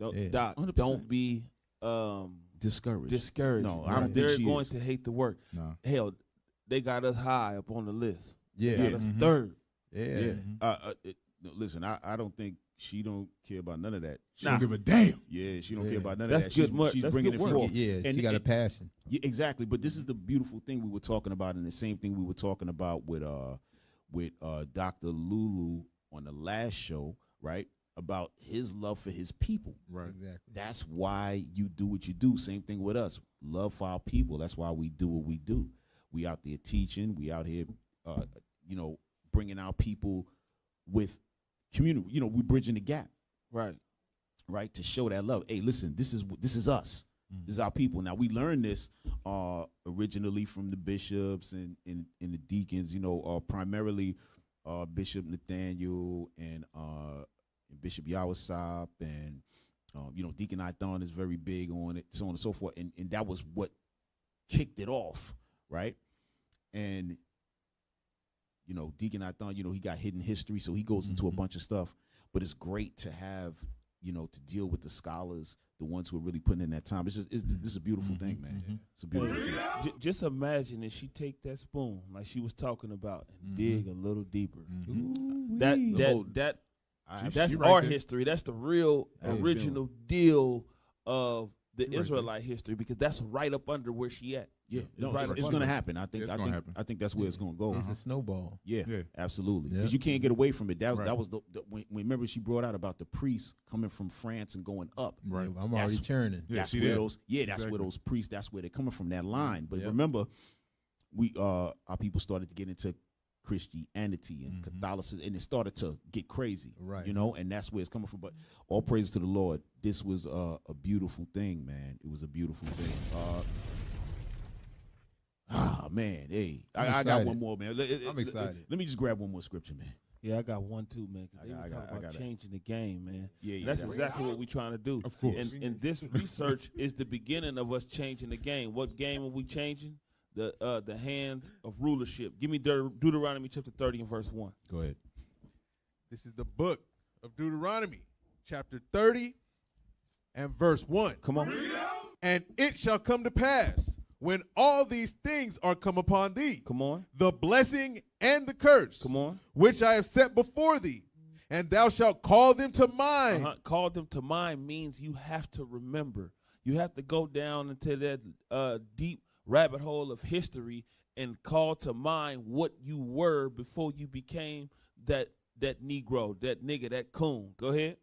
Man. Doc, 100%. don't be discouraged. No, I don't think they're she going is. to hate the work. No. Hell, they got us high up on the list. Yeah. They got us 3rd. Yeah. Listen, I don't think she don't care about none of that. She don't give a damn. Yeah, she don't care about none That's of that. good. She's That's bringing good it work. forth. Yeah, And she got a passion. Yeah, exactly. But this is the beautiful thing we were talking about, and the same thing we were talking about with Dr. Lulu on the last show, right? About his love for his people. Right. Exactly. That's why you do what you do. Same thing with us. Love for our people. That's why we do what we do. We out there teaching. We out here, bringing our people with community. We bridging the gap. Right. Right. To show that love. Hey, listen, this is us. Mm-hmm. This is our people. Now, we learned this originally from the bishops and the deacons, primarily Bishop Nathaniel and Bishop Yawasop, and Deacon Ithon is very big on it, so on and so forth, and that was what kicked it off, right? And Deacon Athon, he got hidden history, so he goes into a bunch of stuff. But it's great to have, to deal with the scholars, the ones who are really putting in that time. This is a beautiful thing, man. It's a beautiful thing. Just imagine if she take that spoon, like she was talking about, and dig a little deeper. That's our history. That's the real original deal of the Israelite history, because that's right up under where she at. Yeah, it's going to happen. I think that's where it's going to go. It's a snowball. Yeah, absolutely. Because you can't get away from it. That was when remember she brought out about the priests coming from France and going up. Right, I'm already turning. That's where those priests. That's where they're coming from, that line. But remember, our people started to get into Christianity and Catholicism, and it started to get crazy. Right, and that's where it's coming from. But all praise to the Lord. This was a beautiful thing, man. It was a beautiful thing. Man, hey, I got one more, man. I'm excited. Let me just grab one more scripture, man. Yeah, I got one too, man. I got changing the game, man. Yeah, that's exactly what we're trying to do. Of course. And this research is the beginning of us changing the game. What game are we changing? The hands of rulership. Give me Deuteronomy chapter 30 and verse 1. Go ahead. This is the book of Deuteronomy, chapter 30 and verse 1. Come on. And it shall come to pass, when all these things are come upon thee, come on, the blessing and the curse, come on, which I have set before thee, and thou shalt call them to mind. Call them to mind means you have to remember. You have to go down into that deep rabbit hole of history and call to mind what you were before you became that Negro, that nigga, that coon. Go ahead.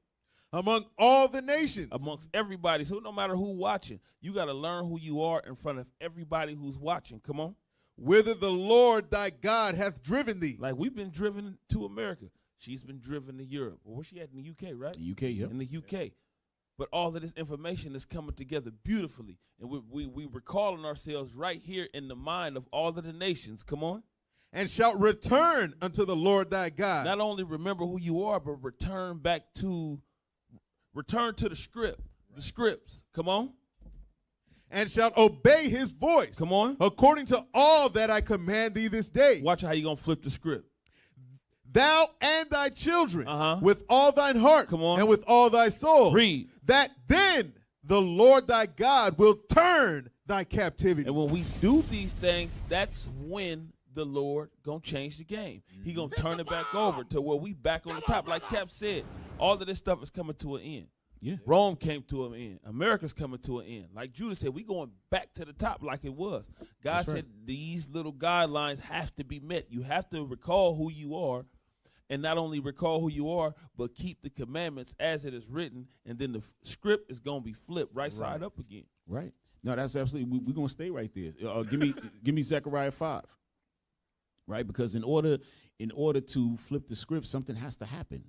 Among all the nations. Amongst everybody. So no matter who watching, you got to learn who you are in front of everybody who's watching. Come on. Whither the Lord thy God hath driven thee. Like we've been driven to America. She's been driven to Europe. Well, where's she at? In the UK, right? The UK, yeah. In the UK. But all of this information is coming together beautifully. And we recalling ourselves right here in the mind of all of the nations. Come on. And shalt return unto the Lord thy God. Not only remember who you are, but return to the script, the scripts. Come on. And shalt obey his voice. Come on. According to all that I command thee this day. Watch how you going to flip the script. Thou and thy children with all thine heart. Come on. And with all thy soul. Read. That then the Lord thy God will turn thy captivity. And when we do these things, that's when the Lord gonna change the game. He gonna turn it back over to where we back on the top. Like Cap said, all of this stuff is coming to an end. Yeah. Rome came to an end. America's coming to an end. Like Judah said, we going back to the top like it was. God said these little guidelines have to be met. You have to recall who you are, and not only recall who you are, but keep the commandments as it is written, and then the script is gonna be flipped right side up again. Right. No, that's absolutely. We're gonna stay right there. Give me Zechariah 5. Right, because in order to flip the script, something has to happen.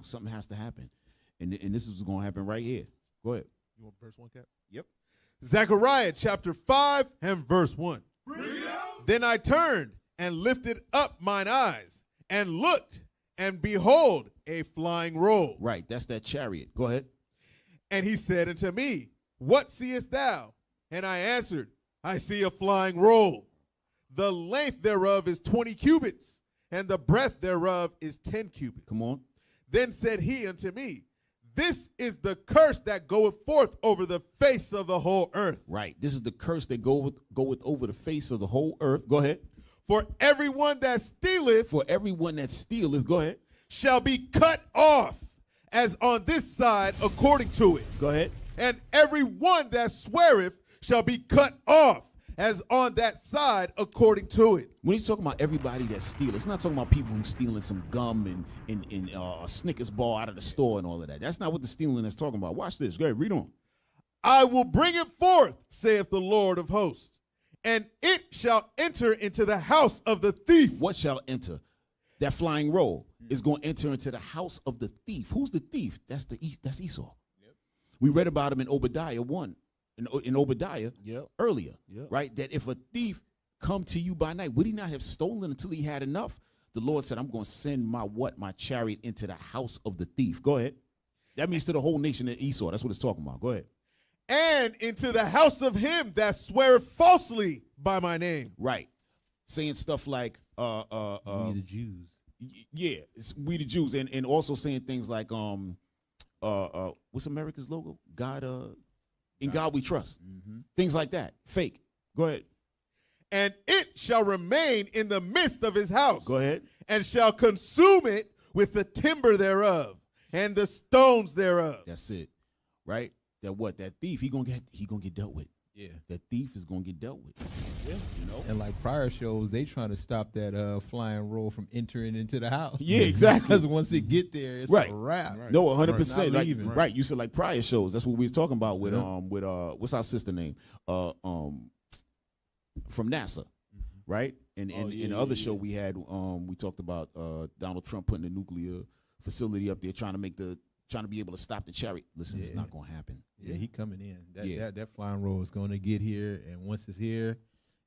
Something has to happen, and this is going to happen right here. Go ahead. You want verse 1, Cap? Yep. Zechariah chapter 5 and verse 1. Then I turned and lifted up mine eyes and looked, and behold, a flying roll. Right, that's that chariot. Go ahead. And he said unto me, What seest thou? And I answered, I see a flying roll. The length thereof is 20 cubits, and the breadth thereof is 10 cubits. Come on. Then said he unto me, This is the curse that goeth forth over the face of the whole earth. Right. This is the curse that goeth over the face of the whole earth. Go ahead. For everyone that stealeth. For everyone that stealeth. Go ahead. Shall be cut off, as on this side according to it. Go ahead. And everyone that sweareth shall be cut off, as on that side according to it. When he's talking about everybody that steals, it's not talking about people who's stealing some gum and a Snickers bar out of the store and all of that. That's not what the stealing is talking about. Watch this. Go ahead, read on. I will bring it forth, saith the Lord of hosts, and it shall enter into the house of the thief. What shall enter? That flying roll is going to enter into the house of the thief. Who's the thief? That's Esau. Yep. We read about him in Obadiah 1. In Obadiah earlier, right? That if a thief come to you by night, would he not have stolen until he had enough? The Lord said, I'm going to send my chariot into the house of the thief. Go ahead. That means to the whole nation of Esau. That's what it's talking about. Go ahead. And into the house of him that sweareth falsely by my name. Right. Saying stuff like, We the Jews. Yeah, it's we the Jews, and also saying things like what's America's logo? God, in God we trust. Things like that. Fake. Go ahead. And it shall remain in the midst of his house. Go ahead. And shall consume it with the timber thereof and the stones thereof. That's it, right? That thief he gonna get dealt with. Yeah, that thief is gonna get dealt with. Yeah, you know. And like prior shows, they trying to stop that flying roll from entering into the house. Yeah, exactly. Because once they get there, it's a wrap. Right. No, 100%. Right. Right. You said like prior shows. That's what we was talking about with what's our sister name? From NASA, right? And in the other show we had, we talked about Donald Trump putting a nuclear facility up there, trying to be able to stop the chariot. Listen, it's not gonna happen. Yeah, he coming in. That flying roll is gonna get here, and once it's here,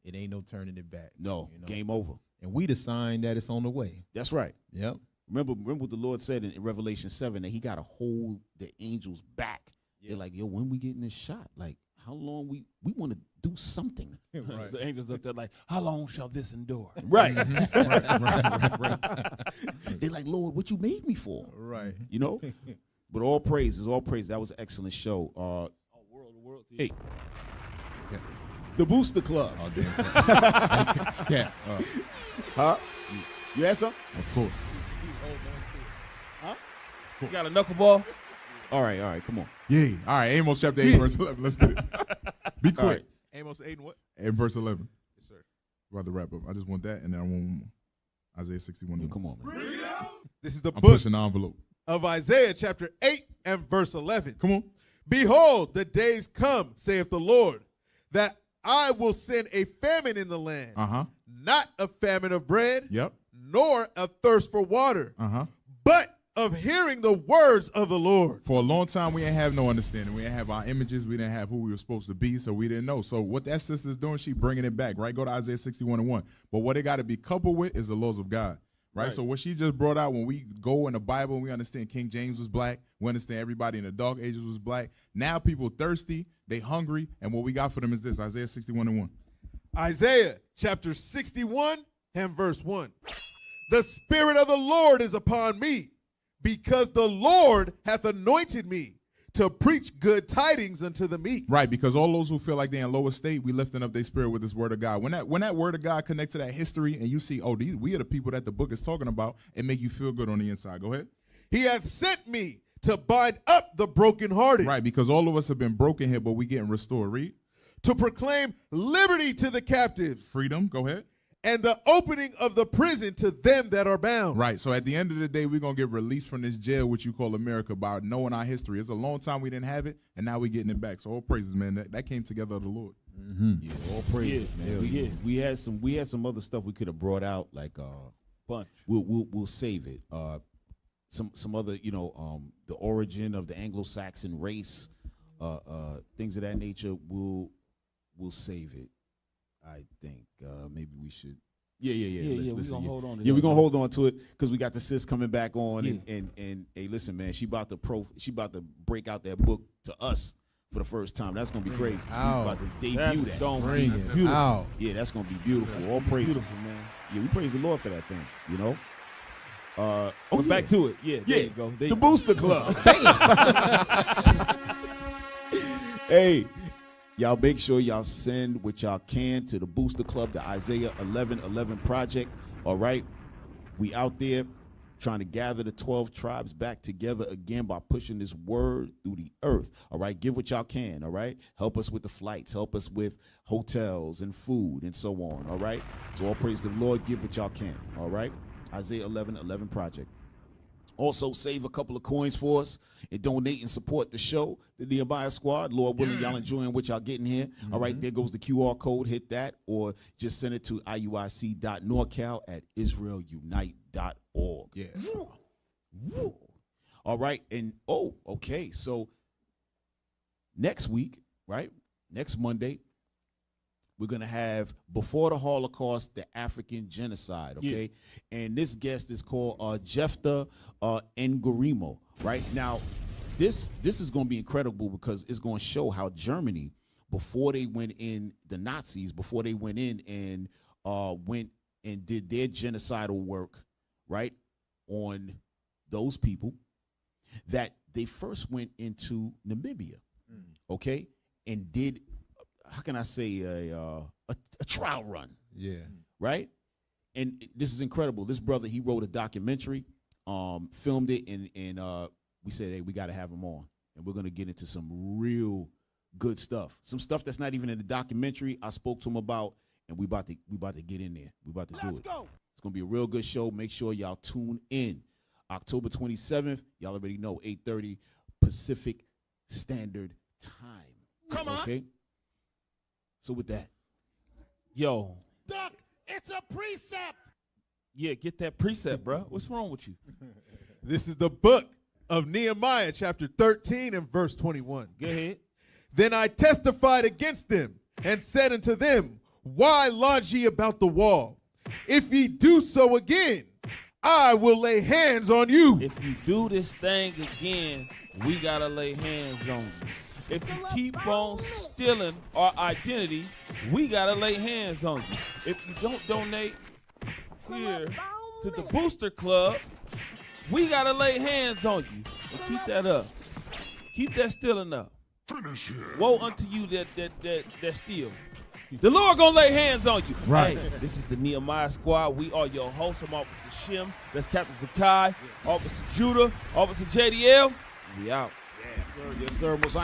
it ain't no turning it back. No, game over. And we the sign that it's on the way. That's right. Yep. Remember what the Lord said in Revelation 7, that he got to hold the angels back. Yeah. They're like, yo, when we getting this shot? Like, how long we want to do something? Right. The angels up there like, how long shall this endure? Right. right. They're like, Lord, what you made me for? Right. You know? But all praise. That was an excellent show. World. Hey. Yeah. The Booster Club. Oh, damn. Yeah. Huh? You had something? Of course. Huh? You got a knuckleball? All right, come on. Yeah. All right, Amos chapter 8, verse 11. Let's get it. Be quick. Right. Amos 8 and what? And verse 11. Yes, sir. About to wrap up. I just want that, and then I want Isaiah 61. Yo, come on, man. This is the I'm book pushing the envelope of Isaiah chapter 8 and verse 11. Come on. Behold, the days come, saith the Lord, that I will send a famine in the land, not a famine of bread, nor a thirst for water, but of hearing the words of the Lord. For a long time, we ain't have no understanding. We didn't have our images. We didn't have who we were supposed to be, so we didn't know. So what that sister's doing, she bringing it back, right? Go to Isaiah 61 and 1. But what it got to be coupled with is the laws of God. Right? So what she just brought out, when we go in the Bible and we understand King James was black, we understand everybody in the Dark Ages was black. Now people thirsty, they hungry, and what we got for them is this, Isaiah 61 and 1. Isaiah chapter 61 and verse 1. The Spirit of the Lord is upon me, because the Lord hath anointed me to preach good tidings unto the meek. Right, because all those who feel like they're in lower state, we lifting up their spirit with this word of God. When that word of God connects to that history and you see, we are the people that the book is talking about, it make you feel good on the inside. Go ahead. He hath sent me to bind up the brokenhearted. Right, because all of us have been broken here, but we getting restored. Read. To proclaim liberty to the captives. Freedom. Go ahead. And the opening of the prison to them that are bound. Right. So at the end of the day, we're going to get released from this jail, which you call America, by knowing our history. It's a long time we didn't have it, and now we're getting it back. So all praises, man. That came together of the Lord. Yeah, all praises, man. We had some other stuff we could have brought out, like bunch. We'll save it. Some other, the origin of the Anglo-Saxon race, things of that nature. We'll save it. I think maybe we should. Yeah. We're gonna hold on. We're gonna hold on to it because we got the sis coming back on, and hey, listen, man, she about to break out that book to us for the first time. That's gonna be crazy. We about to debut that. Don't bring it. Beautiful. Yeah, that's gonna be beautiful. All praises, beautiful, man. Yeah, we praise the Lord for that thing. Back to it. Yeah, there you go. The Booster Club. Hey. Y'all make sure y'all send what y'all can to the Booster Club, the Isaiah 11:11 project. All right, we out there trying to gather the 12 tribes back together again by pushing this word through the earth. All right, give what y'all can. All right, help us with the flights, help us with hotels and food and so on. All right, so all praise the Lord. Give what y'all can. All right, Isaiah 11:11 project. Also, save a couple of coins for us and donate and support the show, the Nehemiah Squad. Lord willing, y'all enjoying what y'all getting here. All right, there goes the QR code. Hit that, or just send it to iuic.norcal@israelunite.org. Yeah. All right, and okay. So next week, right? Next Monday, we're going to have Before the Holocaust, the African Genocide, okay? Yeah. And this guest is called Jephthah Ngorimo, right? Now, this is going to be incredible because it's going to show how Germany, before they went in, the Nazis, before they went in and went and did their genocidal work, right, on those people, that they first went into Namibia, okay, and did, how can I say, a trial run. Yeah. Right? And this is incredible. This brother, he wrote a documentary, filmed it, and we said, hey, we got to have him on. And we're going to get into some real good stuff. Some stuff that's not even in the documentary I spoke to him about, and we about to get in there. We about to do it. Go. It's going to be a real good show. Make sure y'all tune in. October 27th, y'all already know, 8:30 Pacific Standard Time. Come on. Okay? So with that. Yo. Duck, it's a precept. Yeah, get that precept, bro. What's wrong with you? This is the book of Nehemiah, chapter 13 and verse 21. Go ahead. Then I testified against them and said unto them, why lodge ye about the wall? If ye do so again, I will lay hands on you. If you do this thing again, we got to lay hands on you. If you keep on stealing our identity, we got to lay hands on you. If you don't donate here to the Booster Club, we got to lay hands on you. So keep that up. Keep that stealing up. Woe unto you that steal. The Lord gonna lay hands on you. Right. Hey, this is the Nehemiah Squad. We are your hosts. I'm Officer Shim. That's Captain Zakai, Officer Judah, Officer JDL. We out. Yes, sir. Yes, sir. Most